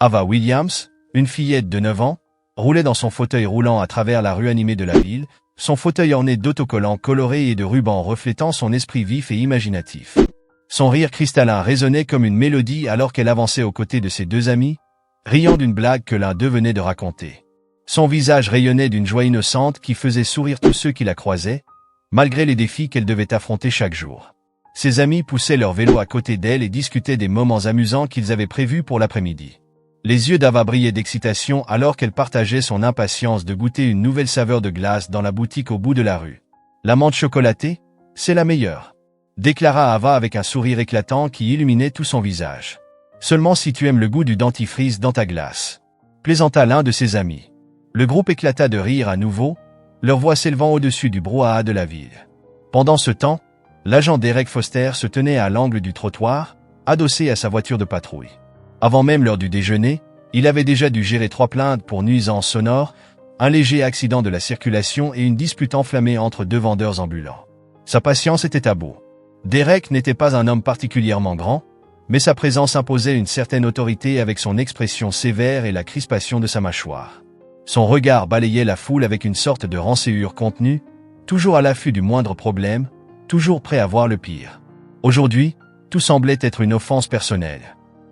Ava Williams, une fillette de 9 ans, roulait dans son fauteuil roulant à travers la rue animée de la ville, son fauteuil orné d'autocollants colorés et de rubans reflétant son esprit vif et imaginatif. Son rire cristallin résonnait comme une mélodie alors qu'elle avançait aux côtés de ses deux amis, riant d'une blague que l'un d'eux venait de raconter. Son visage rayonnait d'une joie innocente qui faisait sourire tous ceux qui la croisaient, malgré les défis qu'elle devait affronter chaque jour. Ses amis poussaient leur vélo à côté d'elle et discutaient des moments amusants qu'ils avaient prévus pour l'après-midi. Les yeux d'Ava brillaient d'excitation alors qu'elle partageait son impatience de goûter une nouvelle saveur de glace dans la boutique au bout de la rue. La menthe chocolatée, c'est la meilleure, déclara Ava avec un sourire éclatant qui illuminait tout son visage. Seulement si tu aimes le goût du dentifrice dans ta glace, plaisanta l'un de ses amis. Le groupe éclata de rire à nouveau, leur voix s'élevant au-dessus du brouhaha de la ville. Pendant ce temps, l'agent Derek Foster se tenait à l'angle du trottoir, adossé à sa voiture de patrouille. Avant même l'heure du déjeuner, il avait déjà dû gérer 3 plaintes pour nuisances sonores, un léger accident de la circulation et une dispute enflammée entre 2 vendeurs ambulants. Sa patience était à bout. Derek n'était pas un homme particulièrement grand, mais sa présence imposait une certaine autorité avec son expression sévère et la crispation de sa mâchoire. Son regard balayait la foule avec une sorte de rancéure contenue, toujours à l'affût du moindre problème, toujours prêt à voir le pire. Aujourd'hui, tout semblait être une offense personnelle.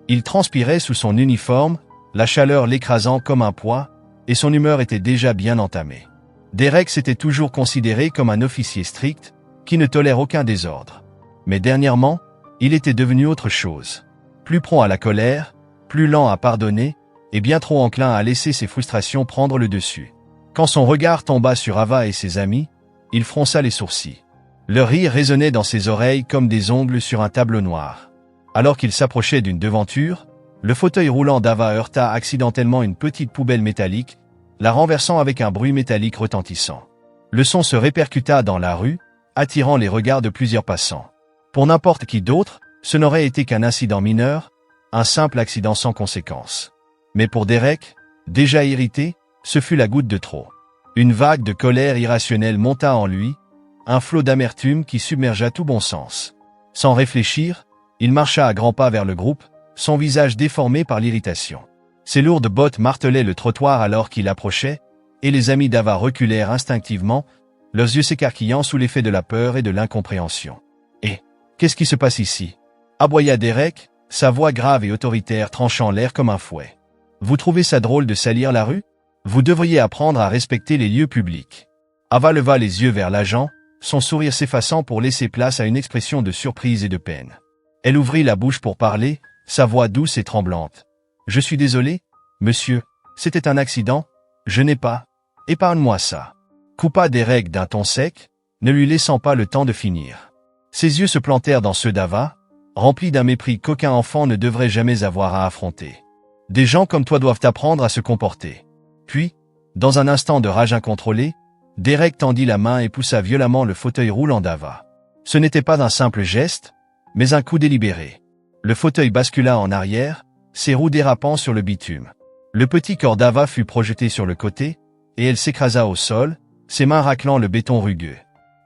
Il transpirait sous son uniforme, la chaleur l'écrasant comme un poids, et son humeur était déjà bien entamée. Derek s'était toujours considéré comme un officier strict, qui ne tolère aucun désordre. Mais dernièrement, il était devenu autre chose. Plus prompt à la colère, plus lent à pardonner, et bien trop enclin à laisser ses frustrations prendre le dessus. Quand son regard tomba sur Ava et ses amis, il fronça les sourcils. Leur rire résonnait dans ses oreilles comme des ongles sur un tableau noir. Alors qu'il s'approchait d'une devanture, le fauteuil roulant d'Ava heurta accidentellement une petite poubelle métallique, la renversant avec un bruit métallique retentissant. Le son se répercuta dans la rue, attirant les regards de plusieurs passants. Pour n'importe qui d'autre, ce n'aurait été qu'un incident mineur, un simple accident sans conséquence. Mais pour Derek, déjà irrité, ce fut la goutte de trop. Une vague de colère irrationnelle monta en lui, un flot d'amertume qui submergea tout bon sens. Sans réfléchir, il marcha à grands pas vers le groupe, son visage déformé par l'irritation. Ses lourdes bottes martelaient le trottoir alors qu'il approchait, et les amis d'Ava reculèrent instinctivement, leurs yeux s'écarquillant sous l'effet de la peur et de l'incompréhension. « Et qu'est-ce qui se passe ici ?» aboya Derek, sa voix grave et autoritaire tranchant l'air comme un fouet. « Vous trouvez ça drôle de salir la rue? Vous devriez apprendre à respecter les lieux publics. » Ava leva les yeux vers l'agent, son sourire s'effaçant pour laisser place à une expression de surprise et de peine. Elle ouvrit la bouche pour parler, sa voix douce et tremblante. « Je suis désolé, monsieur, c'était un accident, je n'ai pas. Épargne-moi ça. » Coupa Derek d'un ton sec, ne lui laissant pas le temps de finir. Ses yeux se plantèrent dans ceux d'Ava, remplis d'un mépris qu'aucun enfant ne devrait jamais avoir à affronter. Des gens comme toi doivent apprendre à se comporter. Puis, dans un instant de rage incontrôlée, Derek tendit la main et poussa violemment le fauteuil roulant d'Ava. Ce n'était pas un simple geste, mais un coup délibéré. Le fauteuil bascula en arrière, ses roues dérapant sur le bitume. Le petit corps d'Ava fut projeté sur le côté, et elle s'écrasa au sol, ses mains raclant le béton rugueux.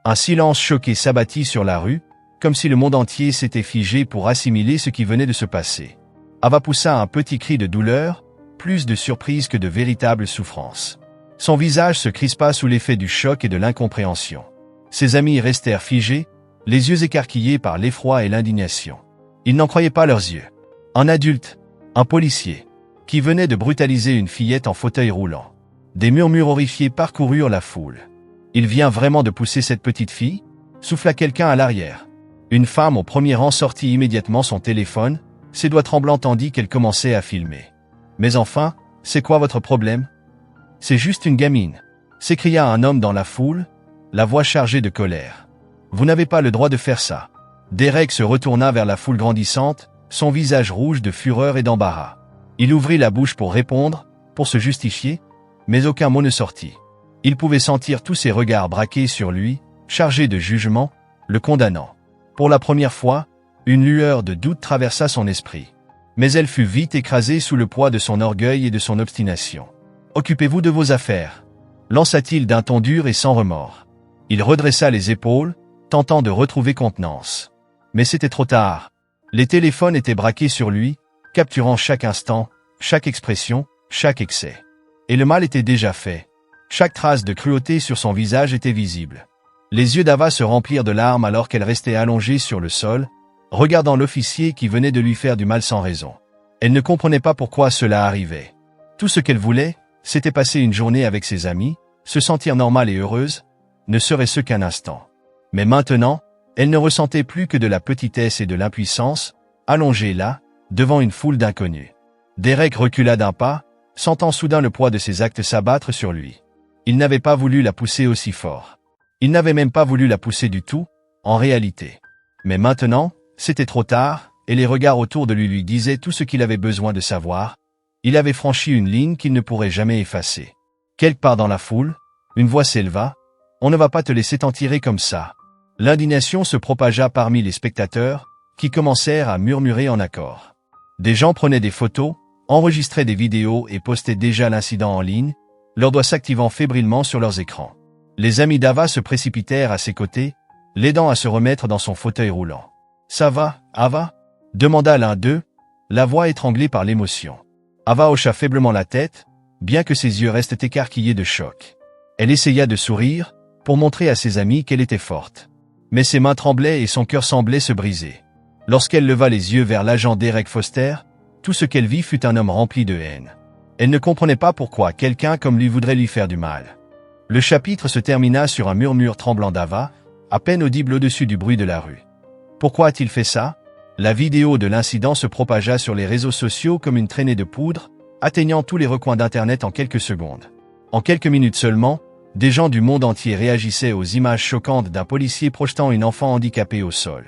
Un silence choqué s'abattit sur la rue, comme si le monde entier s'était figé pour assimiler ce qui venait de se passer. Ava poussa un petit cri de douleur, plus de surprise que de véritable souffrance. Son visage se crispa sous l'effet du choc et de l'incompréhension. Ses amis restèrent figés, les yeux écarquillés par l'effroi et l'indignation. Ils n'en croyaient pas leurs yeux. Un adulte, un policier, qui venait de brutaliser une fillette en fauteuil roulant. Des murmures horrifiés parcoururent la foule. Il vient vraiment de pousser cette petite fille? Souffla quelqu'un à l'arrière. Une femme au premier rang sortit immédiatement son téléphone, ses doigts tremblants tandis qu'elle commençait à filmer. Mais enfin, c'est quoi votre problème? C'est juste une gamine, s'écria un homme dans la foule, la voix chargée de colère. Vous n'avez pas le droit de faire ça. Derek se retourna vers la foule grandissante, son visage rouge de fureur et d'embarras. Il ouvrit la bouche pour répondre, pour se justifier, mais aucun mot ne sortit. Il pouvait sentir tous ces regards braqués sur lui, chargés de jugement, le condamnant. Pour la première fois, une lueur de doute traversa son esprit. Mais elle fut vite écrasée sous le poids de son orgueil et de son obstination. « Occupez-vous de vos affaires », lança-t-il d'un ton dur et sans remords. Il redressa les épaules, tentant de retrouver contenance. Mais c'était trop tard. Les téléphones étaient braqués sur lui, capturant chaque instant, chaque expression, chaque excès. Et le mal était déjà fait. Chaque trace de cruauté sur son visage était visible. Les yeux d'Ava se remplirent de larmes alors qu'elle restait allongée sur le sol, regardant l'officier qui venait de lui faire du mal sans raison. Elle ne comprenait pas pourquoi cela arrivait. Tout ce qu'elle voulait, c'était passer une journée avec ses amis, se sentir normale et heureuse, ne serait-ce qu'un instant. Mais maintenant, elle ne ressentait plus que de la petitesse et de l'impuissance, allongée là, devant une foule d'inconnus. Derek recula d'un pas, sentant soudain le poids de ses actes s'abattre sur lui. Il n'avait pas voulu la pousser aussi fort. Il n'avait même pas voulu la pousser du tout, en réalité. Mais maintenant, c'était trop tard, et les regards autour de lui disaient tout ce qu'il avait besoin de savoir. Il avait franchi une ligne qu'il ne pourrait jamais effacer. Quelque part dans la foule, une voix s'éleva. « On ne va pas te laisser t'en tirer comme ça. » L'indignation se propagea parmi les spectateurs, qui commencèrent à murmurer en accord. Des gens prenaient des photos, enregistraient des vidéos et postaient déjà l'incident en ligne, leurs doigts s'activant fébrilement sur leurs écrans. Les amis d'Ava se précipitèrent à ses côtés, l'aidant à se remettre dans son fauteuil roulant. « Ça va, Ava ?» demanda l'un d'eux, la voix étranglée par l'émotion. Ava hocha faiblement la tête, bien que ses yeux restent écarquillés de choc. Elle essaya de sourire, pour montrer à ses amis qu'elle était forte. Mais ses mains tremblaient et son cœur semblait se briser. Lorsqu'elle leva les yeux vers l'agent Derek Foster, tout ce qu'elle vit fut un homme rempli de haine. Elle ne comprenait pas pourquoi quelqu'un comme lui voudrait lui faire du mal. Le chapitre se termina sur un murmure tremblant d'Ava, à peine audible au-dessus du bruit de la rue. Pourquoi a-t-il fait ça? La vidéo de l'incident se propagea sur les réseaux sociaux comme une traînée de poudre, atteignant tous les recoins d'Internet en quelques secondes. En quelques minutes seulement, des gens du monde entier réagissaient aux images choquantes d'un policier projetant une enfant handicapée au sol.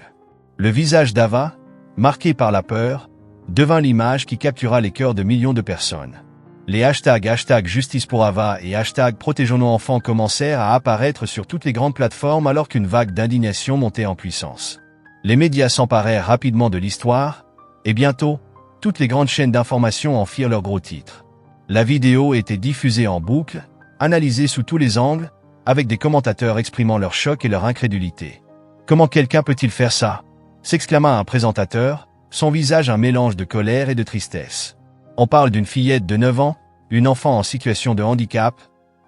Le visage d'Ava, marqué par la peur, devint l'image qui captura les cœurs de millions de personnes. Les hashtags Justice pour Ava et Protégeons nos enfants commencèrent à apparaître sur toutes les grandes plateformes alors qu'une vague d'indignation montait en puissance. Les médias s'emparèrent rapidement de l'histoire, et bientôt, toutes les grandes chaînes d'information en firent leurs gros titres. La vidéo était diffusée en boucle, analysée sous tous les angles, avec des commentateurs exprimant leur choc et leur incrédulité. « Comment quelqu'un peut-il faire ça ?» s'exclama un présentateur, son visage un mélange de colère et de tristesse. « On parle d'une fillette de 9 ans, une enfant en situation de handicap,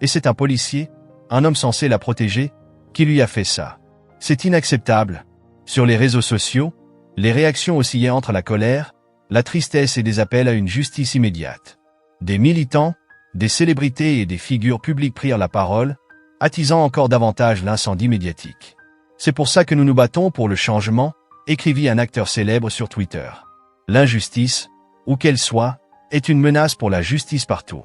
et c'est un policier, un homme censé la protéger, qui lui a fait ça. C'est inacceptable. » Sur les réseaux sociaux, les réactions oscillaient entre la colère, la tristesse et des appels à une justice immédiate. Des militants, des célébrités et des figures publiques prirent la parole, attisant encore davantage l'incendie médiatique. « C'est pour ça que nous nous battons pour le changement », écrivit un acteur célèbre sur Twitter. L'injustice, où qu'elle soit, est une menace pour la justice partout.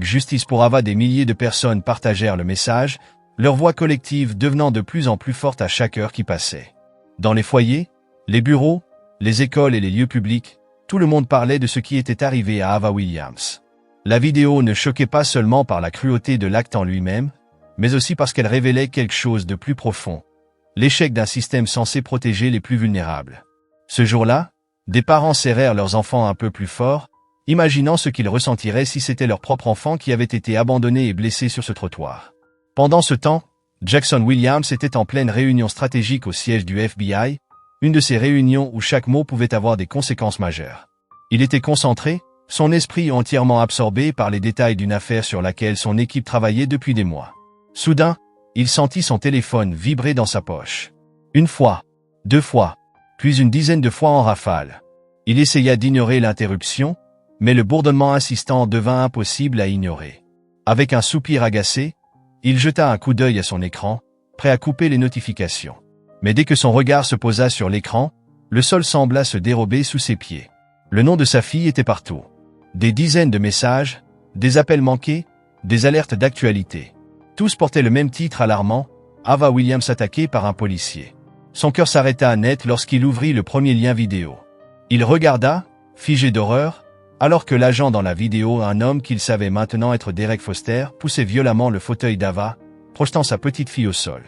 Justice pour Ava. Des milliers de personnes partagèrent le message, leur voix collective devenant de plus en plus forte à chaque heure qui passait. Dans les foyers, les bureaux, les écoles et les lieux publics, tout le monde parlait de ce qui était arrivé à Ava Williams. La vidéo ne choquait pas seulement par la cruauté de l'acte en lui-même, mais aussi parce qu'elle révélait quelque chose de plus profond. L'échec d'un système censé protéger les plus vulnérables. Ce jour-là, des parents serrèrent leurs enfants un peu plus fort, imaginant ce qu'ils ressentiraient si c'était leur propre enfant qui avait été abandonné et blessé sur ce trottoir. Pendant ce temps, Jackson Williams était en pleine réunion stratégique au siège du FBI, une de ces réunions où chaque mot pouvait avoir des conséquences majeures. Il était concentré, son esprit entièrement absorbé par les détails d'une affaire sur laquelle son équipe travaillait depuis des mois. Soudain, il sentit son téléphone vibrer dans sa poche. Une fois, 2 fois, puis une dizaine de fois en rafale. Il essaya d'ignorer l'interruption, mais le bourdonnement insistant devint impossible à ignorer. Avec un soupir agacé, il jeta un coup d'œil à son écran, prêt à couper les notifications. Mais dès que son regard se posa sur l'écran, le sol sembla se dérober sous ses pieds. Le nom de sa fille était partout. Des dizaines de messages, des appels manqués, des alertes d'actualité. Tous portaient le même titre alarmant, Ava Williams attaquée par un policier. Son cœur s'arrêta net lorsqu'il ouvrit le premier lien vidéo. Il regarda, figé d'horreur, alors que l'agent dans la vidéo, un homme qu'il savait maintenant être Derek Foster, poussait violemment le fauteuil d'Ava, projetant sa petite fille au sol.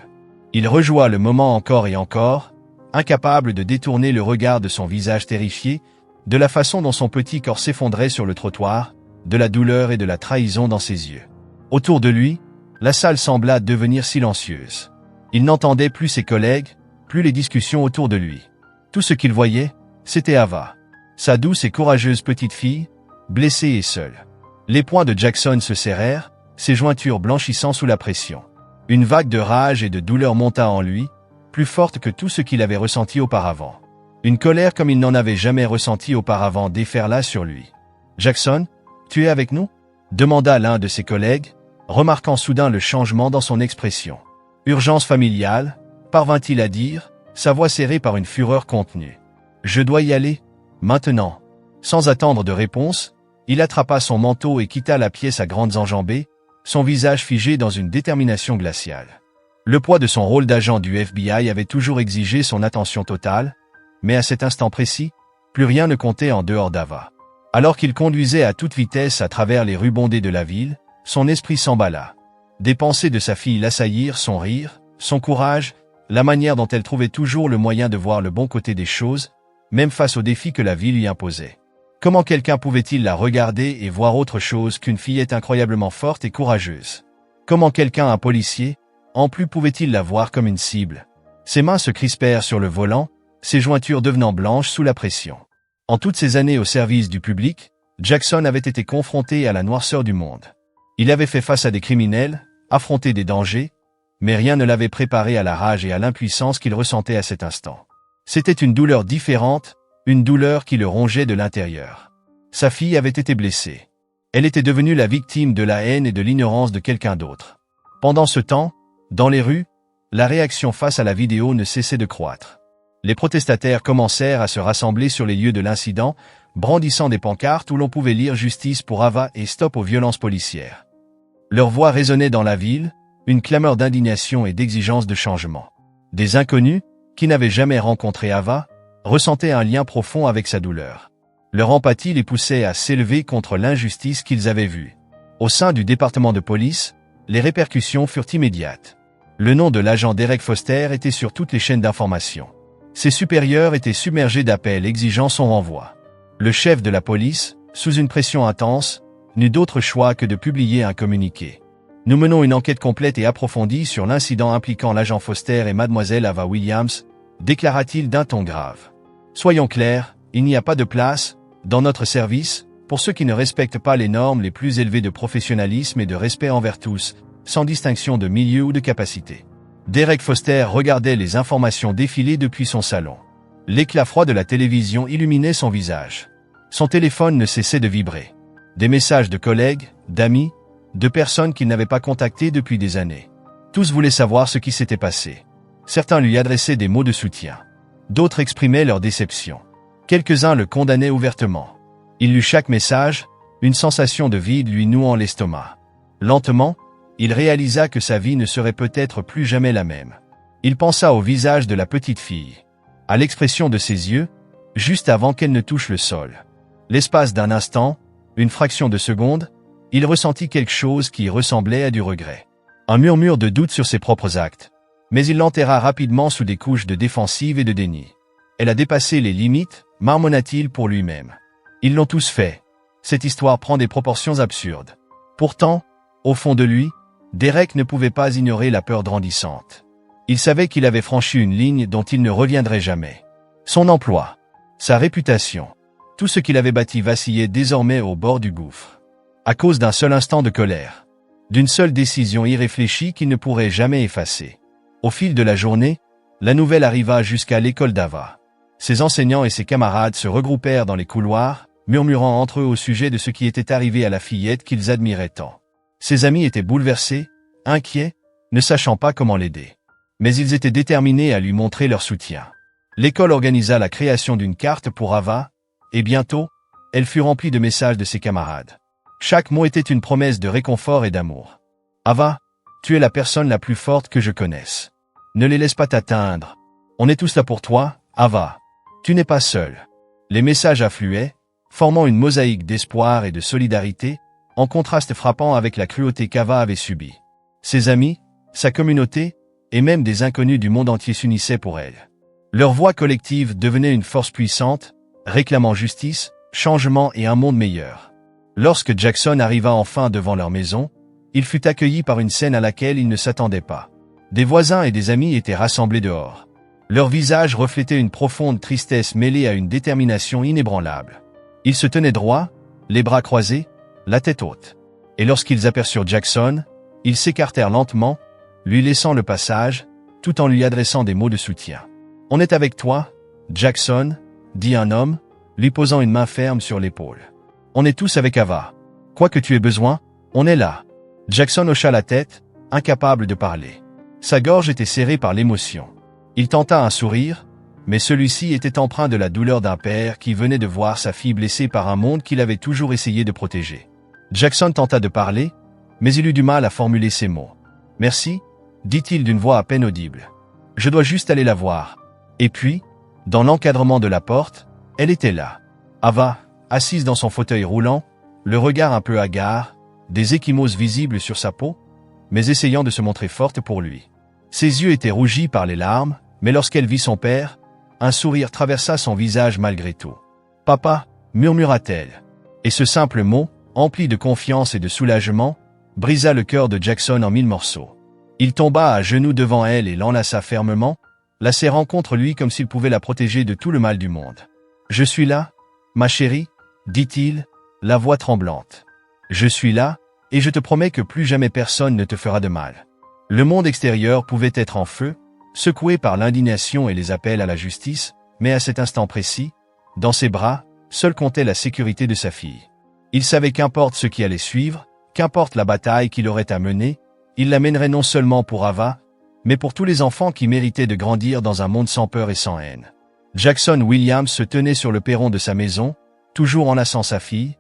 Il rejoua le moment encore et encore, incapable de détourner le regard de son visage terrifié, de la façon dont son petit corps s'effondrait sur le trottoir, de la douleur et de la trahison dans ses yeux. Autour de lui, la salle sembla devenir silencieuse. Il n'entendait plus ses collègues, plus les discussions autour de lui. Tout ce qu'il voyait, c'était Ava. Sa douce et courageuse petite fille, blessé et seul. Les poings de Jackson se serrèrent, ses jointures blanchissant sous la pression. Une vague de rage et de douleur monta en lui, plus forte que tout ce qu'il avait ressenti auparavant. Une colère comme il n'en avait jamais ressenti auparavant déferla sur lui. « Jackson, tu es avec nous ?» demanda l'un de ses collègues, remarquant soudain le changement dans son expression. « Urgence familiale ?» parvint-il à dire, sa voix serrée par une fureur contenue. « Je dois y aller, maintenant. » Sans attendre de réponse, il attrapa son manteau et quitta la pièce à grandes enjambées, son visage figé dans une détermination glaciale. Le poids de son rôle d'agent du FBI avait toujours exigé son attention totale, mais à cet instant précis, plus rien ne comptait en dehors d'Ava. Alors qu'il conduisait à toute vitesse à travers les rues bondées de la ville, son esprit s'emballa. Des pensées de sa fille l'assaillirent, son rire, son courage, la manière dont elle trouvait toujours le moyen de voir le bon côté des choses, même face aux défis que la vie lui imposait. Comment quelqu'un pouvait-il la regarder et voir autre chose qu'une fillette incroyablement forte et courageuse? Comment quelqu'un, un policier, en plus pouvait-il la voir comme une cible? Ses mains se crispèrent sur le volant, ses jointures devenant blanches sous la pression. En toutes ces années au service du public, Jackson avait été confronté à la noirceur du monde. Il avait fait face à des criminels, affronté des dangers, mais rien ne l'avait préparé à la rage et à l'impuissance qu'il ressentait à cet instant. C'était une douleur différente, une douleur qui le rongeait de l'intérieur. Sa fille avait été blessée. Elle était devenue la victime de la haine et de l'ignorance de quelqu'un d'autre. Pendant ce temps, dans les rues, la réaction face à la vidéo ne cessait de croître. Les protestataires commencèrent à se rassembler sur les lieux de l'incident, brandissant des pancartes où l'on pouvait lire « Justice pour Ava » et « Stop aux violences policières ». Leur voix résonnait dans la ville, une clameur d'indignation et d'exigence de changement. Des inconnus, qui n'avaient jamais rencontré Ava, ressentaient un lien profond avec sa douleur. Leur empathie les poussait à s'élever contre l'injustice qu'ils avaient vue. Au sein du département de police, les répercussions furent immédiates. Le nom de l'agent Derek Foster était sur toutes les chaînes d'information. Ses supérieurs étaient submergés d'appels exigeant son renvoi. Le chef de la police, sous une pression intense, n'eut d'autre choix que de publier un communiqué. « Nous menons une enquête complète et approfondie sur l'incident impliquant l'agent Foster et mademoiselle Ava Williams », déclara-t-il d'un ton grave. « Soyons clairs, il n'y a pas de place, dans notre service, pour ceux qui ne respectent pas les normes les plus élevées de professionnalisme et de respect envers tous, sans distinction de milieu ou de capacité. » Derek Foster regardait les informations défiler depuis son salon. L'éclat froid de la télévision illuminait son visage. Son téléphone ne cessait de vibrer. Des messages de collègues, d'amis, de personnes qu'il n'avait pas contactées depuis des années. Tous voulaient savoir ce qui s'était passé. Certains lui adressaient des mots de soutien. D'autres exprimaient leur déception. Quelques-uns le condamnaient ouvertement. Il lut chaque message, une sensation de vide lui nouant l'estomac. Lentement, il réalisa que sa vie ne serait peut-être plus jamais la même. Il pensa au visage de la petite fille, à l'expression de ses yeux, juste avant qu'elle ne touche le sol. L'espace d'un instant, une fraction de seconde, il ressentit quelque chose qui ressemblait à du regret. Un murmure de doute sur ses propres actes. Mais il l'enterra rapidement sous des couches de défensive et de déni. Elle a dépassé les limites, marmonna-t-il pour lui-même. Ils l'ont tous fait. Cette histoire prend des proportions absurdes. Pourtant, au fond de lui, Derek ne pouvait pas ignorer la peur grandissante. Il savait qu'il avait franchi une ligne dont il ne reviendrait jamais. Son emploi, sa réputation, tout ce qu'il avait bâti vacillait désormais au bord du gouffre. À cause d'un seul instant de colère. D'une seule décision irréfléchie qu'il ne pourrait jamais effacer. Au fil de la journée, la nouvelle arriva jusqu'à l'école d'Ava. Ses enseignants et ses camarades se regroupèrent dans les couloirs, murmurant entre eux au sujet de ce qui était arrivé à la fillette qu'ils admiraient tant. Ses amis étaient bouleversés, inquiets, ne sachant pas comment l'aider. Mais ils étaient déterminés à lui montrer leur soutien. L'école organisa la création d'une carte pour Ava, et bientôt, elle fut remplie de messages de ses camarades. Chaque mot était une promesse de réconfort et d'amour. « Ava, tu es la personne la plus forte que je connaisse. Ne les laisse pas t'atteindre. On est tous là pour toi, Ava. Tu n'es pas seul. » Les messages affluaient, formant une mosaïque d'espoir et de solidarité, en contraste frappant avec la cruauté qu'Ava avait subie. Ses amis, sa communauté, et même des inconnus du monde entier s'unissaient pour elle. Leur voix collective devenait une force puissante, réclamant justice, changement et un monde meilleur. Lorsque Jackson arriva enfin devant leur maison, il fut accueilli par une scène à laquelle il ne s'attendait pas. Des voisins et des amis étaient rassemblés dehors. Leurs visages reflétaient une profonde tristesse mêlée à une détermination inébranlable. Ils se tenaient droit, les bras croisés, la tête haute. Et lorsqu'ils aperçurent Jackson, ils s'écartèrent lentement, lui laissant le passage, tout en lui adressant des mots de soutien. « On est avec toi, Jackson, » dit un homme, lui posant une main ferme sur l'épaule. « On est tous avec Ava. Quoi que tu aies besoin, on est là. » Jackson hocha la tête, incapable de parler. Sa gorge était serrée par l'émotion. Il tenta un sourire, mais celui-ci était empreint de la douleur d'un père qui venait de voir sa fille blessée par un monde qu'il avait toujours essayé de protéger. Jackson tenta de parler, mais il eut du mal à formuler ses mots. « Merci, » dit-il d'une voix à peine audible. « Je dois juste aller la voir. » Et puis, dans l'encadrement de la porte, elle était là. Ava, assise dans son fauteuil roulant, le regard un peu hagard, des ecchymoses visibles sur sa peau, mais essayant de se montrer forte pour lui. Ses yeux étaient rougis par les larmes, mais lorsqu'elle vit son père, un sourire traversa son visage malgré tout. « Papa » murmura-t-elle. Et ce simple mot, empli de confiance et de soulagement, brisa le cœur de Jackson en 1000 morceaux. Il tomba à genoux devant elle et l'enlaça fermement, la serrant contre lui comme s'il pouvait la protéger de tout le mal du monde. « Je suis là, ma chérie, » dit-il, la voix tremblante. « Je suis là, et je te promets que plus jamais personne ne te fera de mal. » Le monde extérieur pouvait être en feu, secoué par l'indignation et les appels à la justice, mais à cet instant précis, dans ses bras, seul comptait la sécurité de sa fille. Il savait qu'importe ce qui allait suivre, qu'importe la bataille qu'il aurait à mener, il la mènerait non seulement pour Ava, mais pour tous les enfants qui méritaient de grandir dans un monde sans peur et sans haine. Jackson Williams se tenait sur le perron de sa maison, toujours enlaçant sa fille,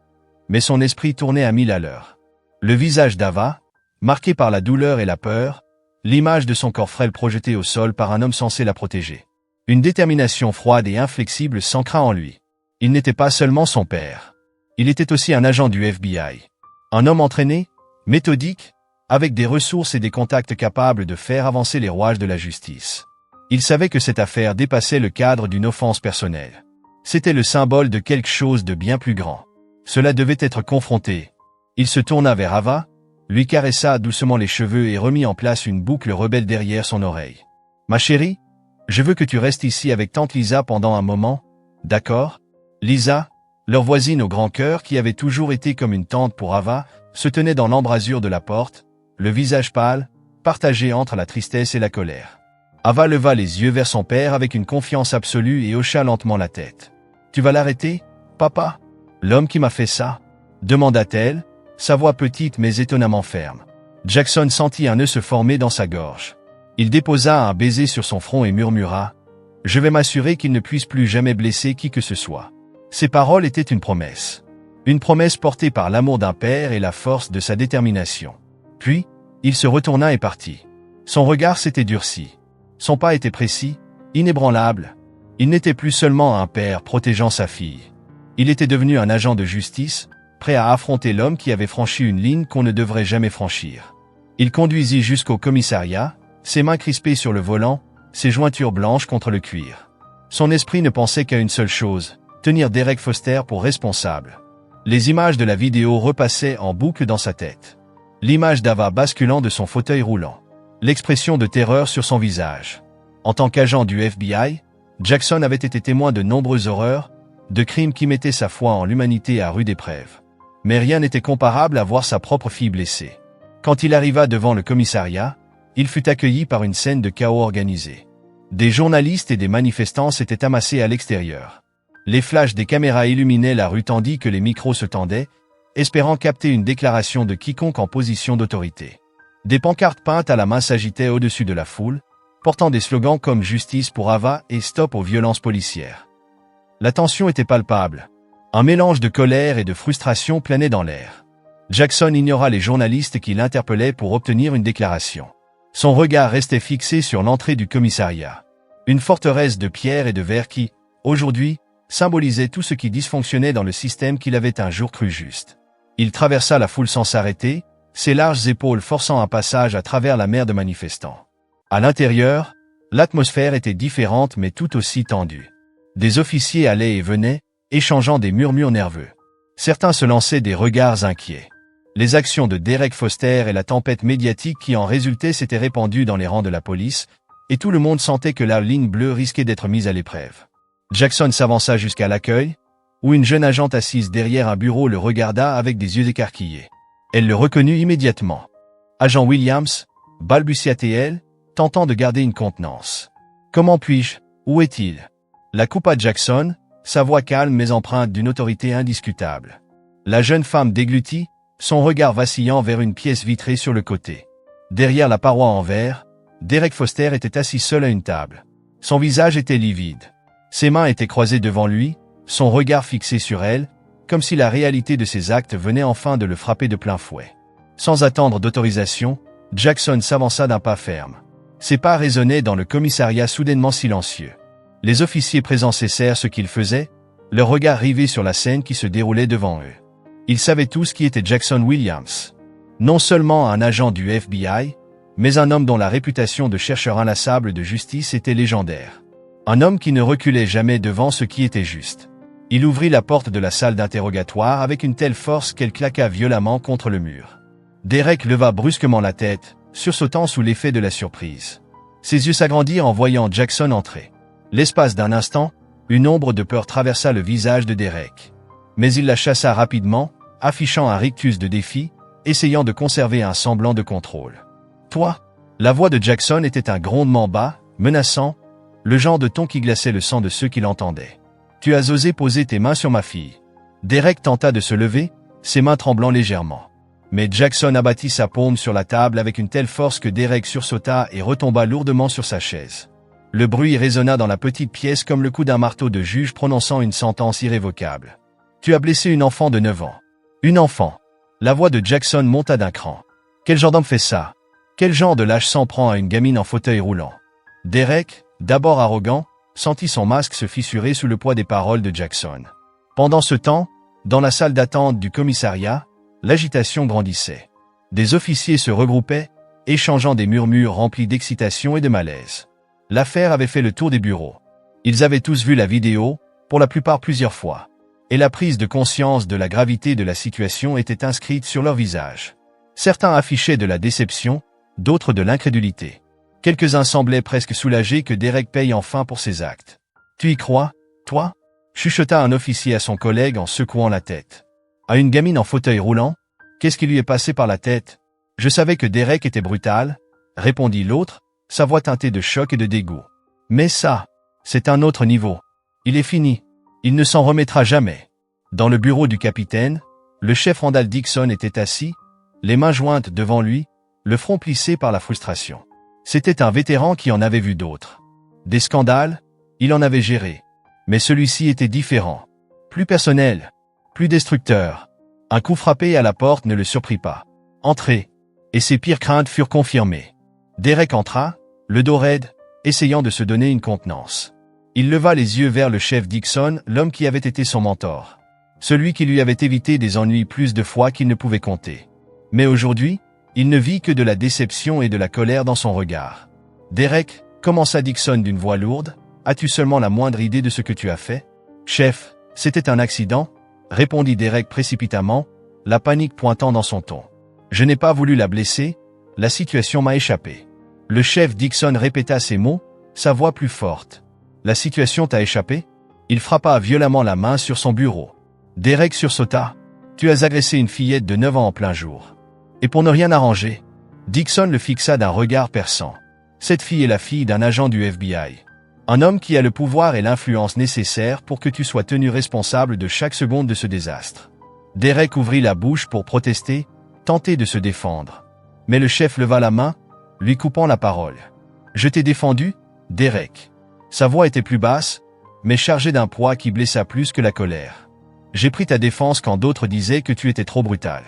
mais son esprit tournait à 1000 à l'heure. Le visage d'Ava, marqué par la douleur et la peur, l'image de son corps frêle projeté au sol par un homme censé la protéger. Une détermination froide et inflexible s'ancra en lui. Il n'était pas seulement son père. Il était aussi un agent du FBI. Un homme entraîné, méthodique, avec des ressources et des contacts capables de faire avancer les rouages de la justice. Il savait que cette affaire dépassait le cadre d'une offense personnelle. C'était le symbole de quelque chose de bien plus grand. Cela devait être confronté. Il se tourna vers Ava, lui caressa doucement les cheveux et remit en place une boucle rebelle derrière son oreille. « Ma chérie, je veux que tu restes ici avec tante Lisa pendant un moment, d'accord ?» Lisa, leur voisine au grand cœur qui avait toujours été comme une tante pour Ava, se tenait dans l'embrasure de la porte, le visage pâle, partagé entre la tristesse et la colère. Ava leva les yeux vers son père avec une confiance absolue et hocha lentement la tête. « Tu vas l'arrêter, papa ? L'homme qui m'a fait ça ?» demanda-t-elle, sa voix petite mais étonnamment ferme. Jackson sentit un nœud se former dans sa gorge. Il déposa un baiser sur son front et murmura « Je vais m'assurer qu'il ne puisse plus jamais blesser qui que ce soit. » Ces paroles étaient une promesse. Une promesse portée par l'amour d'un père et la force de sa détermination. Puis, il se retourna et partit. Son regard s'était durci. Son pas était précis, inébranlable. Il n'était plus seulement un père protégeant sa fille. Il était devenu un agent de justice, prêt à affronter l'homme qui avait franchi une ligne qu'on ne devrait jamais franchir. Il conduisit jusqu'au commissariat, ses mains crispées sur le volant, ses jointures blanches contre le cuir. Son esprit ne pensait qu'à une seule chose, tenir Derek Foster pour responsable. Les images de la vidéo repassaient en boucle dans sa tête. L'image d'Ava basculant de son fauteuil roulant. L'expression de terreur sur son visage. En tant qu'agent du FBI, Jackson avait été témoin de nombreuses horreurs, de crimes qui mettaient sa foi en l'humanité à rude épreuve. Mais rien n'était comparable à voir sa propre fille blessée. Quand il arriva devant le commissariat, il fut accueilli par une scène de chaos organisé. Des journalistes et des manifestants s'étaient amassés à l'extérieur. Les flashs des caméras illuminaient la rue tandis que les micros se tendaient, espérant capter une déclaration de quiconque en position d'autorité. Des pancartes peintes à la main s'agitaient au-dessus de la foule, portant des slogans comme « Justice pour Ava » et « Stop aux violences policières ». La tension était palpable. Un mélange de colère et de frustration planait dans l'air. Jackson ignora les journalistes qui l'interpellaient pour obtenir une déclaration. Son regard restait fixé sur l'entrée du commissariat. Une forteresse de pierre et de verre qui, aujourd'hui, symbolisait tout ce qui dysfonctionnait dans le système qu'il avait un jour cru juste. Il traversa la foule sans s'arrêter, ses larges épaules forçant un passage à travers la mer de manifestants. À l'intérieur, l'atmosphère était différente mais tout aussi tendue. Des officiers allaient et venaient, échangeant des murmures nerveux. Certains se lançaient des regards inquiets. Les actions de Derek Foster et la tempête médiatique qui en résultait s'étaient répandues dans les rangs de la police, et tout le monde sentait que la ligne bleue risquait d'être mise à l'épreuve. Jackson s'avança jusqu'à l'accueil, où une jeune agente assise derrière un bureau le regarda avec des yeux écarquillés. Elle le reconnut immédiatement. « Agent Williams » balbutia-t-elle, tentant de garder une contenance. « Comment puis-je? Où est-il » La coupa Jackson, sa voix calme mais empreinte d'une autorité indiscutable. La jeune femme déglutit, son regard vacillant vers une pièce vitrée sur le côté. Derrière la paroi en verre, Derek Foster était assis seul à une table. Son visage était livide. Ses mains étaient croisées devant lui, son regard fixé sur elle, comme si la réalité de ses actes venait enfin de le frapper de plein fouet. Sans attendre d'autorisation, Jackson s'avança d'un pas ferme. Ses pas résonnaient dans le commissariat soudainement silencieux. Les officiers présents cessèrent ce qu'ils faisaient, leur regard rivé sur la scène qui se déroulait devant eux. Ils savaient tous qui était Jackson Williams. Non seulement un agent du FBI, mais un homme dont la réputation de chercheur inlassable de justice était légendaire. Un homme qui ne reculait jamais devant ce qui était juste. Il ouvrit la porte de la salle d'interrogatoire avec une telle force qu'elle claqua violemment contre le mur. Derek leva brusquement la tête, sursautant sous l'effet de la surprise. Ses yeux s'agrandirent en voyant Jackson entrer. L'espace d'un instant, une ombre de peur traversa le visage de Derek. Mais il la chassa rapidement, affichant un rictus de défi, essayant de conserver un semblant de contrôle. « Toi » La voix de Jackson était un grondement bas, menaçant, le genre de ton qui glaçait le sang de ceux qui l'entendaient. « Tu as osé poser tes mains sur ma fille. » Derek tenta de se lever, ses mains tremblant légèrement. Mais Jackson abattit sa paume sur la table avec une telle force que Derek sursauta et retomba lourdement sur sa chaise. Le bruit résonna dans la petite pièce comme le coup d'un marteau de juge prononçant une sentence irrévocable. « Tu as blessé une enfant de 9 ans. » Une enfant. La voix de Jackson monta d'un cran. Quel genre d'homme fait ça? Quel genre de lâche s'en prend à une gamine en fauteuil roulant? Derek, d'abord arrogant, sentit son masque se fissurer sous le poids des paroles de Jackson. Pendant ce temps, dans la salle d'attente du commissariat, l'agitation grandissait. Des officiers se regroupaient, échangeant des murmures remplis d'excitation et de malaise. L'affaire avait fait le tour des bureaux. Ils avaient tous vu la vidéo, pour la plupart plusieurs fois. Et la prise de conscience de la gravité de la situation était inscrite sur leur visage. Certains affichaient de la déception, d'autres de l'incrédulité. Quelques-uns semblaient presque soulagés que Derek paye enfin pour ses actes. « Tu y crois, toi » chuchota un officier à son collègue en secouant la tête. « À une gamine en fauteuil roulant? Qu'est-ce qui lui est passé par la tête? »« Je savais que Derek était brutal, » répondit l'autre, sa voix teintée de choc et de dégoût. « Mais ça, c'est un autre niveau. Il est fini. Il ne s'en remettra jamais. » Dans le bureau du capitaine, le chef Randall Dixon était assis, les mains jointes devant lui, le front plissé par la frustration. C'était un vétéran qui en avait vu d'autres. Des scandales, il en avait géré. Mais celui-ci était différent. Plus personnel, plus destructeur. Un coup frappé à la porte ne le surprit pas. Entrez. Et ses pires craintes furent confirmées. Derek entra, le dos raide, essayant de se donner une contenance. Il leva les yeux vers le chef Dixon, l'homme qui avait été son mentor. Celui qui lui avait évité des ennuis plus de fois qu'il ne pouvait compter. Mais aujourd'hui, il ne vit que de la déception et de la colère dans son regard. « Derek, » commença Dixon d'une voix lourde, « as-tu seulement la moindre idée de ce que tu as fait ?»« Chef, c'était un accident, » répondit Derek précipitamment, la panique pointant dans son ton. « Je n'ai pas voulu la blesser, la situation m'a échappé. » Le chef Dixon répéta ces mots, sa voix plus forte. « La situation t'a échappé ?» Il frappa violemment la main sur son bureau. Derek sursauta. « Tu as agressé une fillette de 9 ans en plein jour. » Et pour ne rien arranger, Dixon le fixa d'un regard perçant. Cette fille est la fille d'un agent du FBI. Un homme qui a le pouvoir et l'influence nécessaires pour que tu sois tenu responsable de chaque seconde de ce désastre. Derek ouvrit la bouche pour protester, tenter de se défendre. Mais le chef leva la main, lui coupant la parole. « Je t'ai défendu, Derek. » Sa voix était plus basse, mais chargée d'un poids qui blessa plus que la colère. « J'ai pris ta défense quand d'autres disaient que tu étais trop brutal.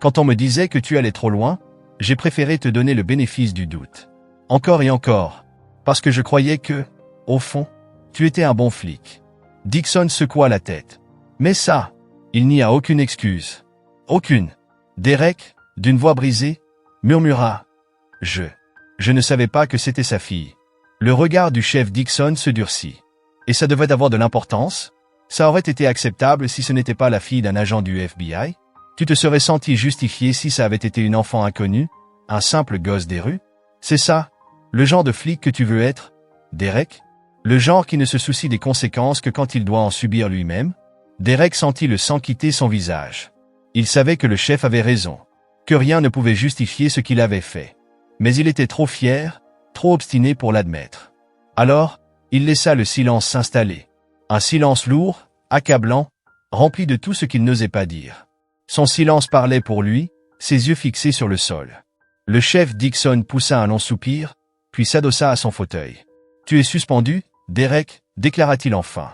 Quand on me disait que tu allais trop loin, j'ai préféré te donner le bénéfice du doute. Encore et encore, parce que je croyais que, au fond, tu étais un bon flic. » Dixon secoua la tête. « Mais ça, il n'y a aucune excuse. Aucune. » Derek, d'une voix brisée, murmura. « Je ne savais pas que c'était sa fille. » Le regard du chef Dixon se durcit. « Et ça devait avoir de l'importance? Ça aurait été acceptable si ce n'était pas la fille d'un agent du FBI? Tu te serais senti justifié si ça avait été une enfant inconnue, un simple gosse des rues? C'est ça, le genre de flic que tu veux être, Derek? Le genre qui ne se soucie des conséquences que quand il doit en subir lui-même? Derek sentit le sang quitter son visage. Il savait que le chef avait raison, que rien ne pouvait justifier ce qu'il avait fait. Mais il était trop fier, trop obstiné pour l'admettre. Alors, il laissa le silence s'installer. Un silence lourd, accablant, rempli de tout ce qu'il n'osait pas dire. Son silence parlait pour lui, ses yeux fixés sur le sol. Le chef Dixon poussa un long soupir, puis s'adossa à son fauteuil. « Tu es suspendu, Derek » déclara-t-il enfin.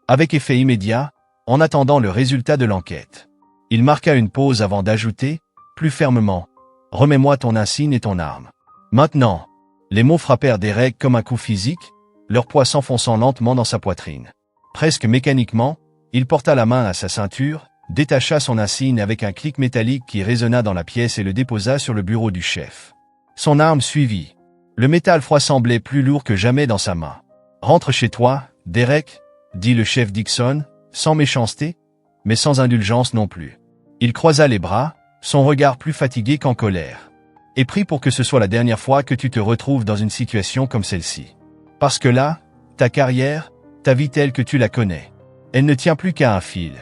Avec effet immédiat, en attendant le résultat de l'enquête. Il marqua une pause avant d'ajouter, plus fermement, « Remets-moi ton insigne et ton arme. » Maintenant. Les mots frappèrent Derek comme un coup physique, leur poids s'enfonçant lentement dans sa poitrine. Presque mécaniquement, il porta la main à sa ceinture, détacha son insigne avec un clic métallique qui résonna dans la pièce et le déposa sur le bureau du chef. Son arme suivit. Le métal froid semblait plus lourd que jamais dans sa main. « Rentre chez toi, Derek » dit le chef Dixon, sans méchanceté, mais sans indulgence non plus. Il croisa les bras, son regard plus fatigué qu'en colère. « Et prie pour que ce soit la dernière fois que tu te retrouves dans une situation comme celle-ci. Parce que là, ta carrière, ta vie telle que tu la connais, elle ne tient plus qu'à un fil. »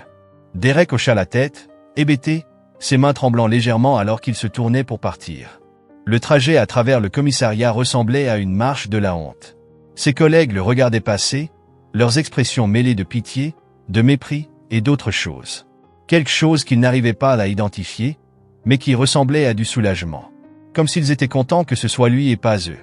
Derek hocha la tête, hébété, ses mains tremblant légèrement alors qu'il se tournait pour partir. Le trajet à travers le commissariat ressemblait à une marche de la honte. Ses collègues le regardaient passer, leurs expressions mêlées de pitié, de mépris et d'autres choses. Quelque chose qu'ils n'arrivaient pas à identifier, mais qui ressemblait à du soulagement. Comme s'ils étaient contents que ce soit lui et pas eux.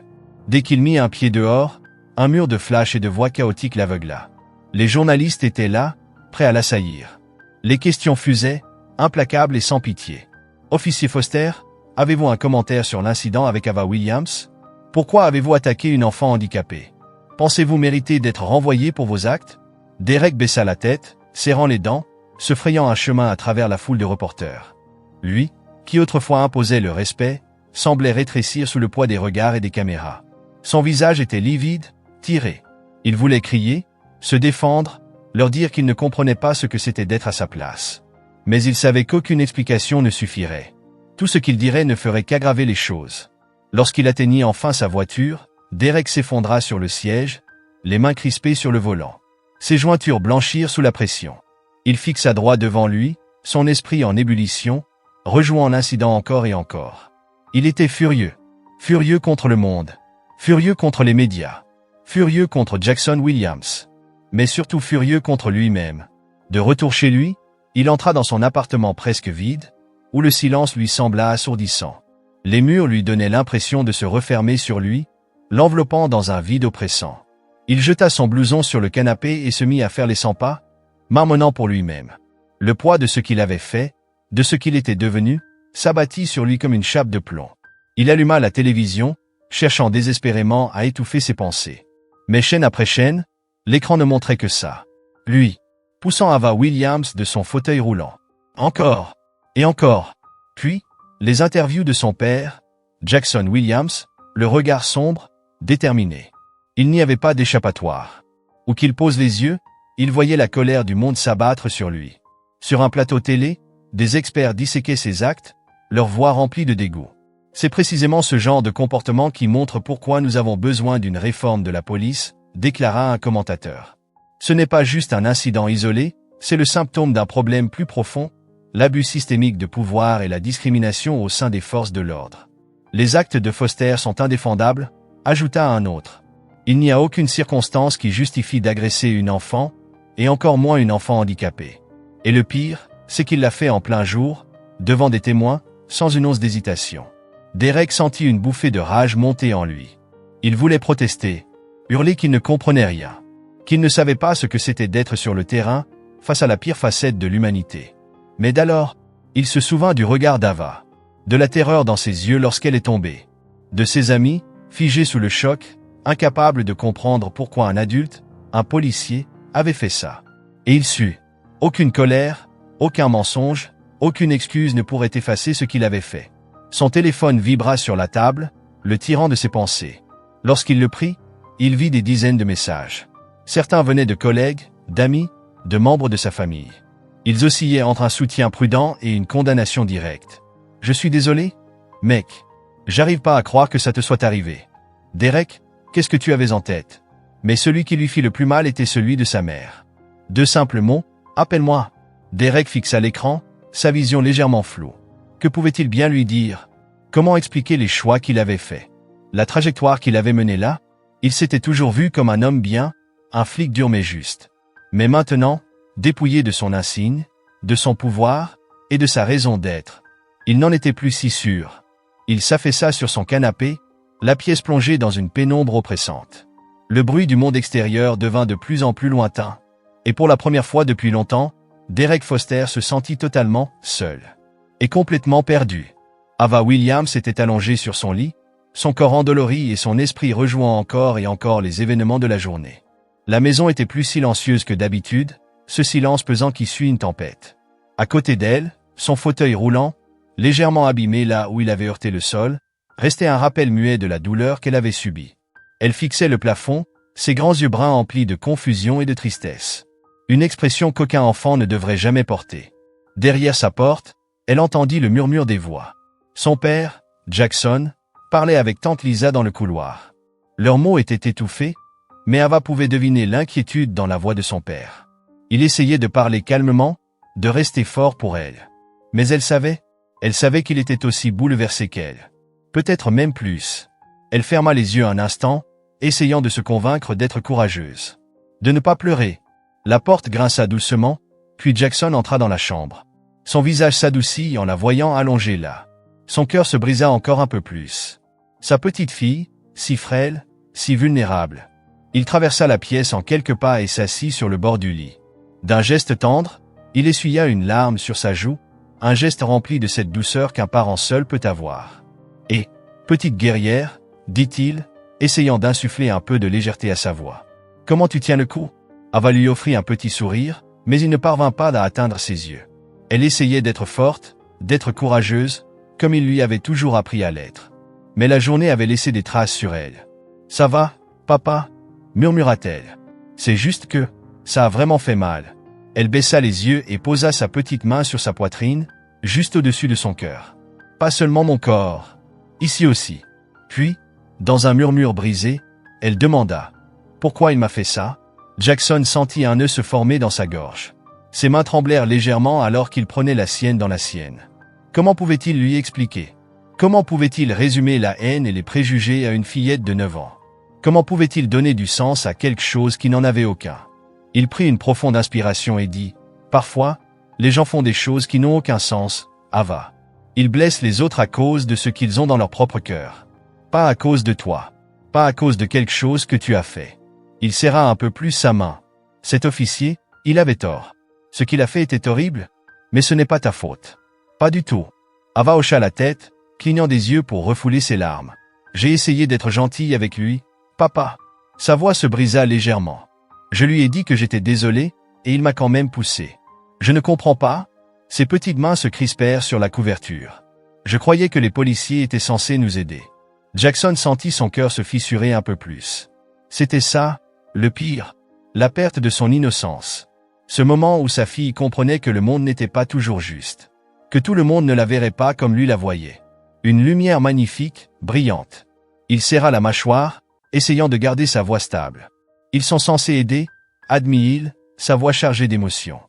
Dès qu'il mit un pied dehors, un mur de flash et de voix chaotiques l'aveugla. Les journalistes étaient là, prêts à l'assaillir. Les questions fusaient, implacables et sans pitié. « Officier Foster, avez-vous un commentaire sur l'incident avec Ava Williams? Pourquoi avez-vous attaqué une enfant handicapée? Pensez-vous mériter d'être renvoyé pour vos actes ?» Derek baissa la tête, serrant les dents, se frayant un chemin à travers la foule de reporters. Lui, qui autrefois imposait le respect, semblait rétrécir sous le poids des regards et des caméras. Son visage était livide, tiré. Il voulait crier, se défendre, leur dire qu'il ne comprenait pas ce que c'était d'être à sa place. Mais il savait qu'aucune explication ne suffirait. Tout ce qu'il dirait ne ferait qu'aggraver les choses. Lorsqu'il atteignit enfin sa voiture, Derek s'effondra sur le siège, les mains crispées sur le volant. Ses jointures blanchirent sous la pression. Il fixa droit devant lui, son esprit en ébullition, rejouant l'incident encore et encore. Il était furieux. Furieux contre le monde. Furieux contre les médias. Furieux contre Jackson Williams. Mais surtout furieux contre lui-même. De retour chez lui, il entra dans son appartement presque vide, où le silence lui sembla assourdissant. Les murs lui donnaient l'impression de se refermer sur lui, l'enveloppant dans un vide oppressant. Il jeta son blouson sur le canapé et se mit à faire les 100 pas, marmonnant pour lui-même. Le poids de ce qu'il avait fait, de ce qu'il était devenu, s'abattit sur lui comme une chape de plomb. Il alluma la télévision, cherchant désespérément à étouffer ses pensées. Mais chaîne après chaîne, l'écran ne montrait que ça. Lui, poussant Ava Williams de son fauteuil roulant. Encore. Et encore. Puis, les interviews de son père, Jackson Williams, le regard sombre, déterminé. Il n'y avait pas d'échappatoire. Où qu'il pose les yeux, il voyait la colère du monde s'abattre sur lui. Sur un plateau télé, des experts disséquaient ses actes, leur voix remplie de dégoût. C'est précisément ce genre de comportement qui montre pourquoi nous avons besoin d'une réforme de la police, déclara un commentateur. Ce n'est pas juste un incident isolé, c'est le symptôme d'un problème plus profond, l'abus systémique de pouvoir et la discrimination au sein des forces de l'ordre. Les actes de Foster sont indéfendables, ajouta un autre. Il n'y a aucune circonstance qui justifie d'agresser une enfant, et encore moins une enfant handicapée. Et le pire, c'est qu'il l'a fait en plein jour, devant des témoins, sans une once d'hésitation. Derek sentit une bouffée de rage monter en lui. Il voulait protester, hurler qu'il ne comprenait rien, qu'il ne savait pas ce que c'était d'être sur le terrain, face à la pire facette de l'humanité. Mais d'alors, il se souvint du regard d'Ava, de la terreur dans ses yeux lorsqu'elle est tombée, de ses amis, figés sous le choc, incapables de comprendre pourquoi un adulte, un policier, avait fait ça. Et il sut. Aucune colère, aucun mensonge, aucune excuse ne pourrait effacer ce qu'il avait fait. Son téléphone vibra sur la table, le tirant de ses pensées. Lorsqu'il le prit, il vit des dizaines de messages. Certains venaient de collègues, d'amis, de membres de sa famille. Ils oscillaient entre un soutien prudent et une condamnation directe. « Je suis désolé, mec. J'arrive pas à croire que ça te soit arrivé. Derek, qu'est-ce que tu avais en tête ?» Mais celui qui lui fit le plus mal était celui de sa mère. 2 simples mots, Appelle-moi. Derek fixa l'écran, sa vision légèrement floue. Que pouvait-il bien lui dire? Comment expliquer les choix qu'il avait faits? La trajectoire qu'il avait menée là? Il s'était toujours vu comme un homme bien, un flic dur mais juste. Mais maintenant, dépouillé de son insigne, de son pouvoir et de sa raison d'être, il n'en était plus si sûr. Il s'affaissa sur son canapé, la pièce plongée dans une pénombre oppressante. Le bruit du monde extérieur devint de plus en plus lointain. Et pour la première fois depuis longtemps, Derek Foster se sentit totalement seul. Et complètement perdu. Ava Williams était allongée sur son lit, son corps endolori et son esprit rejouant encore et encore les événements de la journée. La maison était plus silencieuse que d'habitude, ce silence pesant qui suit une tempête. À côté d'elle, son fauteuil roulant, légèrement abîmé là où il avait heurté le sol, restait un rappel muet de la douleur qu'elle avait subie. Elle fixait le plafond, ses grands yeux bruns emplis de confusion et de tristesse. Une expression qu'aucun enfant ne devrait jamais porter. Derrière sa porte, elle entendit le murmure des voix. Son père, Jackson, parlait avec tante Lisa dans le couloir. Leurs mots étaient étouffés, mais Ava pouvait deviner l'inquiétude dans la voix de son père. Il essayait de parler calmement, de rester fort pour elle. Mais elle savait qu'il était aussi bouleversé qu'elle. Peut-être même plus. Elle ferma les yeux un instant, essayant de se convaincre d'être courageuse. De ne pas pleurer. La porte grinça doucement, puis Jackson entra dans la chambre. Son visage s'adoucit en la voyant allongée là. Son cœur se brisa encore un peu plus. Sa petite fille, si frêle, si vulnérable. Il traversa la pièce en quelques pas et s'assit sur le bord du lit. D'un geste tendre, il essuya une larme sur sa joue, un geste rempli de cette douceur qu'un parent seul peut avoir. « Et, petite guerrière, dit-il, essayant d'insuffler un peu de légèreté à sa voix. « Comment tu tiens le coup ?» Ava lui offrit un petit sourire, mais il ne parvint pas à atteindre ses yeux. Elle essayait d'être forte, d'être courageuse, comme il lui avait toujours appris à l'être. Mais la journée avait laissé des traces sur elle. « Ça va, papa ?» murmura-t-elle. « C'est juste que, ça a vraiment fait mal. » Elle baissa les yeux et posa sa petite main sur sa poitrine, juste au-dessus de son cœur. « Pas seulement mon corps. Ici aussi. » Puis, dans un murmure brisé, elle demanda « Pourquoi il m'a fait ça ?» Jackson sentit un nœud se former dans sa gorge. Ses mains tremblèrent légèrement alors qu'il prenait la sienne dans la sienne. Comment pouvait-il lui expliquer? Comment pouvait-il résumer la haine et les préjugés à une fillette de 9 ans? Comment pouvait-il donner du sens à quelque chose qui n'en avait aucun? Il prit une profonde inspiration et dit « Parfois, les gens font des choses qui n'ont aucun sens, Ava. Ils blessent les autres à cause de ce qu'ils ont dans leur propre cœur. Pas à cause de toi. Pas à cause de quelque chose que tu as fait. » Il serra un peu plus sa main. Cet officier, il avait tort. Ce qu'il a fait était horrible, mais ce n'est pas ta faute. Pas du tout. Ava hocha la tête, clignant des yeux pour refouler ses larmes. J'ai essayé d'être gentille avec lui, papa. Sa voix se brisa légèrement. Je lui ai dit que j'étais désolé, et il m'a quand même poussé. Je ne comprends pas. Ses petites mains se crispèrent sur la couverture. Je croyais que les policiers étaient censés nous aider. Jackson sentit son cœur se fissurer un peu plus. C'était ça, le pire, la perte de son innocence. Ce moment où sa fille comprenait que le monde n'était pas toujours juste. Que tout le monde ne la verrait pas comme lui la voyait. Une lumière magnifique, brillante. Il serra la mâchoire, essayant de garder sa voix stable. Ils sont censés aider, admit-il, sa voix chargée d'émotion.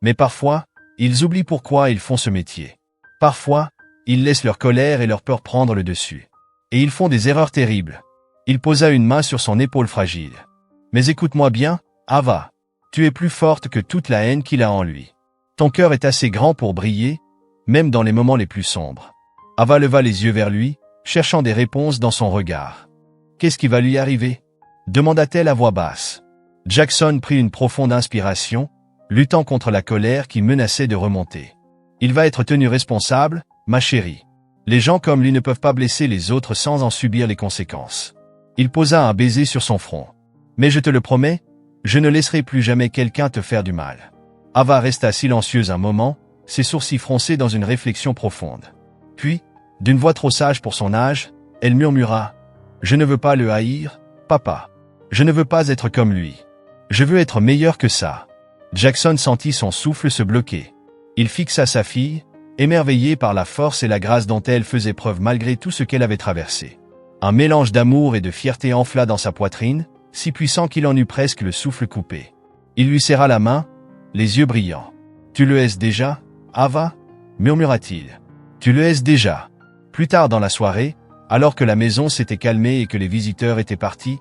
Mais parfois, ils oublient pourquoi ils font ce métier. Parfois, ils laissent leur colère et leur peur prendre le dessus. Et ils font des erreurs terribles. Il posa une main sur son épaule fragile. Mais écoute-moi bien, Ava. Tu es plus forte que toute la haine qu'il a en lui. Ton cœur est assez grand pour briller, même dans les moments les plus sombres. Ava leva les yeux vers lui, cherchant des réponses dans son regard. Qu'est-ce qui va lui arriver? Demanda-t-elle à voix basse. Jackson prit une profonde inspiration, luttant contre la colère qui menaçait de remonter. Il va être tenu responsable, ma chérie. Les gens comme lui ne peuvent pas blesser les autres sans en subir les conséquences. Il posa un baiser sur son front. Mais je te le promets, je ne laisserai plus jamais quelqu'un te faire du mal. Ava resta silencieuse un moment, ses sourcils froncés dans une réflexion profonde. Puis, d'une voix trop sage pour son âge, elle murmura « Je ne veux pas le haïr, papa. Je ne veux pas être comme lui. Je veux être meilleur que ça. » Jackson sentit son souffle se bloquer. Il fixa sa fille, émerveillé par la force et la grâce dont elle faisait preuve malgré tout ce qu'elle avait traversé. Un mélange d'amour et de fierté enfla dans sa poitrine, si puissant qu'il en eut presque le souffle coupé. Il lui serra la main, les yeux brillants. « Tu le hais déjà, Ava ?» murmura-t-il. « Tu le hais déjà. » Plus tard dans la soirée, alors que la maison s'était calmée et que les visiteurs étaient partis,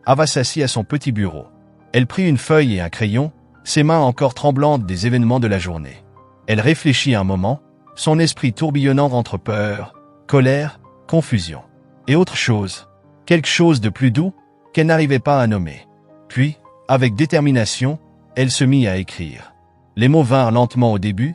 Ava s'assit à son petit bureau. Elle prit une feuille et un crayon, ses mains encore tremblantes des événements de la journée. Elle réfléchit un moment, son esprit tourbillonnant entre peur, colère, confusion. Et autre chose, quelque chose de plus doux, qu'elle n'arrivait pas à nommer. Puis, avec détermination, elle se mit à écrire. Les mots vinrent lentement au début,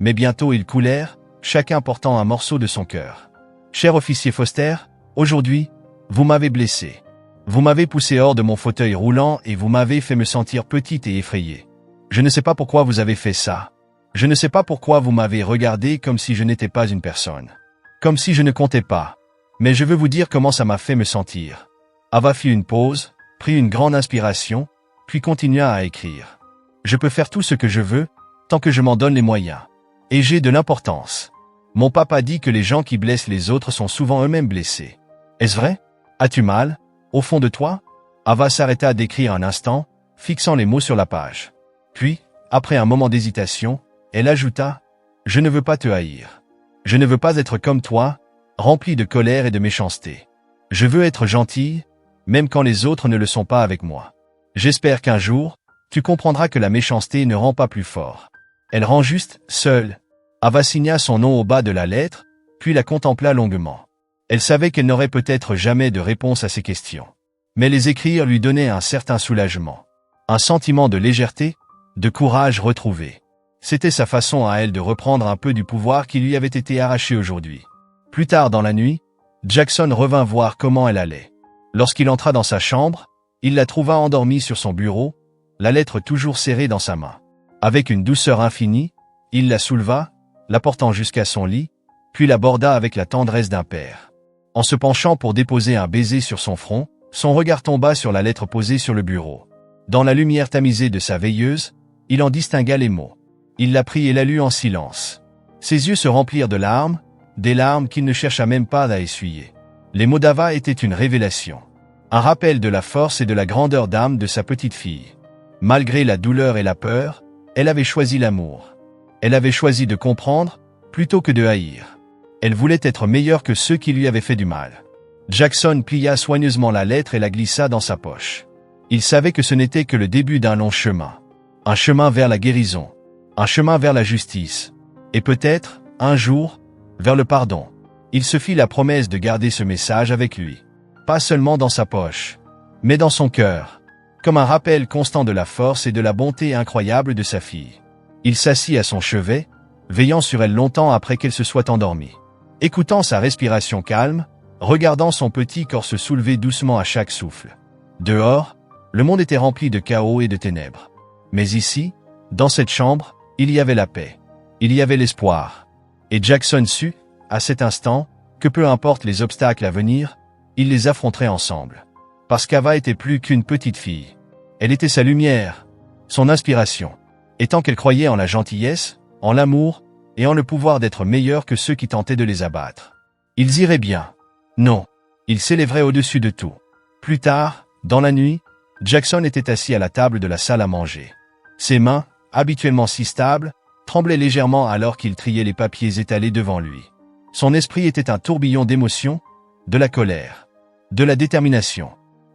mais bientôt ils coulèrent, chacun portant un morceau de son cœur. « Cher officier Foster, aujourd'hui, vous m'avez blessé. Vous m'avez poussé hors de mon fauteuil roulant et vous m'avez fait me sentir petite et effrayée. Je ne sais pas pourquoi vous avez fait ça. Je ne sais pas pourquoi vous m'avez regardé comme si je n'étais pas une personne. Comme si je ne comptais pas. Mais je veux vous dire comment ça m'a fait me sentir. » Ava fit une pause, prit une grande inspiration, puis continua à écrire. « Je peux faire tout ce que je veux, tant que je m'en donne les moyens. Et j'ai de l'importance. Mon papa dit que les gens qui blessent les autres sont souvent eux-mêmes blessés. Est-ce vrai? As-tu mal, au fond de toi ?» Ava s'arrêta d'écrire un instant, fixant les mots sur la page. Puis, après un moment d'hésitation, elle ajouta « Je ne veux pas te haïr. Je ne veux pas être comme toi, rempli de colère et de méchanceté. Je veux être gentille, même quand les autres ne le sont pas avec moi. J'espère qu'un jour, tu comprendras que la méchanceté ne rend pas plus fort. Elle rend juste seule. » Ava signa son nom au bas de la lettre, puis la contempla longuement. Elle savait qu'elle n'aurait peut-être jamais de réponse à ses questions. Mais les écrire lui donnait un certain soulagement. Un sentiment de légèreté, de courage retrouvé. C'était sa façon à elle de reprendre un peu du pouvoir qui lui avait été arraché aujourd'hui. Plus tard dans la nuit, Jackson revint voir comment elle allait. Lorsqu'il entra dans sa chambre, il la trouva endormie sur son bureau, la lettre toujours serrée dans sa main. Avec une douceur infinie, il la souleva, la portant jusqu'à son lit, puis l'aborda avec la tendresse d'un père. En se penchant pour déposer un baiser sur son front, son regard tomba sur la lettre posée sur le bureau. Dans la lumière tamisée de sa veilleuse, il en distingua les mots. Il la prit et la lut en silence. Ses yeux se remplirent de larmes, des larmes qu'il ne chercha même pas à essuyer. Les mots d'Ava étaient une révélation. Un rappel de la force et de la grandeur d'âme de sa petite fille. Malgré la douleur et la peur, elle avait choisi l'amour. Elle avait choisi de comprendre, plutôt que de haïr. Elle voulait être meilleure que ceux qui lui avaient fait du mal. Jackson plia soigneusement la lettre et la glissa dans sa poche. Il savait que ce n'était que le début d'un long chemin. Un chemin vers la guérison. Un chemin vers la justice. Et peut-être, un jour, vers le pardon. Il se fit la promesse de garder ce message avec lui. Pas seulement dans sa poche, mais dans son cœur. Comme un rappel constant de la force et de la bonté incroyable de sa fille. Il s'assit à son chevet, veillant sur elle longtemps après qu'elle se soit endormie. Écoutant sa respiration calme, regardant son petit corps se soulever doucement à chaque souffle. Dehors, le monde était rempli de chaos et de ténèbres. Mais ici, dans cette chambre, il y avait la paix. Il y avait l'espoir. Et Jackson sut, à cet instant, que peu importe les obstacles à venir, ils les affronteraient ensemble. Parce qu'Ava était plus qu'une petite fille. Elle était sa lumière, son inspiration. Et tant qu'elle croyait en la gentillesse, en l'amour, et en le pouvoir d'être meilleure que ceux qui tentaient de les abattre. Ils iraient bien. Non, ils s'élèveraient au-dessus de tout. Plus tard, dans la nuit, Jackson était assis à la table de la salle à manger. Ses mains, habituellement si stables, tremblaient légèrement alors qu'il triait les papiers étalés devant lui. Son esprit était un tourbillon d'émotions, de la colère, de la détermination,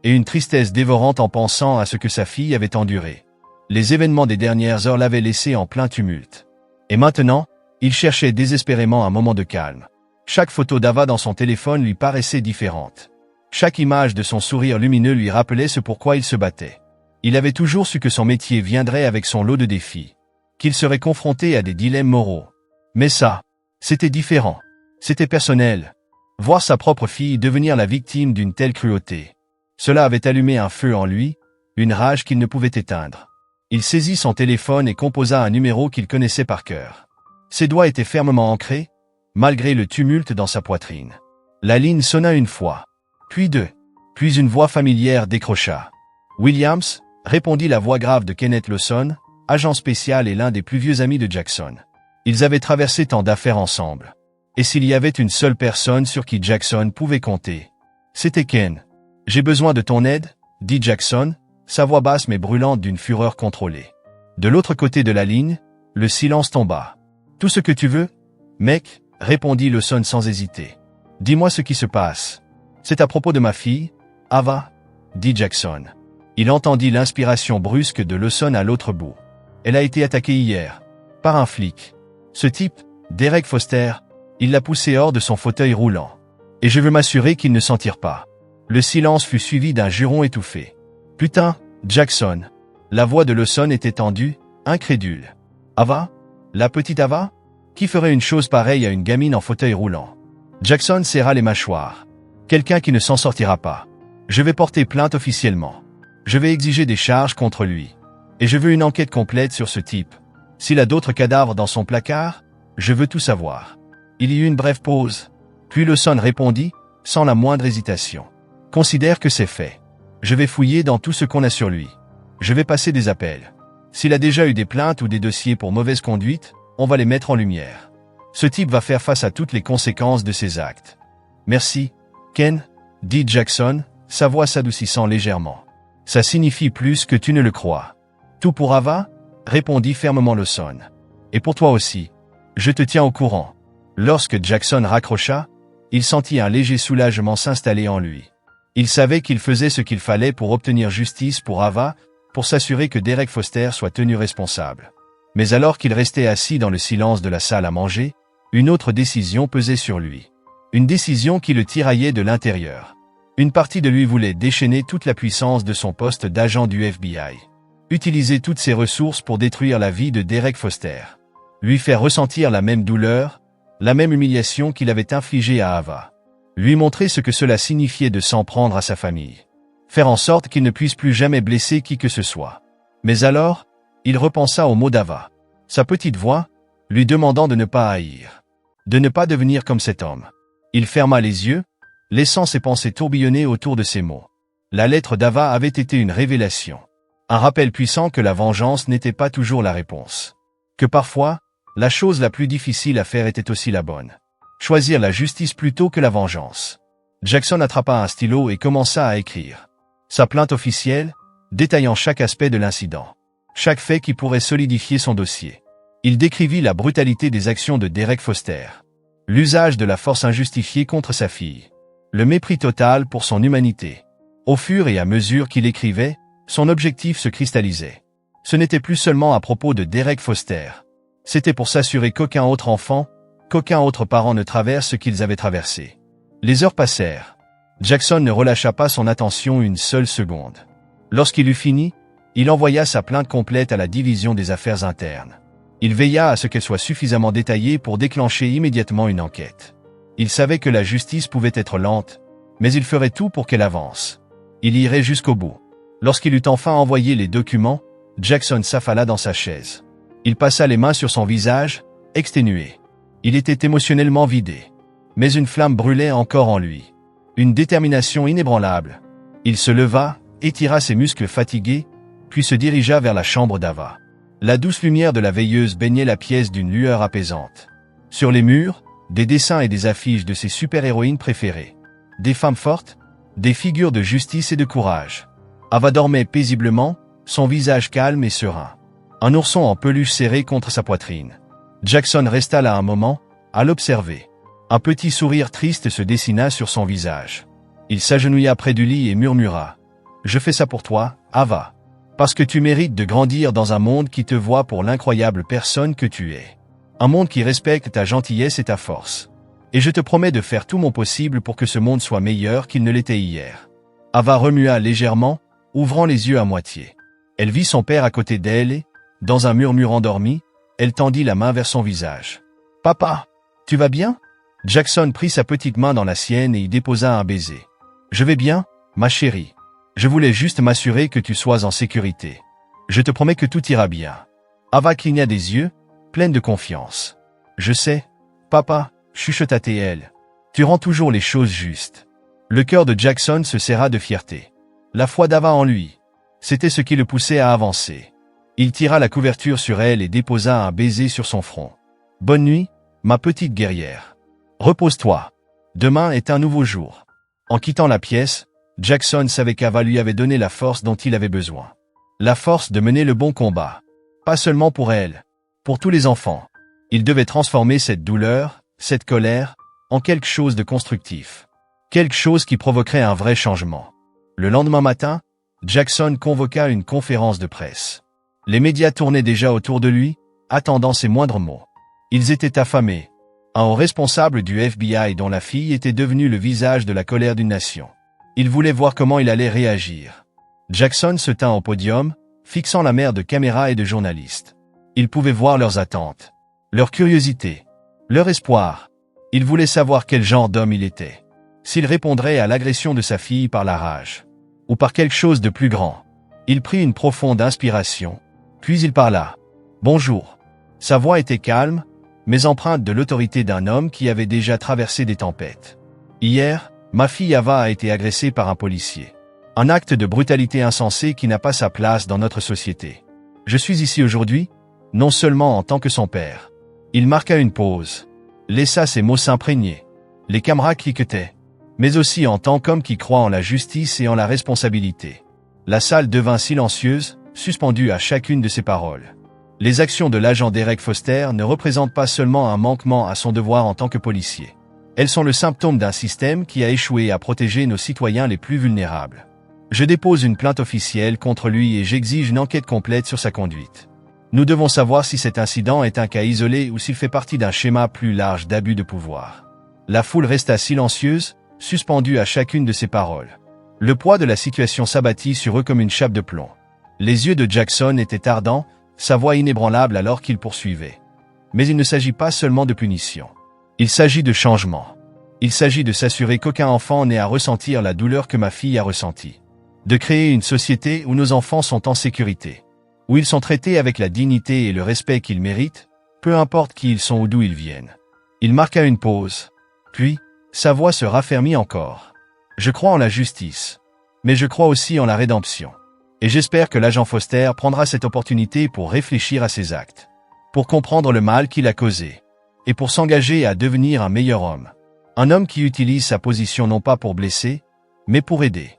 et une tristesse dévorante en pensant à ce que sa fille avait enduré. Les événements des dernières heures l'avaient laissé en plein tumulte. Et maintenant, il cherchait désespérément un moment de calme. Chaque photo d'Ava dans son téléphone lui paraissait différente. Chaque image de son sourire lumineux lui rappelait ce pourquoi il se battait. Il avait toujours su que son métier viendrait avec son lot de défis, qu'il serait confronté à des dilemmes moraux. Mais ça, c'était différent. C'était personnel. Voir sa propre fille devenir la victime d'une telle cruauté. Cela avait allumé un feu en lui, une rage qu'il ne pouvait éteindre. Il saisit son téléphone et composa un numéro qu'il connaissait par cœur. Ses doigts étaient fermement ancrés, malgré le tumulte dans sa poitrine. La ligne sonna une fois, puis deux, puis une voix familière décrocha. « Williams », répondit la voix grave de Kenneth Lawson, agent spécial et l'un des plus vieux amis de Jackson. Ils avaient traversé tant d'affaires ensemble. Et s'il y avait une seule personne sur qui Jackson pouvait compter, c'était Ken. « J'ai besoin de ton aide », dit Jackson, sa voix basse mais brûlante d'une fureur contrôlée. De l'autre côté de la ligne, le silence tomba. « Tout ce que tu veux, mec ?» répondit Lawson sans hésiter. « Dis-moi ce qui se passe. »« C'est à propos de ma fille, Ava ?» dit Jackson. Il entendit l'inspiration brusque de Lawson à l'autre bout. « Elle a été attaquée hier. Par un flic. Ce type, Derek Foster, il l'a poussée hors de son fauteuil roulant. Et je veux m'assurer qu'il ne s'en tire pas. » Le silence fut suivi d'un juron étouffé. « Putain, Jackson !» La voix de Lawson était tendue, incrédule. « Ava? La petite Ava? Qui ferait une chose pareille à une gamine en fauteuil roulant ?» Jackson serra les mâchoires. « Quelqu'un qui ne s'en sortira pas. Je vais porter plainte officiellement. Je vais exiger des charges contre lui. Et je veux une enquête complète sur ce type. S'il a d'autres cadavres dans son placard, je veux tout savoir. » Il y eut une brève pause. Puis Lawson répondit, sans la moindre hésitation. « Considère que c'est fait. Je vais fouiller dans tout ce qu'on a sur lui. Je vais passer des appels. S'il a déjà eu des plaintes ou des dossiers pour mauvaise conduite, on va les mettre en lumière. Ce type va faire face à toutes les conséquences de ses actes. »« Merci, Ken, » dit Jackson, sa voix s'adoucissant légèrement. « Ça signifie plus que tu ne le crois. »« Tout pour Ava ?» répondit fermement Lawson. « Et pour toi aussi. Je te tiens au courant. » Lorsque Jackson raccrocha, il sentit un léger soulagement s'installer en lui. Il savait qu'il faisait ce qu'il fallait pour obtenir justice pour Ava, pour s'assurer que Derek Foster soit tenu responsable. Mais alors qu'il restait assis dans le silence de la salle à manger, une autre décision pesait sur lui. Une décision qui le tiraillait de l'intérieur. Une partie de lui voulait déchaîner toute la puissance de son poste d'agent du FBI. Utiliser toutes ses ressources pour détruire la vie de Derek Foster. Lui faire ressentir la même douleur, la même humiliation qu'il avait infligée à Ava. Lui montrer ce que cela signifiait de s'en prendre à sa famille. Faire en sorte qu'il ne puisse plus jamais blesser qui que ce soit. Mais alors, il repensa aux mots d'Ava. Sa petite voix, lui demandant de ne pas haïr. De ne pas devenir comme cet homme. Il ferma les yeux, laissant ses pensées tourbillonner autour de ces mots. La lettre d'Ava avait été une révélation. Un rappel puissant que la vengeance n'était pas toujours la réponse. Que parfois, la chose la plus difficile à faire était aussi la bonne. Choisir la justice plutôt que la vengeance. Jackson attrapa un stylo et commença à écrire. Sa plainte officielle, détaillant chaque aspect de l'incident. Chaque fait qui pourrait solidifier son dossier. Il décrivit la brutalité des actions de Derek Foster. L'usage de la force injustifiée contre sa fille. Le mépris total pour son humanité. Au fur et à mesure qu'il écrivait, son objectif se cristallisait. Ce n'était plus seulement à propos de Derek Foster. C'était pour s'assurer qu'aucun autre enfant, qu'aucun autre parent ne traverse ce qu'ils avaient traversé. Les heures passèrent. Jackson ne relâcha pas son attention une seule seconde. Lorsqu'il eut fini, il envoya sa plainte complète à la division des affaires internes. Il veilla à ce qu'elle soit suffisamment détaillée pour déclencher immédiatement une enquête. Il savait que la justice pouvait être lente, mais il ferait tout pour qu'elle avance. Il irait jusqu'au bout. Lorsqu'il eut enfin envoyé les documents, Jackson s'affala dans sa chaise. Il passa les mains sur son visage, exténué. Il était émotionnellement vidé. Mais une flamme brûlait encore en lui. Une détermination inébranlable. Il se leva, étira ses muscles fatigués, puis se dirigea vers la chambre d'Ava. La douce lumière de la veilleuse baignait la pièce d'une lueur apaisante. Sur les murs, des dessins et des affiches de ses super-héroïnes préférées. Des femmes fortes, des figures de justice et de courage. Ava dormait paisiblement, son visage calme et serein. Un ourson en peluche serré contre sa poitrine. Jackson resta là un moment, à l'observer. Un petit sourire triste se dessina sur son visage. Il s'agenouilla près du lit et murmura. « Je fais ça pour toi, Ava. Parce que tu mérites de grandir dans un monde qui te voit pour l'incroyable personne que tu es. Un monde qui respecte ta gentillesse et ta force. Et je te promets de faire tout mon possible pour que ce monde soit meilleur qu'il ne l'était hier. » Ava remua légèrement, ouvrant les yeux à moitié. Elle vit son père à côté d'elle et, dans un murmure endormi, elle tendit la main vers son visage. « Papa, tu vas bien ?» Jackson prit sa petite main dans la sienne et y déposa un baiser. « Je vais bien, ma chérie. Je voulais juste m'assurer que tu sois en sécurité. Je te promets que tout ira bien. » Ava cligna des yeux, pleine de confiance. « Je sais, papa, » chuchota-t-elle. « Tu rends toujours les choses justes. » Le cœur de Jackson se serra de fierté. La foi d'Ava en lui. C'était ce qui le poussait à avancer. Il tira la couverture sur elle et déposa un baiser sur son front. « Bonne nuit, ma petite guerrière. Repose-toi. Demain est un nouveau jour. » En quittant la pièce, Jackson savait qu'Ava lui avait donné la force dont il avait besoin. La force de mener le bon combat. Pas seulement pour elle. Pour tous les enfants. Il devait transformer cette douleur, cette colère, en quelque chose de constructif. Quelque chose qui provoquerait un vrai changement. Le lendemain matin, Jackson convoqua une conférence de presse. Les médias tournaient déjà autour de lui, attendant ses moindres mots. Ils étaient affamés. Un haut responsable du FBI dont la fille était devenue le visage de la colère d'une nation. Ils voulaient voir comment il allait réagir. Jackson se tint au podium, fixant la mer de caméras et de journalistes. Il pouvait voir leurs attentes, leur curiosité, leur espoir. Il voulait savoir quel genre d'homme il était. S'il répondrait à l'agression de sa fille par la rage, ou par quelque chose de plus grand. Il prit une profonde inspiration, puis il parla. « Bonjour ». Sa voix était calme, mais empreinte de l'autorité d'un homme qui avait déjà traversé des tempêtes. « Hier, ma fille Ava a été agressée par un policier. Un acte de brutalité insensé qui n'a pas sa place dans notre société. Je suis ici aujourd'hui, non seulement en tant que son père. » Il marqua une pause, laissa ses mots s'imprégner. Les caméras cliquetaient, mais aussi en tant qu'homme qui croit en la justice et en la responsabilité. La salle devint silencieuse, suspendue à chacune de ses paroles. Les actions de l'agent Derek Foster ne représentent pas seulement un manquement à son devoir en tant que policier. Elles sont le symptôme d'un système qui a échoué à protéger nos citoyens les plus vulnérables. Je dépose une plainte officielle contre lui et j'exige une enquête complète sur sa conduite. Nous devons savoir si cet incident est un cas isolé ou s'il fait partie d'un schéma plus large d'abus de pouvoir. La foule resta silencieuse, suspendue à chacune de ses paroles. Le poids de la situation s'abattit sur eux comme une chape de plomb. Les yeux de Jackson étaient ardents, sa voix inébranlable alors qu'il poursuivait. Mais il ne s'agit pas seulement de punition. Il s'agit de changement. Il s'agit de s'assurer qu'aucun enfant n'ait à ressentir la douleur que ma fille a ressentie. De créer une société où nos enfants sont en sécurité. Où ils sont traités avec la dignité et le respect qu'ils méritent, peu importe qui ils sont ou d'où ils viennent. Il marqua une pause. Puis, sa voix se raffermit encore. Je crois en la justice. Mais je crois aussi en la rédemption. Et j'espère que l'agent Foster prendra cette opportunité pour réfléchir à ses actes. Pour comprendre le mal qu'il a causé. Et pour s'engager à devenir un meilleur homme. Un homme qui utilise sa position non pas pour blesser, mais pour aider.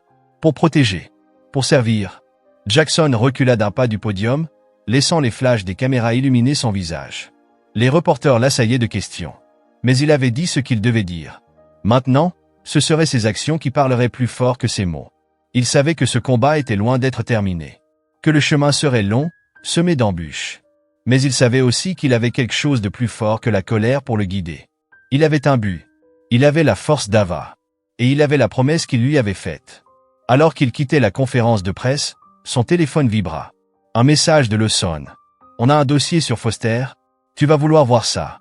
Pour protéger. Pour servir. Jackson recula d'un pas du podium, laissant les flashs des caméras illuminer son visage. Les reporters l'assaillaient de questions. Mais il avait dit ce qu'il devait dire. Maintenant, ce seraient ses actions qui parleraient plus fort que ses mots. Il savait que ce combat était loin d'être terminé. Que le chemin serait long, semé d'embûches. Mais il savait aussi qu'il avait quelque chose de plus fort que la colère pour le guider. Il avait un but. Il avait la force d'Ava. Et il avait la promesse qu'il lui avait faite. Alors qu'il quittait la conférence de presse, son téléphone vibra. Un message de Lawson. « On a un dossier sur Foster. Tu vas vouloir voir ça. »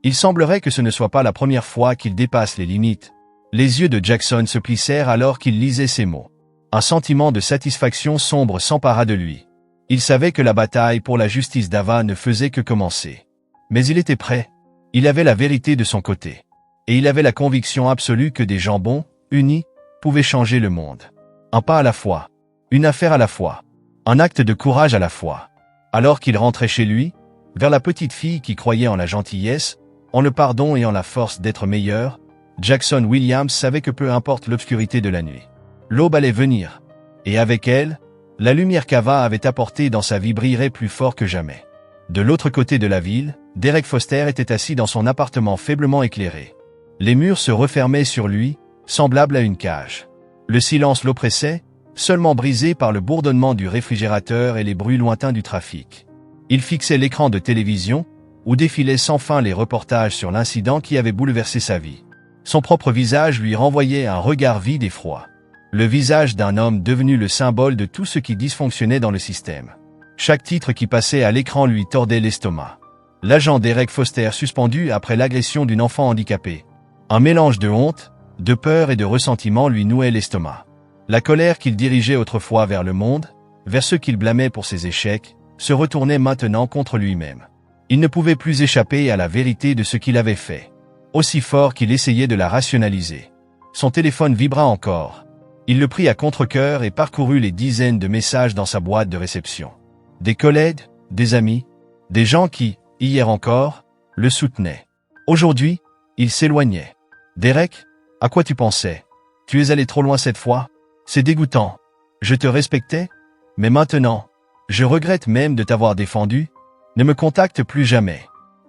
Il semblerait que ce ne soit pas la première fois qu'il dépasse les limites. Les yeux de Jackson se plissèrent alors qu'il lisait ces mots. Un sentiment de satisfaction sombre s'empara de lui. Il savait que la bataille pour la justice d'Ava ne faisait que commencer. Mais il était prêt. Il avait la vérité de son côté. Et il avait la conviction absolue que des gens bons, unis, pouvaient changer le monde. Un pas à la fois. Une affaire à la fois. Un acte de courage à la fois. Alors qu'il rentrait chez lui, vers la petite fille qui croyait en la gentillesse, en le pardon et en la force d'être meilleur, Jackson Williams savait que peu importe l'obscurité de la nuit, l'aube allait venir. Et avec elle, la lumière qu'Ava avait apportée dans sa vie brillerait plus fort que jamais. De l'autre côté de la ville, Derek Foster était assis dans son appartement faiblement éclairé. Les murs se refermaient sur lui, semblables à une cage. Le silence l'oppressait, seulement brisé par le bourdonnement du réfrigérateur et les bruits lointains du trafic. Il fixait l'écran de télévision, où défilaient sans fin les reportages sur l'incident qui avait bouleversé sa vie. Son propre visage lui renvoyait un regard vide et froid. Le visage d'un homme devenu le symbole de tout ce qui dysfonctionnait dans le système. Chaque titre qui passait à l'écran lui tordait l'estomac. L'agent Derek Foster suspendu après l'agression d'une enfant handicapée. Un mélange de honte, de peur et de ressentiment lui nouait l'estomac. La colère qu'il dirigeait autrefois vers le monde, vers ceux qu'il blâmait pour ses échecs, se retournait maintenant contre lui-même. Il ne pouvait plus échapper à la vérité de ce qu'il avait fait. Aussi fort qu'il essayait de la rationaliser. Son téléphone vibra encore. Il le prit à contre-cœur et parcourut les dizaines de messages dans sa boîte de réception. Des collègues, des amis, des gens qui, hier encore, le soutenaient. Aujourd'hui, il s'éloignait. « Derek, à quoi tu pensais? Tu es allé trop loin cette fois? C'est dégoûtant. Je te respectais, mais maintenant, Je regrette même de t'avoir défendu. Ne me contacte plus jamais.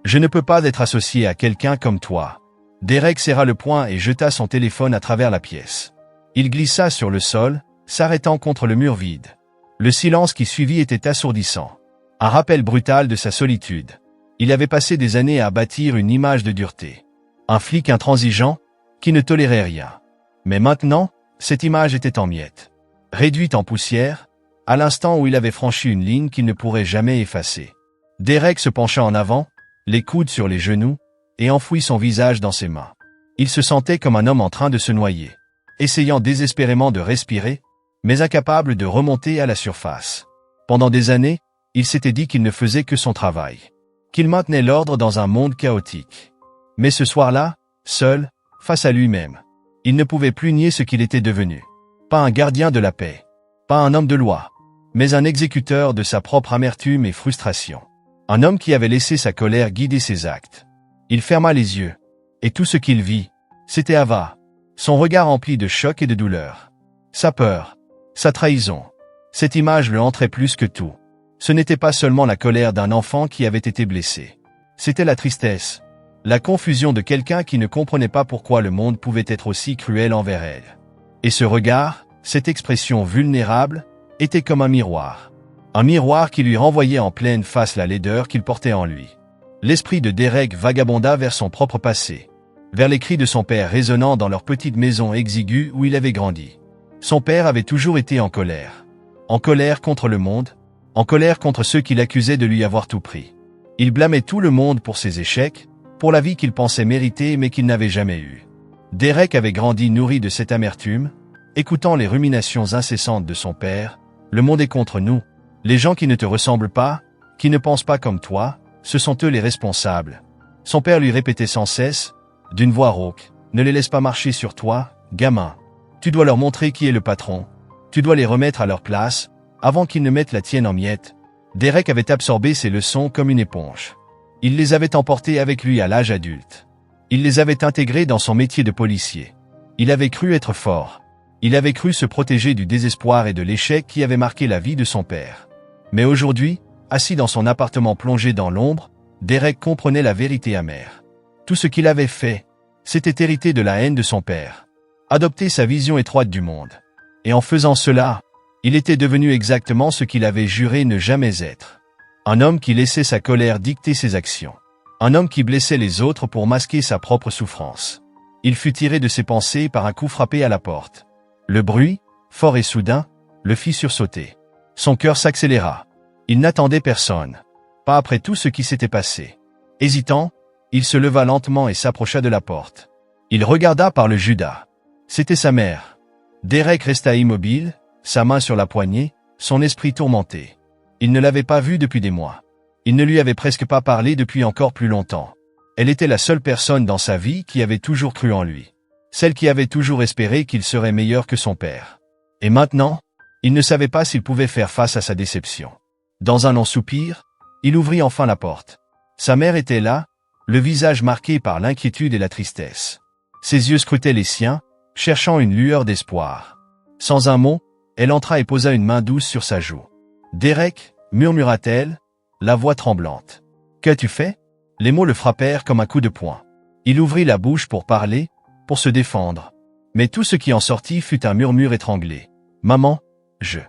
Je ne peux pas être associé à quelqu'un comme toi. » Derek serra le poing et jeta son téléphone à travers la pièce. Il glissa sur le sol, s'arrêtant contre le mur vide. Le silence qui suivit était assourdissant. Un rappel brutal de sa solitude. Il avait passé des années à bâtir une image de dureté. Un flic intransigeant, qui ne tolérait rien. Mais maintenant, cette image était en miettes. Réduite en poussière, à l'instant où il avait franchi une ligne qu'il ne pourrait jamais effacer. Derek se pencha en avant, les coudes sur les genoux, et enfouit son visage dans ses mains. Il se sentait comme un homme en train de se noyer, essayant désespérément de respirer, mais incapable de remonter à la surface. Pendant des années, il s'était dit qu'il ne faisait que son travail, qu'il maintenait l'ordre dans un monde chaotique. Mais ce soir-là, seul, face à lui-même, il ne pouvait plus nier ce qu'il était devenu. Pas un gardien de la paix, pas un homme de loi, mais un exécuteur de sa propre amertume et frustration. Un homme qui avait laissé sa colère guider ses actes. Il ferma les yeux, et tout ce qu'il vit, c'était Ava, son regard empli de choc et de douleur. Sa peur, sa trahison. Cette image le hantrait plus que tout. Ce n'était pas seulement la colère d'un enfant qui avait été blessé. C'était la tristesse, la confusion de quelqu'un qui ne comprenait pas pourquoi le monde pouvait être aussi cruel envers elle. Et ce regard, cette expression vulnérable, était comme un miroir. Un miroir qui lui renvoyait en pleine face la laideur qu'il portait en lui. L'esprit de Derek vagabonda vers son propre passé, vers les cris de son père résonnant dans leur petite maison exiguë où il avait grandi. Son père avait toujours été en colère contre le monde, en colère contre ceux qui l'accusaient de lui avoir tout pris. Il blâmait tout le monde pour ses échecs, pour la vie qu'il pensait mériter mais qu'il n'avait jamais eue. Derek avait grandi nourri de cette amertume, écoutant les ruminations incessantes de son père. Le monde est contre nous. Les gens qui ne te ressemblent pas, qui ne pensent pas comme toi, ce sont eux les responsables. Son père lui répétait sans cesse, d'une voix rauque, ne les laisse pas marcher sur toi, gamin. Tu dois leur montrer qui est le patron. Tu dois les remettre à leur place, avant qu'ils ne mettent la tienne en miettes. Derek avait absorbé ces leçons comme une éponge. Il les avait emportées avec lui à l'âge adulte. Il les avait intégrées dans son métier de policier. Il avait cru être fort. Il avait cru se protéger du désespoir et de l'échec qui avait marqué la vie de son père. Mais aujourd'hui, assis dans son appartement plongé dans l'ombre, Derek comprenait la vérité amère. Tout ce qu'il avait fait, c'était hériter de la haine de son père. Adopter sa vision étroite du monde. Et en faisant cela, il était devenu exactement ce qu'il avait juré ne jamais être. Un homme qui laissait sa colère dicter ses actions. Un homme qui blessait les autres pour masquer sa propre souffrance. Il fut tiré de ses pensées par un coup frappé à la porte. Le bruit, fort et soudain, le fit sursauter. Son cœur s'accéléra. Il n'attendait personne. Pas après tout ce qui s'était passé. Hésitant, il se leva lentement et s'approcha de la porte. Il regarda par le Judas. C'était sa mère. Derek resta immobile, sa main sur la poignée, son esprit tourmenté. Il ne l'avait pas vue depuis des mois. Il ne lui avait presque pas parlé depuis encore plus longtemps. Elle était la seule personne dans sa vie qui avait toujours cru en lui. Celle qui avait toujours espéré qu'il serait meilleur que son père. Et maintenant, il ne savait pas s'il pouvait faire face à sa déception. Dans un long soupir, il ouvrit enfin la porte. Sa mère était là, le visage marqué par l'inquiétude et la tristesse. Ses yeux scrutaient les siens, cherchant une lueur d'espoir. Sans un mot, elle entra et posa une main douce sur sa joue. « Derek » murmura-t-elle, la voix tremblante. « Qu'as-tu fait » Les mots le frappèrent comme un coup de poing. Il ouvrit la bouche pour parler, pour se défendre. Mais tout ce qui en sortit fut un murmure étranglé. « Maman, je... »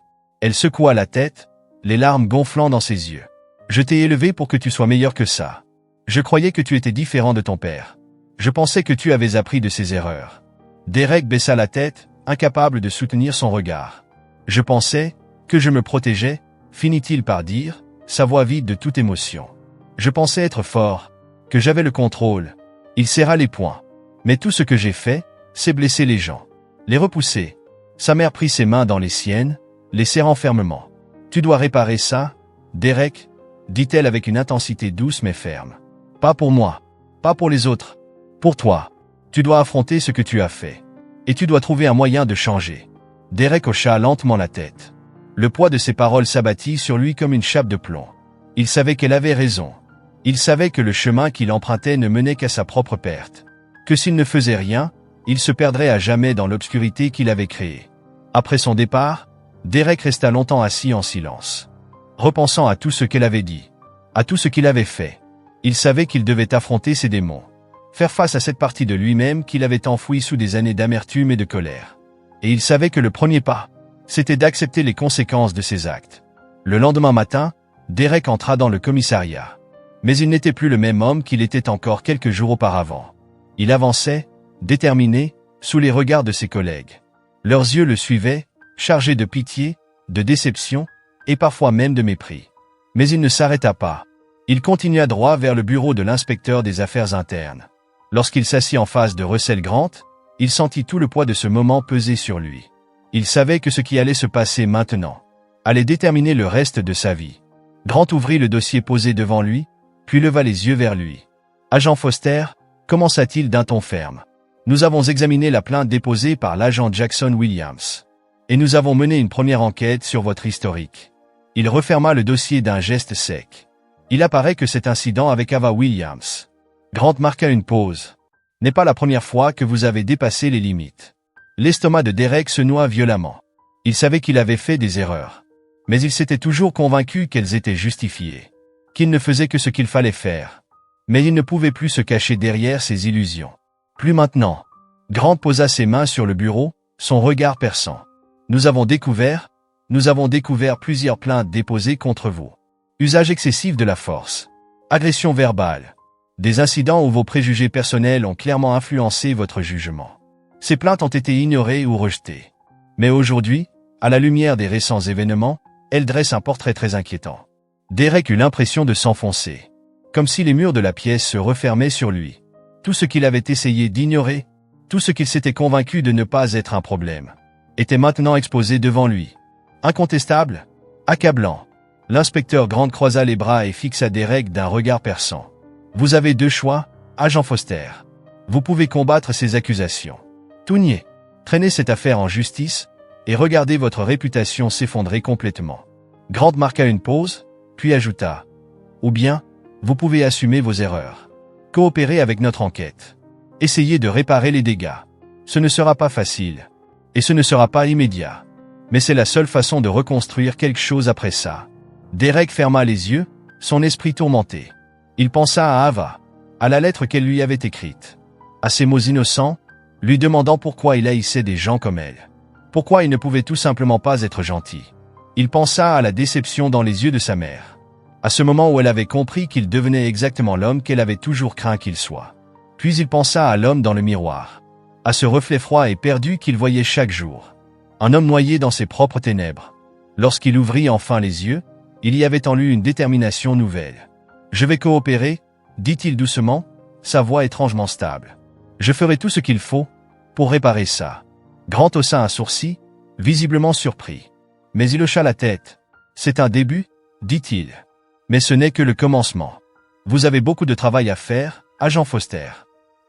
Elle secoua la tête, les larmes gonflant dans ses yeux. « Je t'ai élevé pour que tu sois meilleur que ça. Je croyais que tu étais différent de ton père. Je pensais que tu avais appris de ses erreurs. » Derek baissa la tête, incapable de soutenir son regard. « Je pensais que je me protégeais, » finit-il par dire, sa voix vide de toute émotion. « Je pensais être fort, que j'avais le contrôle. » Il serra les poings. « Mais tout ce que j'ai fait, c'est blesser les gens. Les repousser. » Sa mère prit ses mains dans les siennes, les serrant fermement. « Tu dois réparer ça, Derek » dit-elle avec une intensité douce mais ferme. « Pas pour moi, pas pour les autres. Pour toi. Tu dois affronter ce que tu as fait. Et tu dois trouver un moyen de changer. » Derek hocha lentement la tête. Le poids de ses paroles s'abattit sur lui comme une chape de plomb. Il savait qu'elle avait raison. Il savait que le chemin qu'il empruntait ne menait qu'à sa propre perte. Que s'il ne faisait rien, il se perdrait à jamais dans l'obscurité qu'il avait créée. Après son départ, Derek resta longtemps assis en silence. repensant à tout ce qu'elle avait dit, à tout ce qu'il avait fait. Il savait qu'il devait affronter ses démons, faire face à cette partie de lui-même qu'il avait enfouie sous des années d'amertume et de colère. Et il savait que le premier pas, c'était d'accepter les conséquences de ses actes. Le lendemain matin, Derek entra dans le commissariat. Mais il n'était plus le même homme qu'il était encore quelques jours auparavant. Il avançait, déterminé, sous les regards de ses collègues. Leurs yeux le suivaient, chargés de pitié, de déception, et parfois même de mépris. Mais il ne s'arrêta pas. Il continua droit vers le bureau de l'inspecteur des affaires internes. Lorsqu'il s'assit en face de Russell Grant, il sentit tout le poids de ce moment peser sur lui. Il savait que ce qui allait se passer maintenant allait déterminer le reste de sa vie. Grant ouvrit le dossier posé devant lui, puis leva les yeux vers lui. « Agent Foster » commença-t-il d'un ton ferme. « Nous avons examiné la plainte déposée par l'agent Jackson Williams. Et nous avons mené une première enquête sur votre historique. » Il referma le dossier d'un geste sec. « Il apparaît que cet incident avec Ava Williams. » Grant marqua une pause. « N'est pas la première fois que vous avez dépassé les limites. » L'estomac de Derek se noua violemment. Il savait qu'il avait fait des erreurs. Mais il s'était toujours convaincu qu'elles étaient justifiées. Qu'il ne faisait que ce qu'il fallait faire. Mais il ne pouvait plus se cacher derrière ses illusions. Plus maintenant. Grant posa ses mains sur le bureau, son regard perçant. « Nous avons découvert plusieurs plaintes déposées contre vous. Usage excessif de la force. Agression verbale. Des incidents où vos préjugés personnels ont clairement influencé votre jugement. Ces plaintes ont été ignorées ou rejetées. Mais aujourd'hui, à la lumière des récents événements, elles dressent un portrait très inquiétant. » Derek eut l'impression de s'enfoncer. Comme si les murs de la pièce se refermaient sur lui. Tout ce qu'il avait essayé d'ignorer, tout ce qu'il s'était convaincu de ne pas être un problème, était maintenant exposé devant lui. Incontestable, accablant. L'inspecteur Grant croisa les bras et fixa Derek d'un regard perçant. « Vous avez deux choix, agent Foster. Vous pouvez combattre ces accusations. Tout nier, traîner cette affaire en justice, et regarder votre réputation s'effondrer complètement. » Grant marqua une pause, puis ajouta « Ou bien, vous pouvez assumer vos erreurs. Coopérer avec notre enquête. Essayez de réparer les dégâts. Ce ne sera pas facile. Et ce ne sera pas immédiat. Mais c'est la seule façon de reconstruire quelque chose après ça. » Derek ferma les yeux, son esprit tourmenté. Il pensa à Ava, à la lettre qu'elle lui avait écrite, à ses mots innocents, lui demandant pourquoi il haïssait des gens comme elle. Pourquoi il ne pouvait tout simplement pas être gentil. Il pensa à la déception dans les yeux de sa mère. À ce moment où elle avait compris qu'il devenait exactement l'homme qu'elle avait toujours craint qu'il soit. Puis il pensa à l'homme dans le miroir. À ce reflet froid et perdu qu'il voyait chaque jour. Un homme noyé dans ses propres ténèbres. Lorsqu'il ouvrit enfin les yeux, il y avait en lui une détermination nouvelle. « Je vais coopérer, » dit-il doucement, sa voix étrangement stable. « Je ferai tout ce qu'il faut pour réparer ça. » Grant haussa un sourcil, visiblement surpris. Mais il hocha la tête. « C'est un début, » dit-il. « Mais ce n'est que le commencement. Vous avez beaucoup de travail à faire, agent Foster.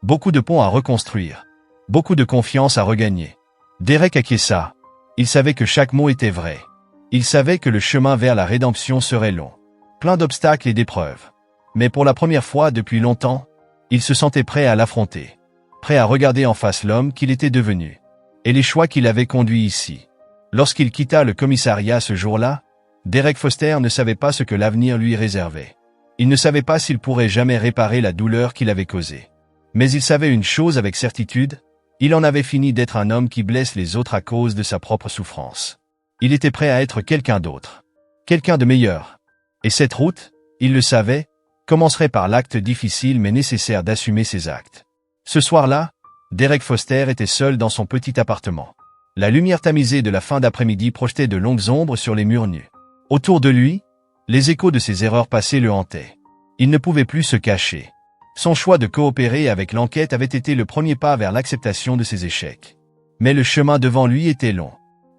Beaucoup de ponts à reconstruire. Beaucoup de confiance à regagner. » Derek acquiesça. Il savait que chaque mot était vrai. Il savait que le chemin vers la rédemption serait long. Plein d'obstacles et d'épreuves. Mais pour la première fois depuis longtemps, il se sentait prêt à l'affronter. Prêt à regarder en face l'homme qu'il était devenu. Et les choix qui l'avaient conduit ici. Lorsqu'il quitta le commissariat ce jour-là, Derek Foster ne savait pas ce que l'avenir lui réservait. Il ne savait pas s'il pourrait jamais réparer la douleur qu'il avait causée. Mais il savait une chose avec certitude, il en avait fini d'être un homme qui blesse les autres à cause de sa propre souffrance. Il était prêt à être quelqu'un d'autre. Quelqu'un de meilleur. Et cette route, il le savait, commencerait par l'acte difficile mais nécessaire d'assumer ses actes. Ce soir-là, Derek Foster était seul dans son petit appartement. La lumière tamisée de la fin d'après-midi projetait de longues ombres sur les murs nus. Autour de lui, les échos de ses erreurs passées le hantaient. Il ne pouvait plus se cacher. Son choix de coopérer avec l'enquête avait été le premier pas vers l'acceptation de ses échecs. Mais le chemin devant lui était long.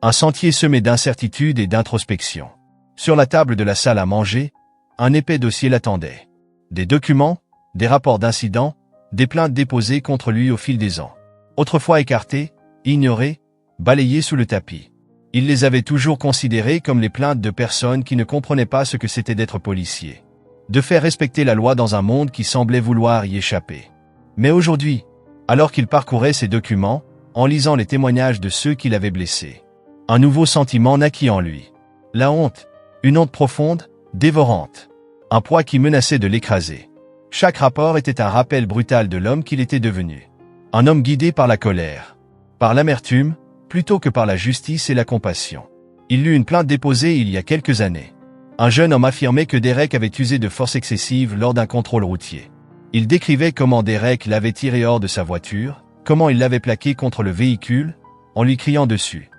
Un sentier semé d'incertitude et d'introspection. Sur la table de la salle à manger, un épais dossier l'attendait. Des documents, des rapports d'incidents, des plaintes déposées contre lui au fil des ans. Autrefois écartées, ignorées, balayées sous le tapis. Il les avait toujours considérées comme les plaintes de personnes qui ne comprenaient pas ce que c'était d'être policier. De faire respecter la loi dans un monde qui semblait vouloir y échapper. Mais aujourd'hui, alors qu'il parcourait ces documents, en lisant les témoignages de ceux qui l'avaient blessé, un nouveau sentiment naquit en lui. La honte. Une honte profonde, dévorante. Un poids qui menaçait de l'écraser. Chaque rapport était un rappel brutal de l'homme qu'il était devenu. Un homme guidé par la colère, par l'amertume, plutôt que par la justice et la compassion. Il lut une plainte déposée il y a quelques années. Un jeune homme affirmait que Derek avait usé de force excessive lors d'un contrôle routier. Il décrivait comment Derek l'avait tiré hors de sa voiture, comment il l'avait plaqué contre le véhicule, en lui criant dessus.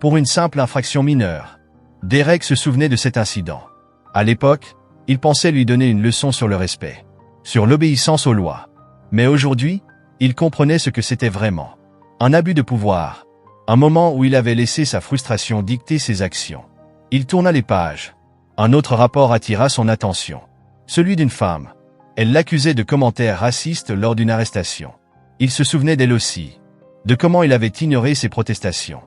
Pour une simple infraction mineure. Derek se souvenait de cet incident. À l'époque, il pensait lui donner une leçon sur le respect, sur l'obéissance aux lois. Mais aujourd'hui, il comprenait ce que c'était vraiment. Un abus de pouvoir. Un moment où il avait laissé sa frustration dicter ses actions. Il tourna les pages. Un autre rapport attira son attention. Celui d'une femme. Elle l'accusait de commentaires racistes lors d'une arrestation. Il se souvenait d'elle aussi. De comment il avait ignoré ses protestations.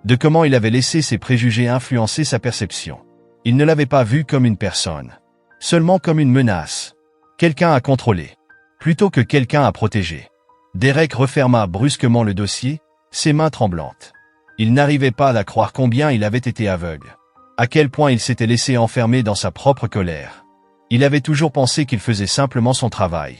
De comment il avait laissé ses préjugés influencer sa perception. Il ne l'avait pas vue comme une personne. Seulement comme une menace. Quelqu'un à contrôler. Plutôt que quelqu'un à protéger. Derek referma brusquement le dossier, ses mains tremblantes. Il n'arrivait pas à croire combien il avait été aveugle. À quel point il s'était laissé enfermer dans sa propre colère. Il avait toujours pensé qu'il faisait simplement son travail.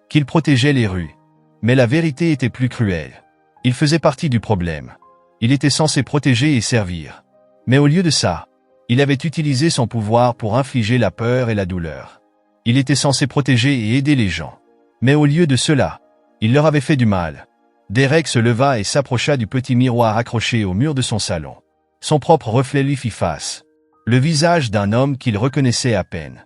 Qu'il protégeait les rues. Mais la vérité était plus cruelle. Il faisait partie du problème. Il était censé protéger et servir. Mais au lieu de ça, il avait utilisé son pouvoir pour infliger la peur et la douleur. Il était censé protéger et aider les gens. Mais au lieu de cela, il leur avait fait du mal. Derek se leva et s'approcha du petit miroir accroché au mur de son salon. Son propre reflet lui fit face. Le visage d'un homme qu'il reconnaissait à peine.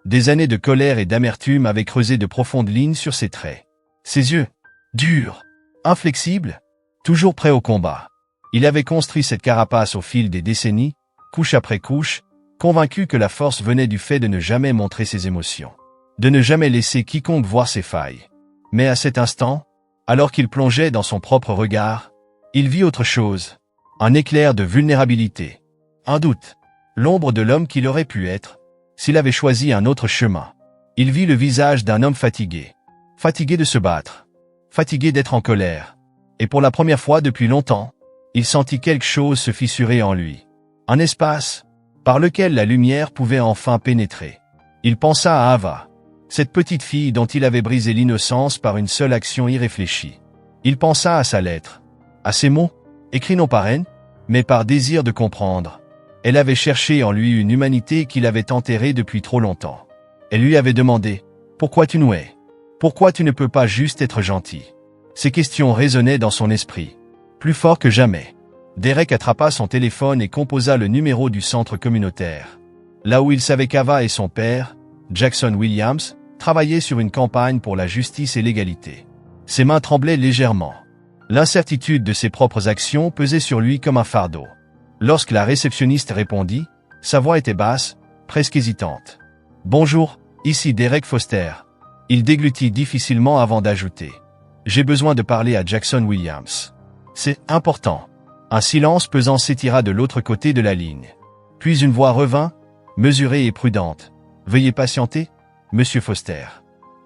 Des années de colère et d'amertume avaient creusé de profondes lignes sur ses traits. Ses yeux, durs, inflexibles, toujours prêts au combat. Il avait construit cette carapace au fil des décennies, couche après couche, convaincu que la force venait du fait de ne jamais montrer ses émotions. De ne jamais laisser quiconque voir ses failles. Mais à cet instant, alors qu'il plongeait dans son propre regard, il vit autre chose. Un éclair de vulnérabilité. Un doute. L'ombre de l'homme qu'il aurait pu être, s'il avait choisi un autre chemin. Il vit le visage d'un homme fatigué. Fatigué de se battre. Fatigué d'être en colère. Et pour la première fois depuis longtemps, il sentit quelque chose se fissurer en lui. Un espace, par lequel la lumière pouvait enfin pénétrer. Il pensa à Ava. Cette petite fille dont il avait brisé l'innocence par une seule action irréfléchie. Il pensa à sa lettre. À ses mots, écrits non par haine, mais par désir de comprendre. Elle avait cherché en lui une humanité qu'il avait enterrée depuis trop longtemps. Elle lui avait demandé « Pourquoi tu nous hais? Pourquoi tu ne peux pas juste être gentil ?» Ces questions résonnaient dans son esprit. Plus fort que jamais. Derek attrapa son téléphone et composa le numéro du centre communautaire. Là où il savait qu'Ava et son père, Jackson Williams, travaillaient sur une campagne pour la justice et l'égalité. Ses mains tremblaient légèrement. L'incertitude de ses propres actions pesait sur lui comme un fardeau. Lorsque la réceptionniste répondit, sa voix était basse, presque hésitante. « Bonjour, ici Derek Foster. » Il déglutit difficilement avant d'ajouter. « J'ai besoin de parler à Jackson Williams. » « C'est important. » Un silence pesant s'étira de l'autre côté de la ligne. Puis une voix revint, mesurée et prudente. « Veuillez patienter, Monsieur Foster. »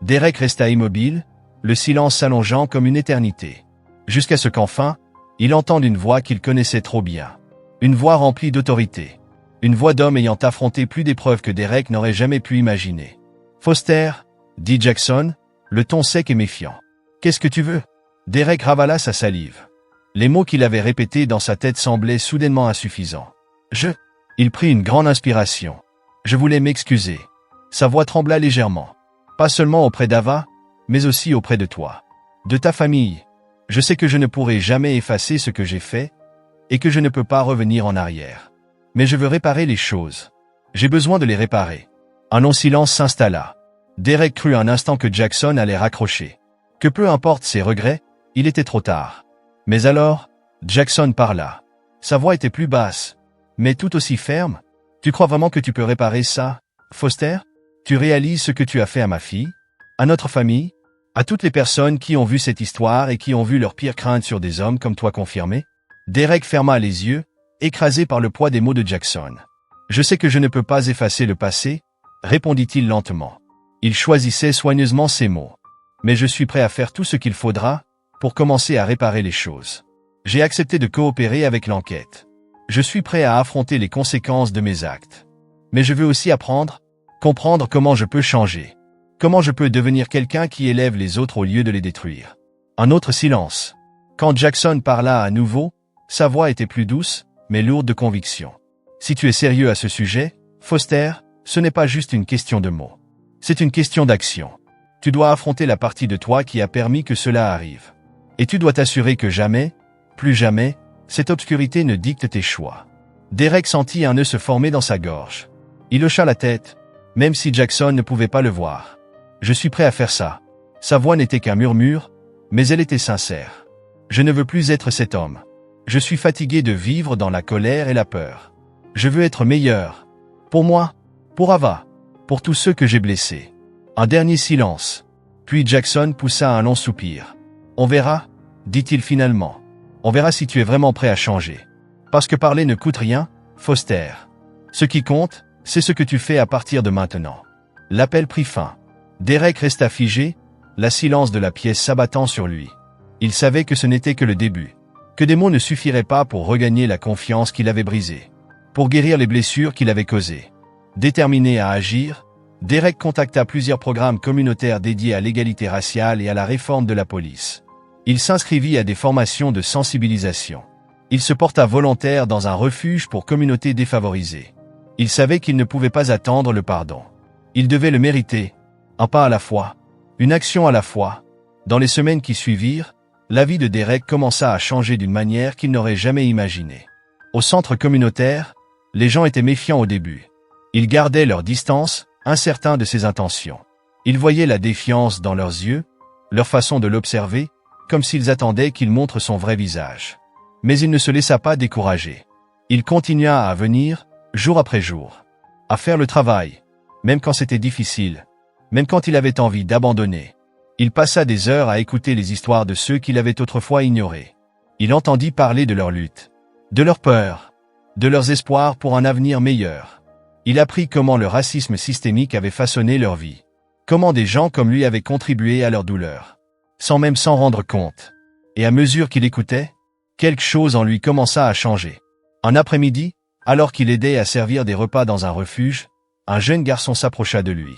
Derek resta immobile, le silence s'allongeant comme une éternité. Jusqu'à ce qu'enfin, il entende une voix qu'il connaissait trop bien. Une voix remplie d'autorité. Une voix d'homme ayant affronté plus d'épreuves que Derek n'aurait jamais pu imaginer. « Foster, » dit Jackson, le ton sec et méfiant. « Qu'est-ce que tu veux ?» Derek ravala sa salive. Les mots qu'il avait répétés dans sa tête semblaient soudainement insuffisants. « Il prit une grande inspiration. « Je voulais m'excuser. » Sa voix trembla légèrement. « Pas seulement auprès d'Ava, mais aussi auprès de toi. De ta famille. Je sais que je ne pourrai jamais effacer ce que j'ai fait, et que je ne peux pas revenir en arrière. Mais je veux réparer les choses. J'ai besoin de les réparer. » Un long silence s'installa. Derek crut un instant que Jackson allait raccrocher. Que peu importe ses regrets, il était trop tard. Mais alors, Jackson parla. Sa voix était plus basse, mais tout aussi ferme. « Tu crois vraiment que tu peux réparer ça, Foster? Tu réalises ce que tu as fait à ma fille, à notre famille, à toutes les personnes qui ont vu cette histoire et qui ont vu leurs pires craintes sur des hommes comme toi confirmer? » Derek ferma les yeux, écrasé par le poids des mots de Jackson. « Je sais que je ne peux pas effacer le passé, » répondit-il lentement. Il choisissait soigneusement ses mots. « Mais je suis prêt à faire tout ce qu'il faudra pour commencer à réparer les choses. J'ai accepté de coopérer avec l'enquête. Je suis prêt à affronter les conséquences de mes actes. Mais je veux aussi apprendre, comprendre comment je peux changer. Comment je peux devenir quelqu'un qui élève les autres au lieu de les détruire. Un autre silence. Quand Jackson parla à nouveau, sa voix était plus douce, mais lourde de conviction. Si tu es sérieux à ce sujet, Foster, ce n'est pas juste une question de mots. C'est une question d'action. Tu dois affronter la partie de toi qui a permis que cela arrive. Et tu dois t'assurer que jamais, plus jamais, cette obscurité ne dicte tes choix. Derek sentit un nœud se former dans sa gorge. Il hocha la tête, même si Jackson ne pouvait pas le voir. Je suis prêt à faire ça. Sa voix n'était qu'un murmure, mais elle était sincère. Je ne veux plus être cet homme. Je suis fatigué de vivre dans la colère et la peur. Je veux être meilleur. Pour moi, pour Ava, pour tous ceux que j'ai blessés. Un dernier silence. Puis Jackson poussa un long soupir. On verra, dit-il finalement. On verra si tu es vraiment prêt à changer. Parce que parler ne coûte rien, Foster. Ce qui compte, c'est ce que tu fais à partir de maintenant. L'appel prit fin. Derek resta figé, la silence de la pièce s'abattant sur lui. Il savait que ce n'était que le début. Que des mots ne suffiraient pas pour regagner la confiance qu'il avait brisée. Pour guérir les blessures qu'il avait causées. Déterminé à agir, Derek contacta plusieurs programmes communautaires dédiés à l'égalité raciale et à la réforme de la police. Il s'inscrivit à des formations de sensibilisation. Il se porta volontaire dans un refuge pour communautés défavorisées. Il savait qu'il ne pouvait pas attendre le pardon. Il devait le mériter, un pas à la fois, une action à la fois. Dans les semaines qui suivirent, la vie de Derek commença à changer d'une manière qu'il n'aurait jamais imaginée. Au centre communautaire, les gens étaient méfiants au début. Ils gardaient leur distance, incertains de ses intentions. Ils voyaient la défiance dans leurs yeux, leur façon de l'observer, comme s'ils attendaient qu'il montre son vrai visage. Mais il ne se laissa pas décourager. Il continua à venir, jour après jour, à faire le travail, même quand c'était difficile, même quand il avait envie d'abandonner. Il passa des heures à écouter les histoires de ceux qu'il avait autrefois ignorés. Il entendit parler de leur lutte, de leur peur, de leurs espoirs pour un avenir meilleur. Il apprit comment le racisme systémique avait façonné leur vie, comment des gens comme lui avaient contribué à leur douleur, sans même s'en rendre compte. Et à mesure qu'il écoutait, quelque chose en lui commença à changer. Un après-midi, alors qu'il aidait à servir des repas dans un refuge, un jeune garçon s'approcha de lui.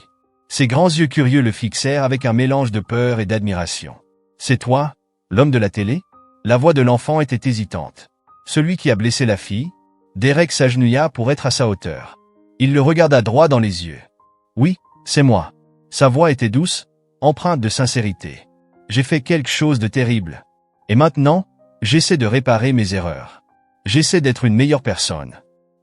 Ses grands yeux curieux le fixèrent avec un mélange de peur et d'admiration. « C'est toi, l'homme de la télé ?» La voix de l'enfant était hésitante. « Celui qui a blessé la fille ?» Derek s'agenouilla pour être à sa hauteur. Il le regarda droit dans les yeux. « Oui, c'est moi. » Sa voix était douce, empreinte de sincérité. « J'ai fait quelque chose de terrible. Et maintenant, j'essaie de réparer mes erreurs. J'essaie d'être une meilleure personne. »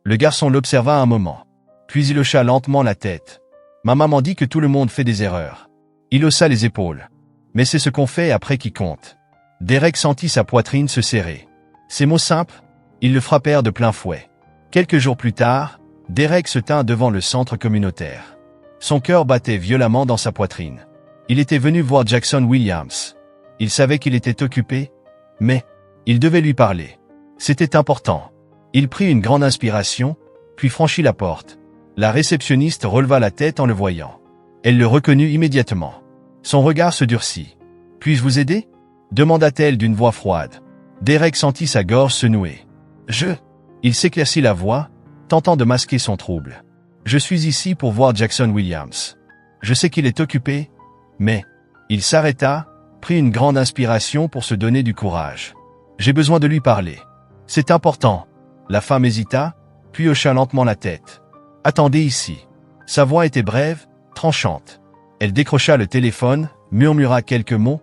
Le garçon l'observa un moment. Puis il hocha lentement la tête. « Ma maman dit que tout le monde fait des erreurs. » Il haussa les épaules. « Mais c'est ce qu'on fait après qui compte. » Derek sentit sa poitrine se serrer. Ces mots simples, ils le frappèrent de plein fouet. Quelques jours plus tard, Derek se tint devant le centre communautaire. Son cœur battait violemment dans sa poitrine. Il était venu voir Jackson Williams. Il savait qu'il était occupé, mais il devait lui parler. C'était important. Il prit une grande inspiration, puis franchit la porte. La réceptionniste releva la tête en le voyant. Elle le reconnut immédiatement. Son regard se durcit. « Puis-je vous aider ?» demanda-t-elle d'une voix froide. Derek sentit sa gorge se nouer. « Il s'éclaircit la voix, tentant de masquer son trouble. « Je suis ici pour voir Jackson Williams. Je sais qu'il est occupé, mais... » Il s'arrêta, prit une grande inspiration pour se donner du courage. « J'ai besoin de lui parler. C'est important. » La femme hésita, puis hocha lentement la tête. « Attendez ici. » Sa voix était brève, tranchante. Elle décrocha le téléphone, murmura quelques mots,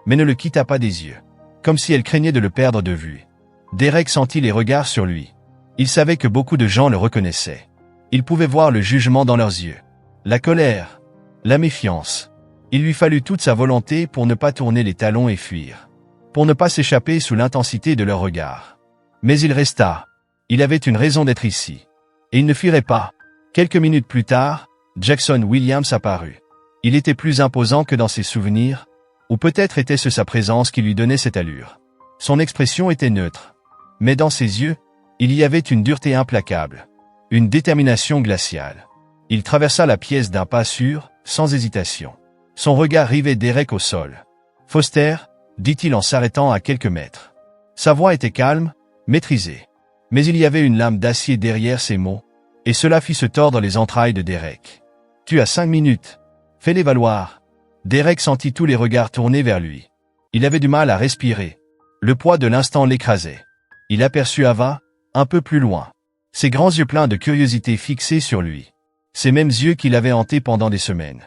mais ne le quitta pas des yeux, comme si elle craignait de le perdre de vue. Derek sentit les regards sur lui. Il savait que beaucoup de gens le reconnaissaient. Il pouvait voir le jugement dans leurs yeux, la colère, la méfiance. Il lui fallut toute sa volonté pour ne pas tourner les talons et fuir, pour ne pas s'échapper sous l'intensité de leurs regards. Mais il resta. Il avait une raison d'être ici. Et il ne fuirait pas. Quelques minutes plus tard, Jackson Williams apparut. Il était plus imposant que dans ses souvenirs, ou peut-être était-ce sa présence qui lui donnait cette allure. Son expression était neutre. Mais dans ses yeux, il y avait une dureté implacable, une détermination glaciale. Il traversa la pièce d'un pas sûr, sans hésitation. Son regard rivait Derek au sol. « Foster » dit-il en s'arrêtant à quelques mètres. Sa voix était calme, maîtrisée. Mais il y avait une lame d'acier derrière ses mots. « Et cela fit se tordre les entrailles de Derek. Tu as 5 minutes. Fais-les valoir. Derek sentit tous les regards tournés vers lui. Il avait du mal à respirer. Le poids de l'instant l'écrasait. Il aperçut Ava, un peu plus loin. Ses grands yeux pleins de curiosité fixés sur lui. Ces mêmes yeux qui l'avaient hanté pendant des semaines.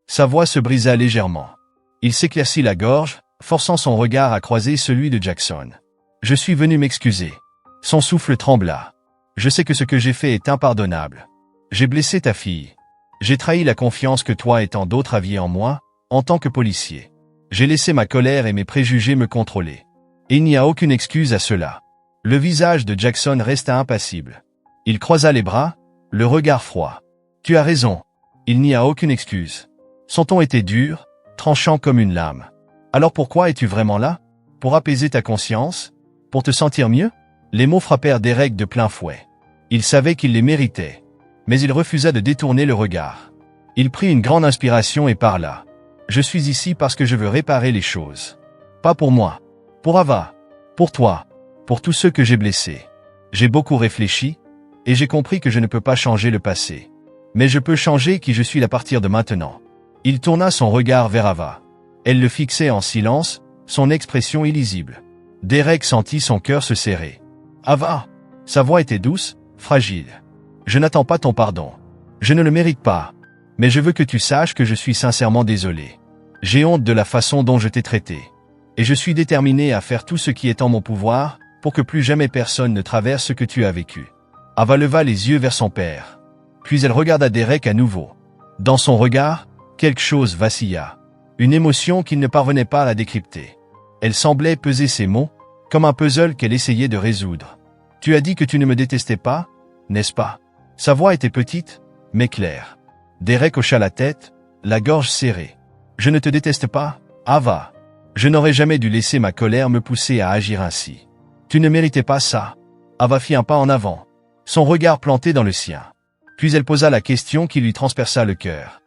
Sa voix se brisa légèrement. Il s'éclaircit la gorge, forçant son regard à croiser celui de Jackson. Je suis venu m'excuser. Son souffle trembla. Je sais que ce que j'ai fait est impardonnable. J'ai blessé ta fille. J'ai trahi la confiance que toi et tant d'autres aviez en moi, en tant que policier. J'ai laissé ma colère et mes préjugés me contrôler. Et il n'y a aucune excuse à cela. Le visage de Jackson resta impassible. Il croisa les bras, le regard froid. Tu as raison. Il n'y a aucune excuse. Son ton était dur, tranchant comme une lame. Alors pourquoi es-tu vraiment là? Pour apaiser ta conscience? Pour te sentir mieux? Les mots frappèrent Derek de plein fouet. Il savait qu'il les méritait. Mais il refusa de détourner le regard. Il prit une grande inspiration et parla. Je suis ici parce que je veux réparer les choses. Pas pour moi. Pour Ava. Pour toi. Pour tous ceux que j'ai blessés. J'ai beaucoup réfléchi, et j'ai compris que je ne peux pas changer le passé. Mais je peux changer qui je suis à partir de maintenant. Il tourna son regard vers Ava. Elle le fixait en silence, son expression illisible. Derek sentit son cœur se serrer. Ava. Sa voix était douce, fragile. Je n'attends pas ton pardon. Je ne le mérite pas. Mais je veux que tu saches que je suis sincèrement désolé. J'ai honte de la façon dont je t'ai traité. Et je suis déterminé à faire tout ce qui est en mon pouvoir, pour que plus jamais personne ne traverse ce que tu as vécu. Ava leva les yeux vers son père. Puis elle regarda Derek à nouveau. Dans son regard, quelque chose vacilla. Une émotion qu'il ne parvenait pas à décrypter. Elle semblait peser ses mots, comme un puzzle qu'elle essayait de résoudre. Tu as dit que tu ne me détestais pas, n'est-ce pas? Sa voix était petite, mais claire. Derek hocha la tête, la gorge serrée. Je ne te déteste pas, Ava. Je n'aurais jamais dû laisser ma colère me pousser à agir ainsi. Tu ne méritais pas ça. Ava fit un pas en avant, son regard planté dans le sien. Puis elle posa la question qui lui transperça le cœur.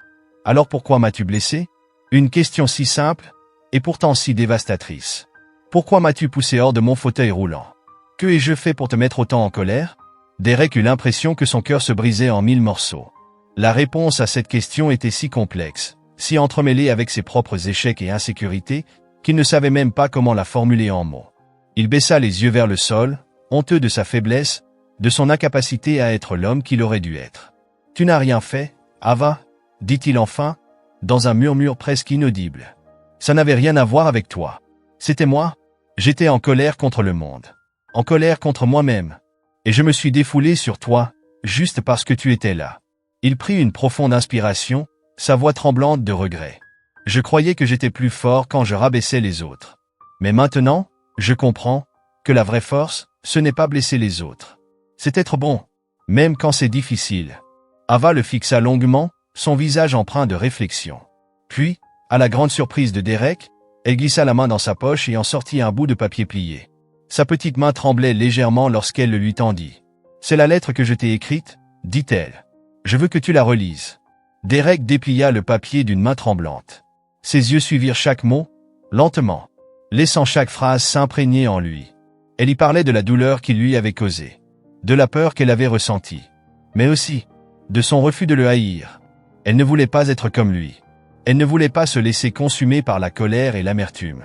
Alors pourquoi m'as-tu blessé? Une question si simple, et pourtant si dévastatrice. Pourquoi m'as-tu poussé hors de mon fauteuil roulant? Que ai-je fait pour te mettre autant en colère? Derek eut l'impression que son cœur se brisait en 1000 morceaux. La réponse à cette question était si complexe, si entremêlée avec ses propres échecs et insécurités, qu'il ne savait même pas comment la formuler en mots. Il baissa les yeux vers le sol, honteux de sa faiblesse, de son incapacité à être l'homme qu'il aurait dû être. « Tu n'as rien fait, Ava ?» dit-il enfin, dans un murmure presque inaudible. « Ça n'avait rien à voir avec toi. C'était moi. J'étais en colère contre le monde. En colère contre moi-même. Et je me suis défoulé sur toi, juste parce que tu étais là. » Il prit une profonde inspiration, sa voix tremblante de regret. « Je croyais que j'étais plus fort quand je rabaissais les autres. Mais maintenant, je comprends que la vraie force, ce n'est pas blesser les autres. C'est être bon, même quand c'est difficile. » Ava le fixa longuement, son visage empreint de réflexion. Puis, à la grande surprise de Derek, elle glissa la main dans sa poche et en sortit un bout de papier plié. Sa petite main tremblait légèrement lorsqu'elle le lui tendit. « C'est la lettre que je t'ai écrite, » dit-elle. « Je veux que tu la relises. » Derek déplia le papier d'une main tremblante. Ses yeux suivirent chaque mot, lentement, laissant chaque phrase s'imprégner en lui. Elle y parlait de la douleur qu'il lui avait causée, de la peur qu'elle avait ressentie, mais aussi de son refus de le haïr. Elle ne voulait pas être comme lui. Elle ne voulait pas se laisser consumer par la colère et l'amertume.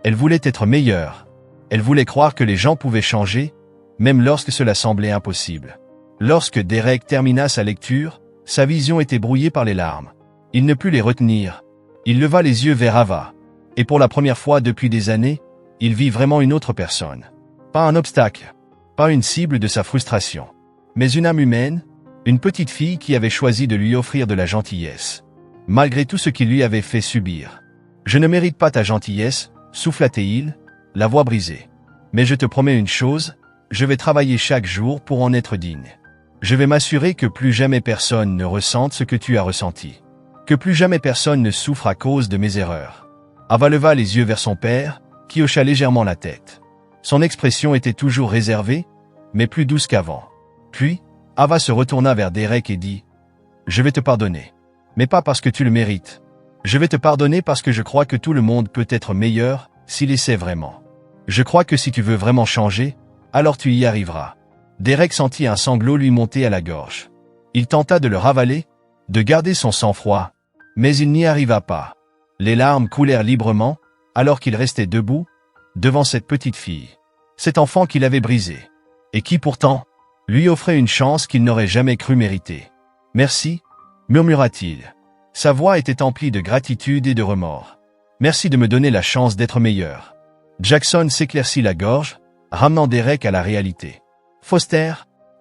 Elle voulait être meilleure. Elle voulait croire que les gens pouvaient changer, même lorsque cela semblait impossible. Lorsque Derek termina sa lecture, sa vision était brouillée par les larmes. Il ne put les retenir. Il leva les yeux vers Ava. Et pour la première fois depuis des années, il vit vraiment une autre personne. Pas un obstacle, pas une cible de sa frustration, mais une âme humaine, une petite fille qui avait choisi de lui offrir de la gentillesse, malgré tout ce qu'il lui avait fait subir. « Je ne mérite pas ta gentillesse, » souffla-t-il, la voix brisée. « Mais je te promets une chose, je vais travailler chaque jour pour en être digne. Je vais m'assurer que plus jamais personne ne ressente ce que tu as ressenti. Que plus jamais personne ne souffre à cause de mes erreurs. » Ava leva les yeux vers son père, qui hocha légèrement la tête. Son expression était toujours réservée, mais plus douce qu'avant. Puis, Ava se retourna vers Derek et dit « Je vais te pardonner. Mais pas parce que tu le mérites. Je vais te pardonner parce que je crois que tout le monde peut être meilleur s'il essaie vraiment. Je crois que si tu veux vraiment changer, alors tu y arriveras. Derek sentit un sanglot lui monter à la gorge. Il tenta de le ravaler, de garder son sang-froid, mais il n'y arriva pas. Les larmes coulèrent librement, alors qu'il restait debout, devant cette petite fille. Cet enfant qu'il avait brisé. Et qui pourtant, lui offrait une chance qu'il n'aurait jamais cru mériter. « Merci » murmura-t-il. Sa voix était emplie de gratitude et de remords. « Merci de me donner la chance d'être meilleur. » Jackson s'éclaircit la gorge, ramenant Derek à la réalité. « Foster »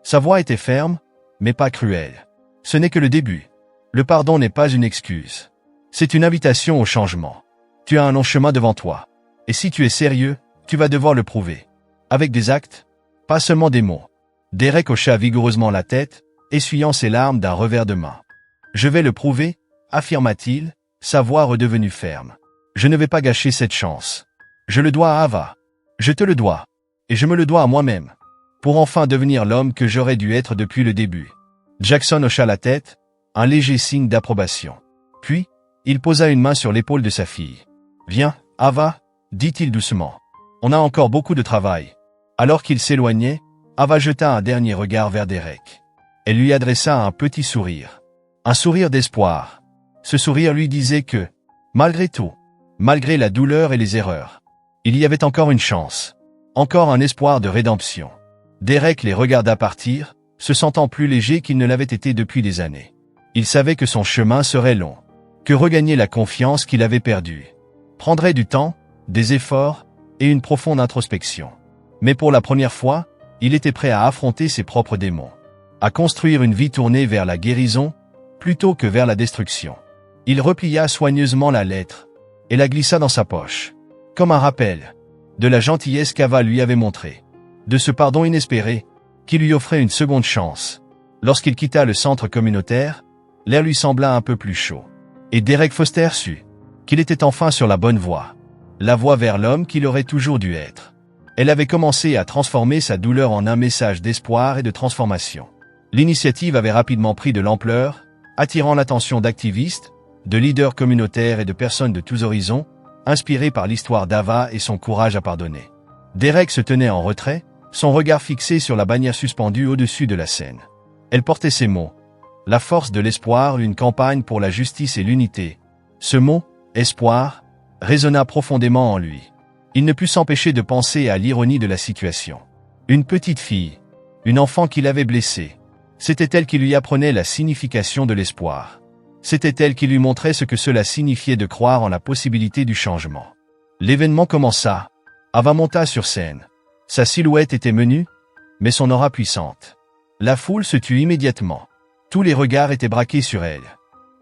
Sa voix était ferme, mais pas cruelle. « Ce n'est que le début. Le pardon n'est pas une excuse. C'est une invitation au changement. Tu as un long chemin devant toi. Et si tu es sérieux, tu vas devoir le prouver. Avec des actes, pas seulement des mots. » Derek hocha vigoureusement la tête, essuyant ses larmes d'un revers de main. « Je vais le prouver, » affirma-t-il, sa voix redevenue ferme. « Je ne vais pas gâcher cette chance. Je le dois à Ava. Je te le dois. Et je me le dois à moi-même. Pour enfin devenir l'homme que j'aurais dû être depuis le début. » Jackson hocha la tête, un léger signe d'approbation. Puis, il posa une main sur l'épaule de sa fille. « Viens, Ava, » dit-il doucement. « On a encore beaucoup de travail. » Alors qu'il s'éloignait, Ava jeta un dernier regard vers Derek. Elle lui adressa un petit sourire. Un sourire d'espoir. Ce sourire lui disait que, malgré tout, malgré la douleur et les erreurs, il y avait encore une chance. Encore un espoir de rédemption. Derek les regarda partir, se sentant plus léger qu'il ne l'avait été depuis des années. Il savait que son chemin serait long, que regagner la confiance qu'il avait perdue prendrait du temps, des efforts et une profonde introspection. Mais pour la première fois, il était prêt à affronter ses propres démons, à construire une vie tournée vers la guérison plutôt que vers la destruction. Il replia soigneusement la lettre et la glissa dans sa poche, comme un rappel de la gentillesse qu'Ava lui avait montrée, de ce pardon inespéré qui lui offrait une seconde chance. Lorsqu'il quitta le centre communautaire, l'air lui sembla un peu plus chaud. Et Derek Foster sut qu'il était enfin sur la bonne voie, la voie vers l'homme qu'il aurait toujours dû être. Elle avait commencé à transformer sa douleur en un message d'espoir et de transformation. L'initiative avait rapidement pris de l'ampleur, attirant l'attention d'activistes, de leaders communautaires et de personnes de tous horizons, inspirés par l'histoire d'Ava et son courage à pardonner. Derek se tenait en retrait, son regard fixé sur la bannière suspendue au-dessus de la scène. Elle portait ces mots. La force de l'espoir, une campagne pour la justice et l'unité. Ce mot, espoir, résonna profondément en lui. Il ne put s'empêcher de penser à l'ironie de la situation. Une petite fille, une enfant qu'il avait blessée. C'était elle qui lui apprenait la signification de l'espoir. C'était elle qui lui montrait ce que cela signifiait de croire en la possibilité du changement. L'événement commença. Ava monta sur scène. Sa silhouette était menue, mais son aura puissante. La foule se tut immédiatement. Tous les regards étaient braqués sur elle.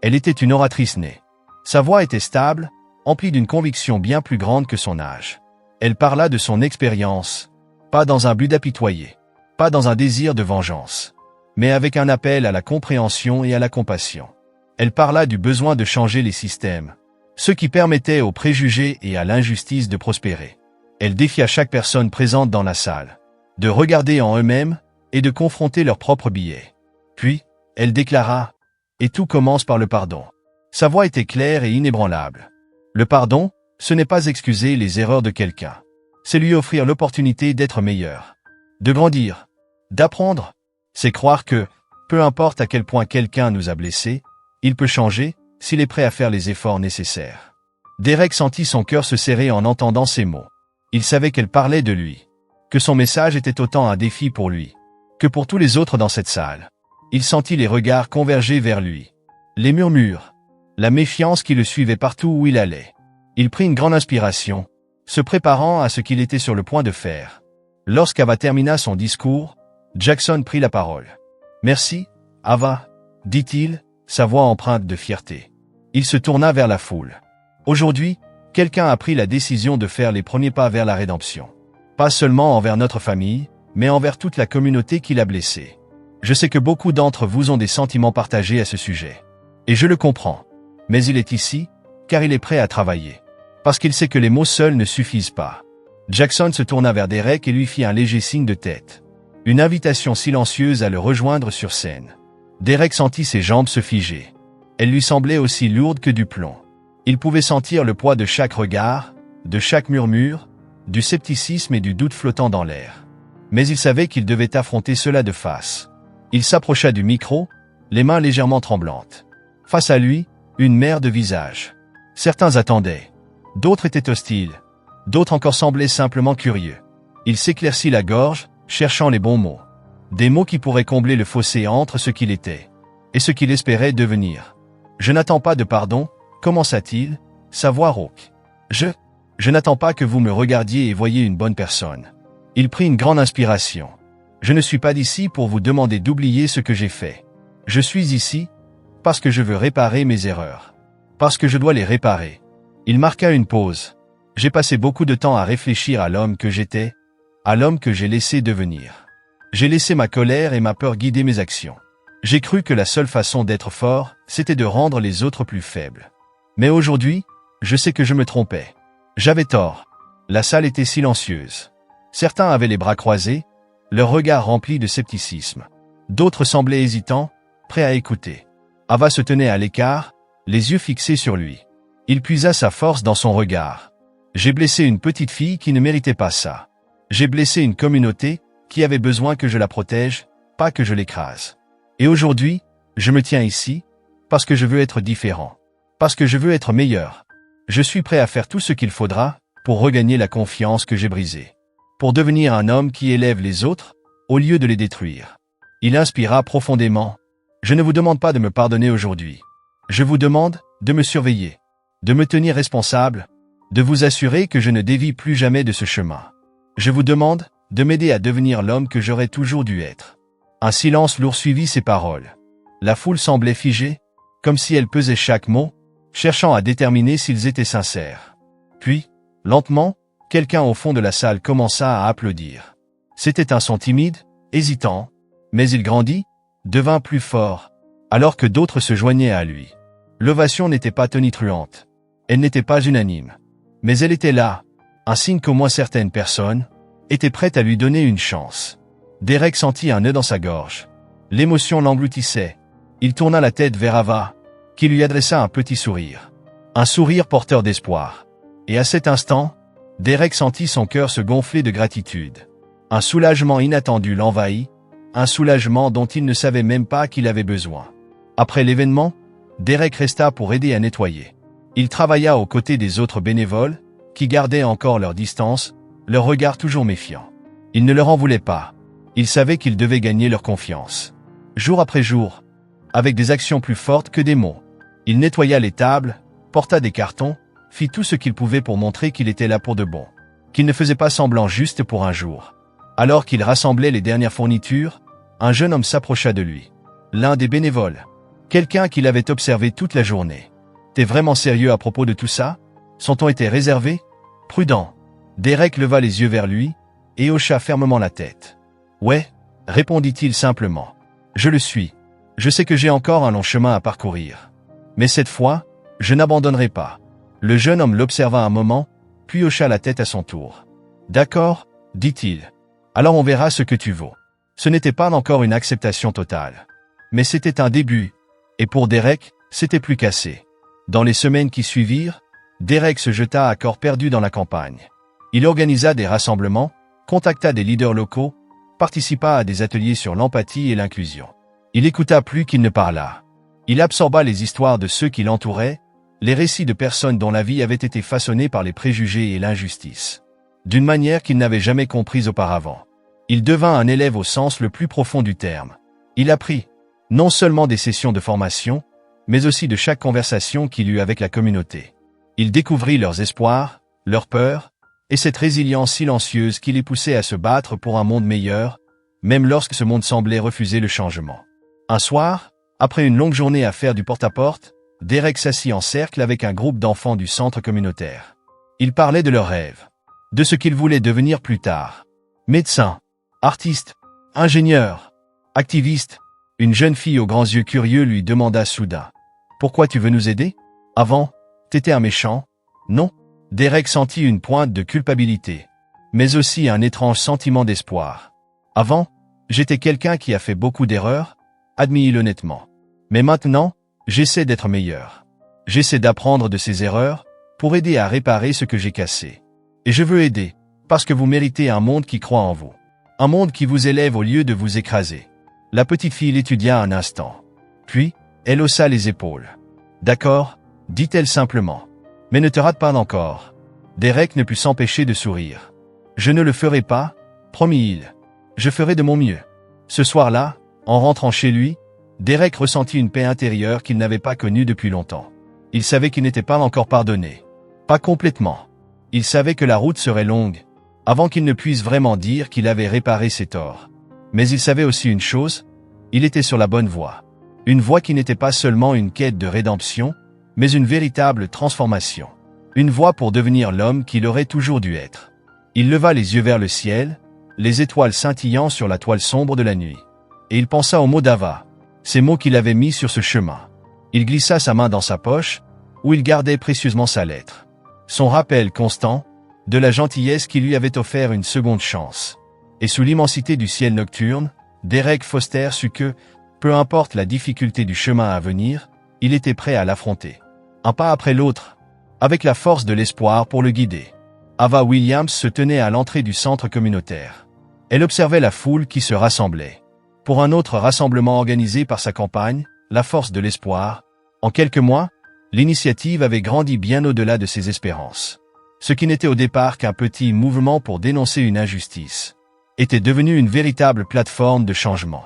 Elle était une oratrice née. Sa voix était stable, emplie d'une conviction bien plus grande que son âge. Elle parla de son expérience, pas dans un but d'apitoyer, pas dans un désir de vengeance, mais avec un appel à la compréhension et à la compassion. Elle parla du besoin de changer les systèmes, ceux qui permettaient aux préjugés et à l'injustice de prospérer. Elle défia chaque personne présente dans la salle de regarder en eux-mêmes et de confronter leurs propres biais. Puis, elle déclara « Et tout commence par le pardon ». Sa voix était claire et inébranlable. Le pardon, ce n'est pas excuser les erreurs de quelqu'un. C'est lui offrir l'opportunité d'être meilleur, de grandir, d'apprendre. C'est croire que, peu importe à quel point quelqu'un nous a blessés, il peut changer s'il est prêt à faire les efforts nécessaires. Derek sentit son cœur se serrer en entendant ces mots. Il savait qu'elle parlait de lui, que son message était autant un défi pour lui que pour tous les autres dans cette salle. Il sentit les regards converger vers lui, les murmures, la méfiance qui le suivait partout où il allait. Il prit une grande inspiration, se préparant à ce qu'il était sur le point de faire. Lorsqu'Ava termina son discours, Jackson prit la parole. « Merci, Ava, » dit-il, sa voix empreinte de fierté. Il se tourna vers la foule. Aujourd'hui, quelqu'un a pris la décision de faire les premiers pas vers la rédemption. Pas seulement envers notre famille, mais envers toute la communauté qui l'a blessé. Je sais que beaucoup d'entre vous ont des sentiments partagés à ce sujet. Et je le comprends. Mais il est ici, car il est prêt à travailler. Parce qu'il sait que les mots seuls ne suffisent pas. Jackson se tourna vers Derek et lui fit un léger signe de tête. Une invitation silencieuse à le rejoindre sur scène. Derek sentit ses jambes se figer. Elles lui semblaient aussi lourdes que du plomb. Il pouvait sentir le poids de chaque regard, de chaque murmure, du scepticisme et du doute flottant dans l'air. Mais il savait qu'il devait affronter cela de face. Il s'approcha du micro, les mains légèrement tremblantes. Face à lui, une mer de visages. Certains attendaient. D'autres étaient hostiles. D'autres encore semblaient simplement curieux. Il s'éclaircit la gorge, cherchant les bons mots. Des mots qui pourraient combler le fossé entre ce qu'il était et ce qu'il espérait devenir. « Je n'attends pas de pardon », commença-t-il, sa voix rauque. Je n'attends pas que vous me regardiez et voyiez une bonne personne. Il prit une grande inspiration. Je ne suis pas d'ici pour vous demander d'oublier ce que j'ai fait. Je suis ici parce que je veux réparer mes erreurs. Parce que je dois les réparer. Il marqua une pause. J'ai passé beaucoup de temps à réfléchir à l'homme que j'étais, à l'homme que j'ai laissé devenir. J'ai laissé ma colère et ma peur guider mes actions. J'ai cru que la seule façon d'être fort, c'était de rendre les autres plus faibles. Mais aujourd'hui, je sais que je me trompais. J'avais tort. La salle était silencieuse. Certains avaient les bras croisés, leur regard rempli de scepticisme. D'autres semblaient hésitants, prêts à écouter. Ava se tenait à l'écart, les yeux fixés sur lui. Il puisa sa force dans son regard. J'ai blessé une petite fille qui ne méritait pas ça. J'ai blessé une communauté qui avait besoin que je la protège, pas que je l'écrase. Et aujourd'hui, je me tiens ici, parce que je veux être différent. Parce que je veux être meilleur. Je suis prêt à faire tout ce qu'il faudra pour regagner la confiance que j'ai brisée. Pour devenir un homme qui élève les autres, au lieu de les détruire. Il inspira profondément. Je ne vous demande pas de me pardonner aujourd'hui. Je vous demande de me surveiller, de me tenir responsable, de vous assurer que je ne dévie plus jamais de ce chemin. Je vous demande de m'aider à devenir l'homme que j'aurais toujours dû être. Un silence lourd suivit ces paroles. La foule semblait figée, comme si elle pesait chaque mot, cherchant à déterminer s'ils étaient sincères. Puis, lentement, quelqu'un au fond de la salle commença à applaudir. C'était un son timide, hésitant, mais il grandit, devint plus fort, alors que d'autres se joignaient à lui. L'ovation n'était pas tonitruante. Elle n'était pas unanime. Mais elle était là, un signe qu'au moins certaines personnes étaient prêtes à lui donner une chance. Derek sentit un nœud dans sa gorge. L'émotion l'engloutissait. Il tourna la tête vers Ava, qui lui adressa un petit sourire. Un sourire porteur d'espoir. Et à cet instant, Derek sentit son cœur se gonfler de gratitude. Un soulagement inattendu l'envahit, un soulagement dont il ne savait même pas qu'il avait besoin. Après l'événement, Derek resta pour aider à nettoyer. Il travailla aux côtés des autres bénévoles, qui gardaient encore leur distance, leur regard toujours méfiant. Il ne leur en voulait pas. Il savait qu'il devait gagner leur confiance. Jour après jour, avec des actions plus fortes que des mots. Il nettoya les tables, porta des cartons, fit tout ce qu'il pouvait pour montrer qu'il était là pour de bon. Qu'il ne faisait pas semblant juste pour un jour. Alors qu'il rassemblait les dernières fournitures, un jeune homme s'approcha de lui. L'un des bénévoles. Quelqu'un qu'il avait observé toute la journée. « T'es vraiment sérieux à propos de tout ça ? Son ton était réservé, prudent. » Derek leva les yeux vers lui et hocha fermement la tête. « Ouais, » répondit-il simplement. « Je le suis. Je sais que j'ai encore un long chemin à parcourir. Mais cette fois, je n'abandonnerai pas. » Le jeune homme l'observa un moment, puis hocha la tête à son tour. « D'accord, » dit-il. « Alors on verra ce que tu vaux. » Ce n'était pas encore une acceptation totale. Mais c'était un début. Et pour Derek, c'était plus qu'assez. Dans les semaines qui suivirent, Derek se jeta à corps perdu dans la campagne. Il organisa des rassemblements, contacta des leaders locaux, participa à des ateliers sur l'empathie et l'inclusion. Il écouta plus qu'il ne parla. Il absorba les histoires de ceux qui l'entouraient, les récits de personnes dont la vie avait été façonnée par les préjugés et l'injustice. D'une manière qu'il n'avait jamais comprise auparavant. Il devint un élève au sens le plus profond du terme. Il apprit, non seulement des sessions de formation, mais aussi de chaque conversation qu'il eut avec la communauté. Il découvrit leurs espoirs, leurs peurs, et cette résilience silencieuse qui les poussait à se battre pour un monde meilleur, même lorsque ce monde semblait refuser le changement. Un soir, après une longue journée à faire du porte-à-porte, Derek s'assit en cercle avec un groupe d'enfants du centre communautaire. Ils parlaient de leurs rêves, de ce qu'ils voulaient devenir plus tard. Médecins, artistes, ingénieurs, activistes. Une jeune fille aux grands yeux curieux lui demanda soudain. « Pourquoi tu veux nous aider ? Avant, t'étais un méchant, non ?» Derek sentit une pointe de culpabilité, mais aussi un étrange sentiment d'espoir. « Avant, j'étais quelqu'un qui a fait beaucoup d'erreurs, admis-il honnêtement. Mais maintenant, j'essaie d'être meilleur. J'essaie d'apprendre de ces erreurs pour aider à réparer ce que j'ai cassé. Et je veux aider, parce que vous méritez un monde qui croit en vous. Un monde qui vous élève au lieu de vous écraser. La petite fille l'étudia un instant. Puis, elle haussa les épaules. D'accord, dit-elle simplement. Mais ne te rate pas encore. Derek ne put s'empêcher de sourire. Je ne le ferai pas, promit-il. Je ferai de mon mieux. Ce soir-là, en rentrant chez lui, Derek ressentit une paix intérieure qu'il n'avait pas connue depuis longtemps. Il savait qu'il n'était pas encore pardonné. Pas complètement. Il savait que la route serait longue, avant qu'il ne puisse vraiment dire qu'il avait réparé ses torts. Mais il savait aussi une chose, il était sur la bonne voie. Une voie qui n'était pas seulement une quête de rédemption, mais une véritable transformation. Une voie pour devenir l'homme qu'il aurait toujours dû être. Il leva les yeux vers le ciel, les étoiles scintillant sur la toile sombre de la nuit. Et il pensa aux mots d'Ava, ces mots qu'il avait mis sur ce chemin. Il glissa sa main dans sa poche, où il gardait précieusement sa lettre. Son rappel constant, de la gentillesse qui lui avait offert une seconde chance. Et sous l'immensité du ciel nocturne, Derek Foster sut que, peu importe la difficulté du chemin à venir, il était prêt à l'affronter. Un pas après l'autre, avec la force de l'espoir pour le guider. Ava Williams se tenait à l'entrée du centre communautaire. Elle observait la foule qui se rassemblait. Pour un autre rassemblement organisé par sa compagne, la force de l'espoir. En quelques mois, l'initiative avait grandi bien au-delà de ses espérances. Ce qui n'était au départ qu'un petit mouvement pour dénoncer une injustice, était devenu une véritable plateforme de changement.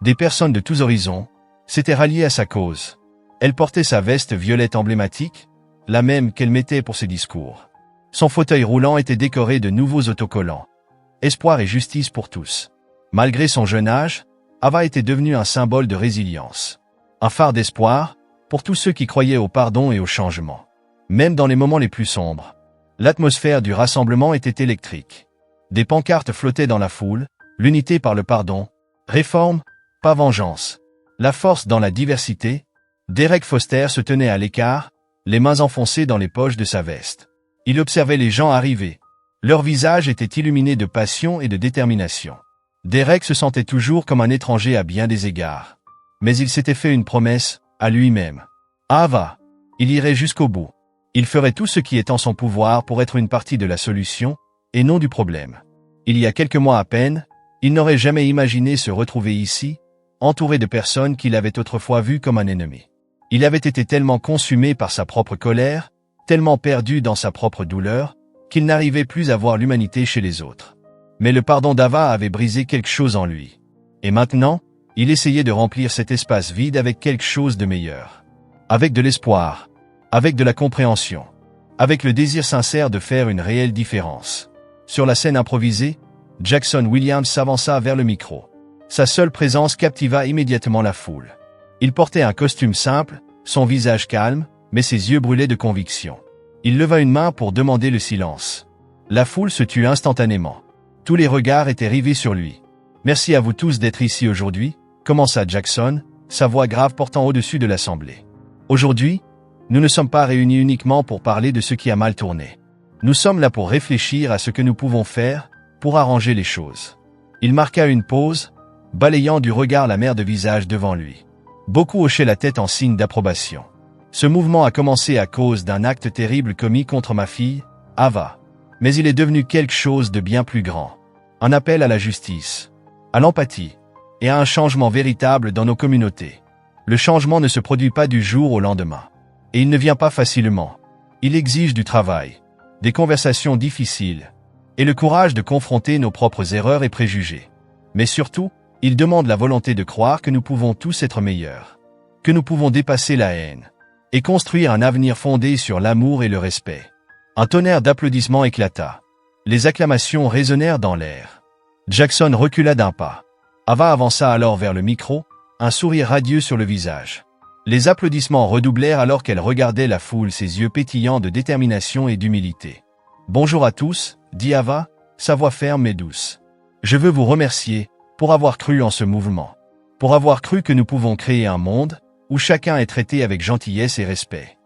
Des personnes de tous horizons s'étaient ralliées à sa cause. Elle portait sa veste violette emblématique, la même qu'elle mettait pour ses discours. Son fauteuil roulant était décoré de nouveaux autocollants. Espoir et justice pour tous. Malgré son jeune âge, Ava était devenue un symbole de résilience. Un phare d'espoir pour tous ceux qui croyaient au pardon et au changement. Même dans les moments les plus sombres. L'atmosphère du rassemblement était électrique. Des pancartes flottaient dans la foule, l'unité par le pardon, réforme, pas vengeance. La force dans la diversité. Derek Foster se tenait à l'écart, les mains enfoncées dans les poches de sa veste. Il observait les gens arriver. Leurs visages étaient illuminés de passion et de détermination. Derek se sentait toujours comme un étranger à bien des égards. Mais il s'était fait une promesse, à lui-même. Ava, il irait jusqu'au bout. Il ferait tout ce qui est en son pouvoir pour être une partie de la solution, et non du problème. Il y a quelques mois à peine, il n'aurait jamais imaginé se retrouver ici, entouré de personnes qu'il avait autrefois vues comme un ennemi. Il avait été tellement consumé par sa propre colère, tellement perdu dans sa propre douleur, qu'il n'arrivait plus à voir l'humanité chez les autres. Mais le pardon d'Ava avait brisé quelque chose en lui. Et maintenant, il essayait de remplir cet espace vide avec quelque chose de meilleur. Avec de l'espoir, avec de la compréhension, avec le désir sincère de faire une réelle différence. Sur la scène improvisée, Jackson Williams s'avança vers le micro. Sa seule présence captiva immédiatement la foule. Il portait un costume simple, son visage calme, mais ses yeux brûlaient de conviction. Il leva une main pour demander le silence. La foule se tut instantanément. Tous les regards étaient rivés sur lui. « Merci à vous tous d'être ici aujourd'hui », commença Jackson, sa voix grave portant au-dessus de l'assemblée. « Aujourd'hui, nous ne sommes pas réunis uniquement pour parler de ce qui a mal tourné. Nous sommes là pour réfléchir à ce que nous pouvons faire pour arranger les choses. » Il marqua une pause, balayant du regard la mer de visage devant lui. Beaucoup hochaient la tête en signe d'approbation. Ce mouvement a commencé à cause d'un acte terrible commis contre ma fille, Ava. Mais il est devenu quelque chose de bien plus grand. Un appel à la justice, à l'empathie, et à un changement véritable dans nos communautés. Le changement ne se produit pas du jour au lendemain. Et il ne vient pas facilement. Il exige du travail, des conversations difficiles, et le courage de confronter nos propres erreurs et préjugés. Mais surtout, il demande la volonté de croire que nous pouvons tous être meilleurs, que nous pouvons dépasser la haine, et construire un avenir fondé sur l'amour et le respect. Un tonnerre d'applaudissements éclata. Les acclamations résonnèrent dans l'air. Jackson recula d'un pas. Ava avança alors vers le micro, un sourire radieux sur le visage. Les applaudissements redoublèrent alors qu'elle regardait la foule, ses yeux pétillants de détermination et d'humilité. « Bonjour à tous », dit Ava, sa voix ferme et douce. « Je veux vous remercier pour avoir cru en ce mouvement, pour avoir cru que nous pouvons créer un monde où chacun est traité avec gentillesse et respect.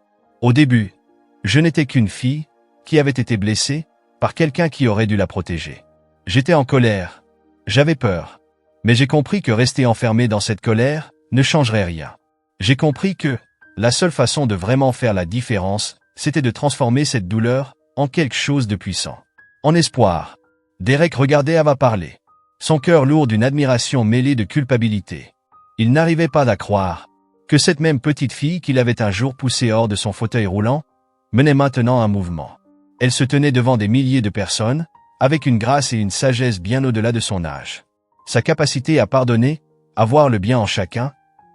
Au début, je n'étais qu'une fille qui avait été blessée par quelqu'un qui aurait dû la protéger. J'étais en colère, j'avais peur, mais j'ai compris que rester enfermé dans cette colère ne changerait rien. J'ai compris que la seule façon de vraiment faire la différence, c'était de transformer cette douleur en quelque chose de puissant. En espoir, Derek regardait Ava parler. son cœur lourd d'une admiration mêlée de culpabilité. Il n'arrivait pas à croire que cette même petite fille qu'il avait un jour poussée hors de son fauteuil roulant menait maintenant un mouvement. Elle se tenait devant des milliers de personnes, avec une grâce et une sagesse bien au-delà de son âge. Sa capacité à pardonner, à voir le bien en chacun,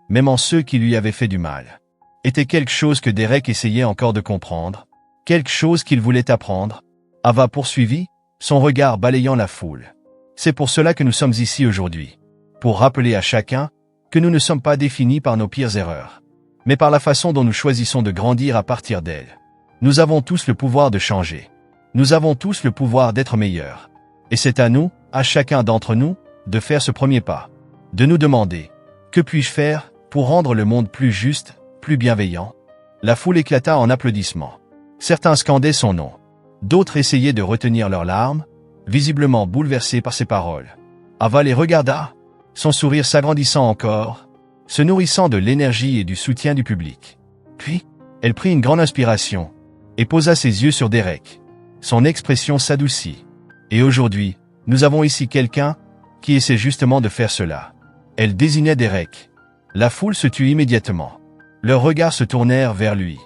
même en ceux qui lui avaient fait du mal, était quelque chose que Derek essayait encore de comprendre, quelque chose qu'il voulait apprendre. Ava poursuivit, son regard balayant la foule. C'est pour cela que nous sommes ici aujourd'hui, pour rappeler à chacun que nous ne sommes pas définis par nos pires erreurs, mais par la façon dont nous choisissons de grandir à partir d'elles. Nous avons tous le pouvoir de changer. Nous avons tous le pouvoir d'être meilleurs. Et c'est à nous, à chacun d'entre nous, de faire ce premier pas. De nous demander, que puis-je faire pour rendre le monde plus juste, plus bienveillant? La foule éclata en applaudissements. Certains scandaient son nom. D'autres essayaient de retenir leurs larmes, visiblement bouleversés par ses paroles. Ava les regarda, son sourire s'agrandissant encore, se nourrissant de l'énergie et du soutien du public. Puis, elle prit une grande inspiration et posa ses yeux sur Derek. Son expression s'adoucit. Et aujourd'hui, nous avons ici quelqu'un qui essaie justement de faire cela. Elle désignait Derek. La foule se tut immédiatement. Leurs regards se tournèrent vers lui.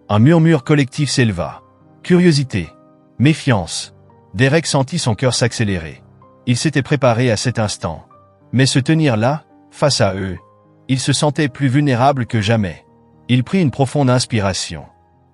Un murmure collectif s'éleva. Curiosité, méfiance. Derek sentit son cœur s'accélérer. Il s'était préparé à cet instant. Mais se tenir là, face à eux, il se sentait plus vulnérable que jamais. Il prit une profonde inspiration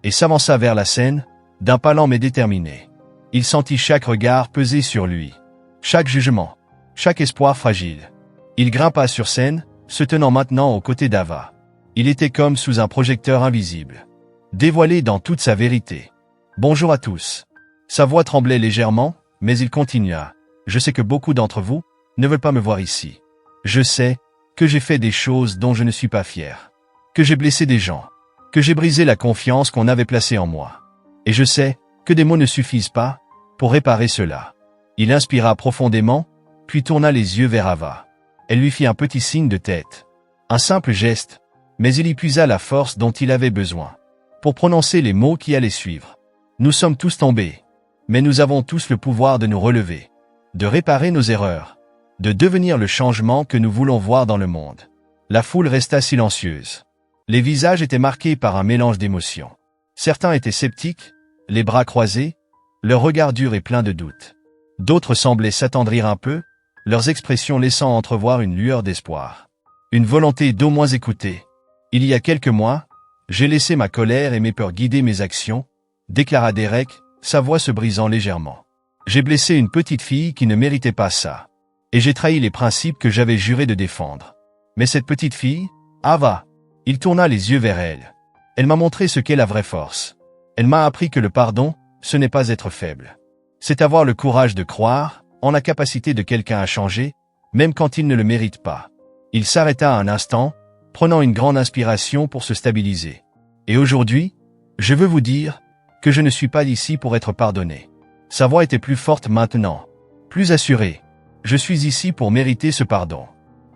et s'avança vers la scène, d'un pas lent mais déterminé. Il sentit chaque regard peser sur lui, chaque jugement, chaque espoir fragile. Il grimpa sur scène, se tenant maintenant aux côtés d'Ava. Il était comme sous un projecteur invisible, dévoilé dans toute sa vérité. « Bonjour à tous. » Sa voix tremblait légèrement, mais il continua. « Je sais que beaucoup d'entre vous ne veulent pas me voir ici. Je sais que j'ai fait des choses dont je ne suis pas fier, que j'ai blessé des gens, que j'ai brisé la confiance qu'on avait placée en moi. Et je sais que des mots ne suffisent pas pour réparer cela. » Il inspira profondément, puis tourna les yeux vers Ava. Elle lui fit un petit signe de tête. Un simple geste, mais il y puisa la force dont il avait besoin pour prononcer les mots qui allaient suivre. Nous sommes tous tombés, mais nous avons tous le pouvoir de nous relever, de réparer nos erreurs, de devenir le changement que nous voulons voir dans le monde. La foule resta silencieuse. Les visages étaient marqués par un mélange d'émotions. Certains étaient sceptiques, les bras croisés, leurs regards durs et pleins de doutes. D'autres semblaient s'attendrir un peu, leurs expressions laissant entrevoir une lueur d'espoir. Une volonté d'au moins écouter. Il y a quelques mois, j'ai laissé ma colère et mes peurs guider mes actions, déclara Derek, sa voix se brisant légèrement. J'ai blessé une petite fille qui ne méritait pas ça. Et j'ai trahi les principes que j'avais juré de défendre. Mais cette petite fille, Ava, il tourna les yeux vers elle. Elle m'a montré ce qu'est la vraie force. Elle m'a appris que le pardon, ce n'est pas être faible. C'est avoir le courage de croire en la capacité de quelqu'un à changer, même quand il ne le mérite pas. Il s'arrêta un instant, prenant une grande inspiration pour se stabiliser. Et aujourd'hui, je veux vous dire que je ne suis pas ici pour être pardonné. Sa voix était plus forte maintenant, plus assurée. Je suis ici pour mériter ce pardon.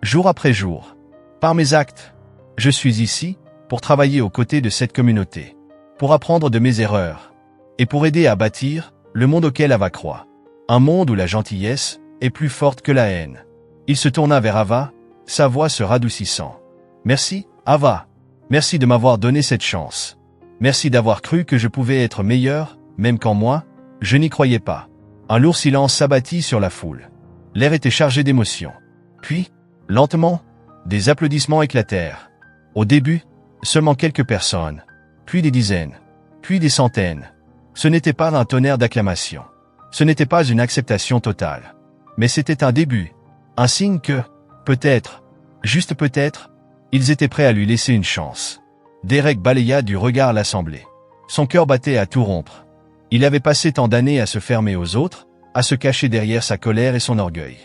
Jour après jour, par mes actes, je suis ici pour travailler aux côtés de cette communauté, pour apprendre de mes erreurs, et pour aider à bâtir le monde auquel Ava croit. Un monde où la gentillesse est plus forte que la haine. Il se tourna vers Ava, sa voix se radoucissant. Merci, Ava. Merci de m'avoir donné cette chance. Merci d'avoir cru que je pouvais être meilleur, même quand moi, je n'y croyais pas. Un lourd silence s'abattit sur la foule. L'air était chargé d'émotion. Puis, lentement, des applaudissements éclatèrent. Au début, seulement quelques personnes, puis des dizaines, puis des centaines. Ce n'était pas un tonnerre d'acclamations. Ce n'était pas une acceptation totale. Mais c'était un début, un signe que, peut-être, juste peut-être, ils étaient prêts à lui laisser une chance. Derek balaya du regard l'assemblée. Son cœur battait à tout rompre. Il avait passé tant d'années à se fermer aux autres, à se cacher derrière sa colère et son orgueil.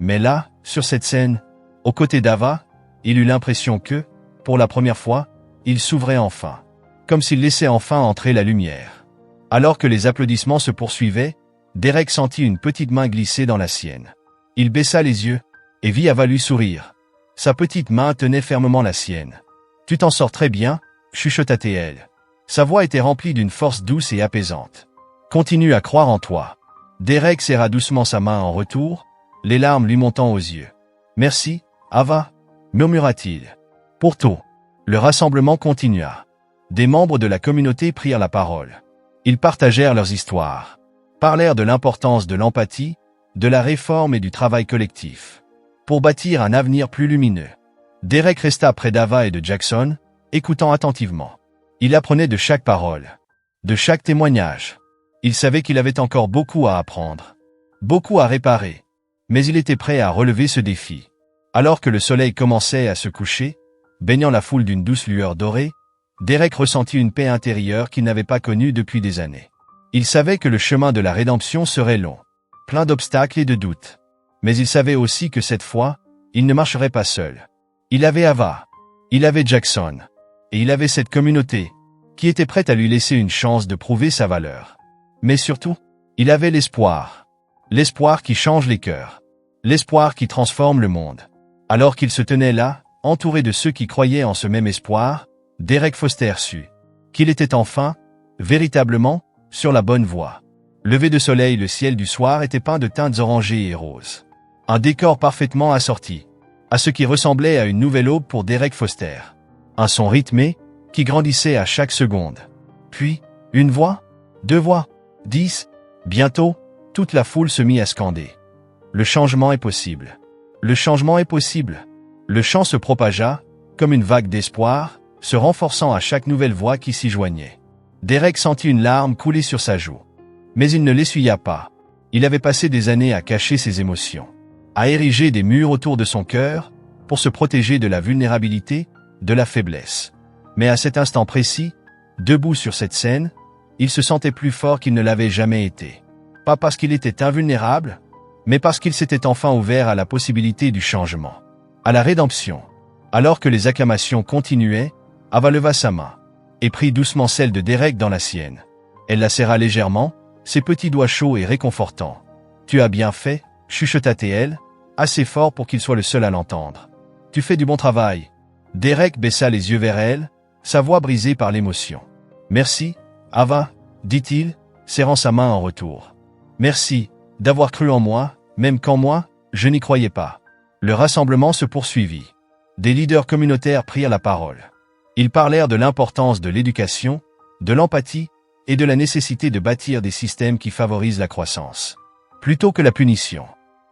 Mais là, sur cette scène, aux côtés d'Ava, il eut l'impression que, pour la première fois, il s'ouvrait enfin, comme s'il laissait enfin entrer la lumière. Alors que les applaudissements se poursuivaient, Derek sentit une petite main glisser dans la sienne. Il baissa les yeux et vit Ava lui sourire. Sa petite main tenait fermement la sienne. « Tu t'en sors très bien » chuchota-t-elle. Sa voix était remplie d'une force douce et apaisante. « Continue à croire en toi. » Derek serra doucement sa main en retour, les larmes lui montant aux yeux. « Merci, Ava, murmura-t-il. Pour tout. » Le rassemblement continua. Des membres de la communauté prirent la parole. Ils partagèrent leurs histoires, parlèrent de l'importance de l'empathie, de la réforme et du travail collectif, pour bâtir un avenir plus lumineux. Derek resta près d'Ava et de Jackson, écoutant attentivement. Il apprenait de chaque parole, de chaque témoignage. Il savait qu'il avait encore beaucoup à apprendre, beaucoup à réparer, mais il était prêt à relever ce défi. Alors que le soleil commençait à se coucher, baignant la foule d'une douce lueur dorée, Derek ressentit une paix intérieure qu'il n'avait pas connue depuis des années. Il savait que le chemin de la rédemption serait long, plein d'obstacles et de doutes. Mais il savait aussi que cette fois, il ne marcherait pas seul. Il avait Ava, il avait Jackson, et il avait cette communauté, qui était prête à lui laisser une chance de prouver sa valeur. Mais surtout, il avait l'espoir. L'espoir qui change les cœurs. L'espoir qui transforme le monde. Alors qu'il se tenait là, entouré de ceux qui croyaient en ce même espoir, Derek Foster sut qu'il était enfin, véritablement, sur la bonne voie. Levé de soleil, le ciel du soir était peint de teintes orangées et roses. Un décor parfaitement assorti, à ce qui ressemblait à une nouvelle aube pour Derek Foster. Un son rythmé, qui grandissait à chaque seconde. Puis, une voix, 2 voix, 10, bientôt, toute la foule se mit à scander. Le changement est possible. Le changement est possible. Le chant se propagea, comme une vague d'espoir, se renforçant à chaque nouvelle voix qui s'y joignait. Derek sentit une larme couler sur sa joue. Mais il ne l'essuya pas. Il avait passé des années à cacher ses émotions, à ériger des murs autour de son cœur, pour se protéger de la vulnérabilité, de la faiblesse. Mais à cet instant précis, debout sur cette scène, il se sentait plus fort qu'il ne l'avait jamais été. Pas parce qu'il était invulnérable, mais parce qu'il s'était enfin ouvert à la possibilité du changement, à la rédemption. Alors que les acclamations continuaient, Ava leva sa main et prit doucement celle de Derek dans la sienne. Elle la serra légèrement, ses petits doigts chauds et réconfortants. « Tu as bien fait » chuchota-t-elle, assez fort pour qu'il soit le seul à l'entendre. « Tu fais du bon travail. » Derek baissa les yeux vers elle, sa voix brisée par l'émotion. « Merci, Ava, dit-il, serrant sa main en retour. « Merci d'avoir cru en moi, même quand moi, je n'y croyais pas. » Le rassemblement se poursuivit. Des leaders communautaires prirent la parole. Ils parlèrent de l'importance de l'éducation, de l'empathie et de la nécessité de bâtir des systèmes qui favorisent la croissance, plutôt que la punition.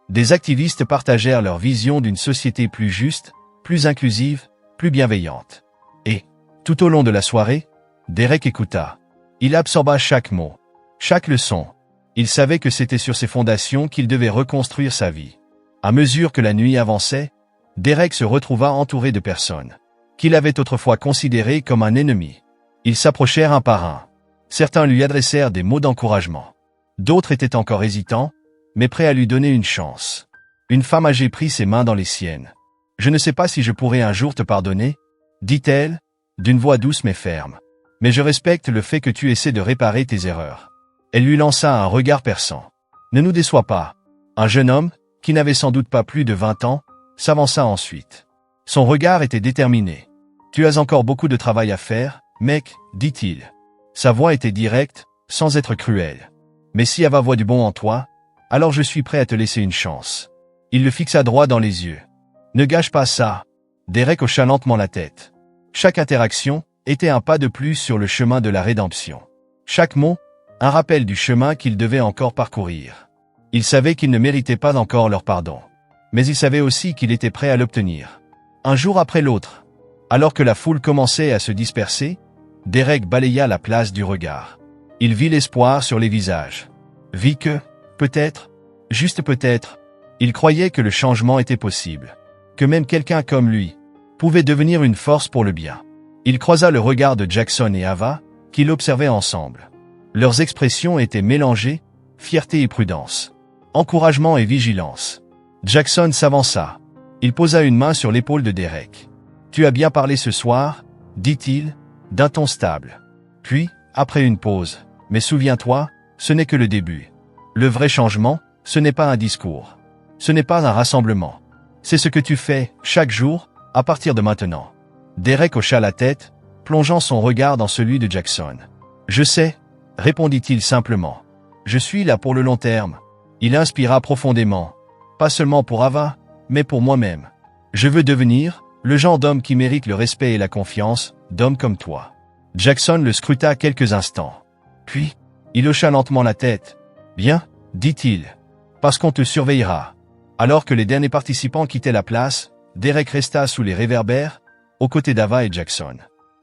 Des activistes partagèrent leur vision d'une société plus juste, plus inclusive, plus bienveillante. Et, tout au long de la soirée, Derek écouta. Il absorba chaque mot, chaque leçon. Il savait que c'était sur ces fondations qu'il devait reconstruire sa vie. À mesure que la nuit avançait, Derek se retrouva entouré de personnes qu'il avait autrefois considérées comme un ennemi. Ils s'approchèrent un par un. Certains lui adressèrent des mots d'encouragement. D'autres étaient encore hésitants, mais prêts à lui donner une chance. Une femme âgée prit ses mains dans les siennes. « Je ne sais pas si je pourrai un jour te pardonner, » dit-elle, d'une voix douce mais ferme. « Mais je respecte le fait que tu essaies de réparer tes erreurs. » Elle lui lança un regard perçant. « Ne nous déçois pas. » Un jeune homme, qui n'avait sans doute pas plus de 20 ans, s'avança ensuite. Son regard était déterminé. « Tu as encore beaucoup de travail à faire, mec, » dit-il. Sa voix était directe, sans être cruelle. « Mais si Ava voit du bon en toi, alors je suis prêt à te laisser une chance. » Il le fixa droit dans les yeux. « Ne gâche pas ça. » Derek hocha lentement la tête. Chaque interaction était un pas de plus sur le chemin de la rédemption. Chaque mot, un rappel du chemin qu'il devait encore parcourir. Il savait qu'il ne méritait pas encore leur pardon. Mais il savait aussi qu'il était prêt à l'obtenir. Un jour après l'autre, alors que la foule commençait à se disperser, Derek balaya la place du regard. Il vit l'espoir sur les visages. Vit que, peut-être, juste peut-être, il croyait que le changement était possible. Que même quelqu'un comme lui pouvait devenir une force pour le bien. Il croisa le regard de Jackson et Ava, qui l'observaient ensemble. Leurs expressions étaient mélangées, fierté et prudence, encouragement et vigilance. Jackson s'avança. Il posa une main sur l'épaule de Derek. « Tu as bien parlé ce soir, » dit-il, d'un ton stable. Puis, après une pause, « Mais souviens-toi, ce n'est que le début. Le vrai changement, ce n'est pas un discours. Ce n'est pas un rassemblement. C'est ce que tu fais, chaque jour, à partir de maintenant. » Derek hocha la tête, plongeant son regard dans celui de Jackson. « Je sais, » répondit-il simplement. « Je suis là pour le long terme. » Il inspira profondément. Pas seulement pour Ava, mais pour moi-même. Je veux devenir le genre d'homme qui mérite le respect et la confiance d'hommes comme toi. Jackson le scruta quelques instants. Puis, il hocha lentement la tête. Bien, dit-il. Parce qu'on te surveillera. Alors que les derniers participants quittaient la place, Derek resta sous les réverbères, aux côtés d'Ava et Jackson.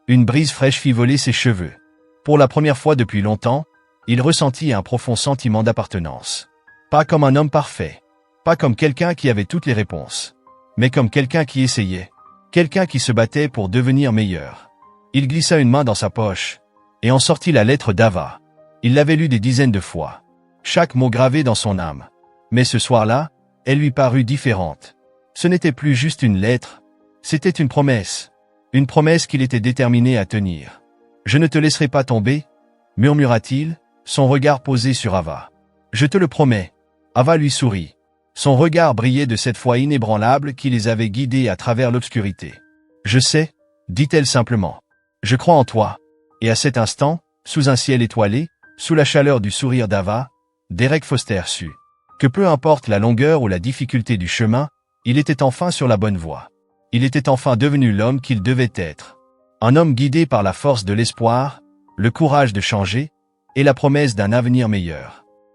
Une brise fraîche fit voler ses cheveux. Pour la première fois depuis longtemps, il ressentit un profond sentiment d'appartenance. Pas comme un homme parfait. Pas comme quelqu'un qui avait toutes les réponses. Mais comme quelqu'un qui essayait. Quelqu'un qui se battait pour devenir meilleur. Il glissa une main dans sa poche et en sortit la lettre d'Ava. Il l'avait lue des dizaines de fois. Chaque mot gravé dans son âme. Mais ce soir-là, elle lui parut différente. Ce n'était plus juste une lettre. C'était une promesse. Une promesse qu'il était déterminé à tenir. « Je ne te laisserai pas tomber » murmura-t-il, son regard posé sur Ava. « Je te le promets. » Ava lui sourit. Son regard brillait de cette foi inébranlable qui les avait guidés à travers l'obscurité. « Je sais, » dit-elle simplement. « Je crois en toi. » Et à cet instant, sous un ciel étoilé, sous la chaleur du sourire d'Ava, Derek Foster sut que peu importe la longueur ou la difficulté du chemin, il était enfin sur la bonne voie. Il était enfin devenu l'homme qu'il devait être. Un homme guidé par la force de l'espoir, le courage de changer, et la promesse d'un avenir meilleur.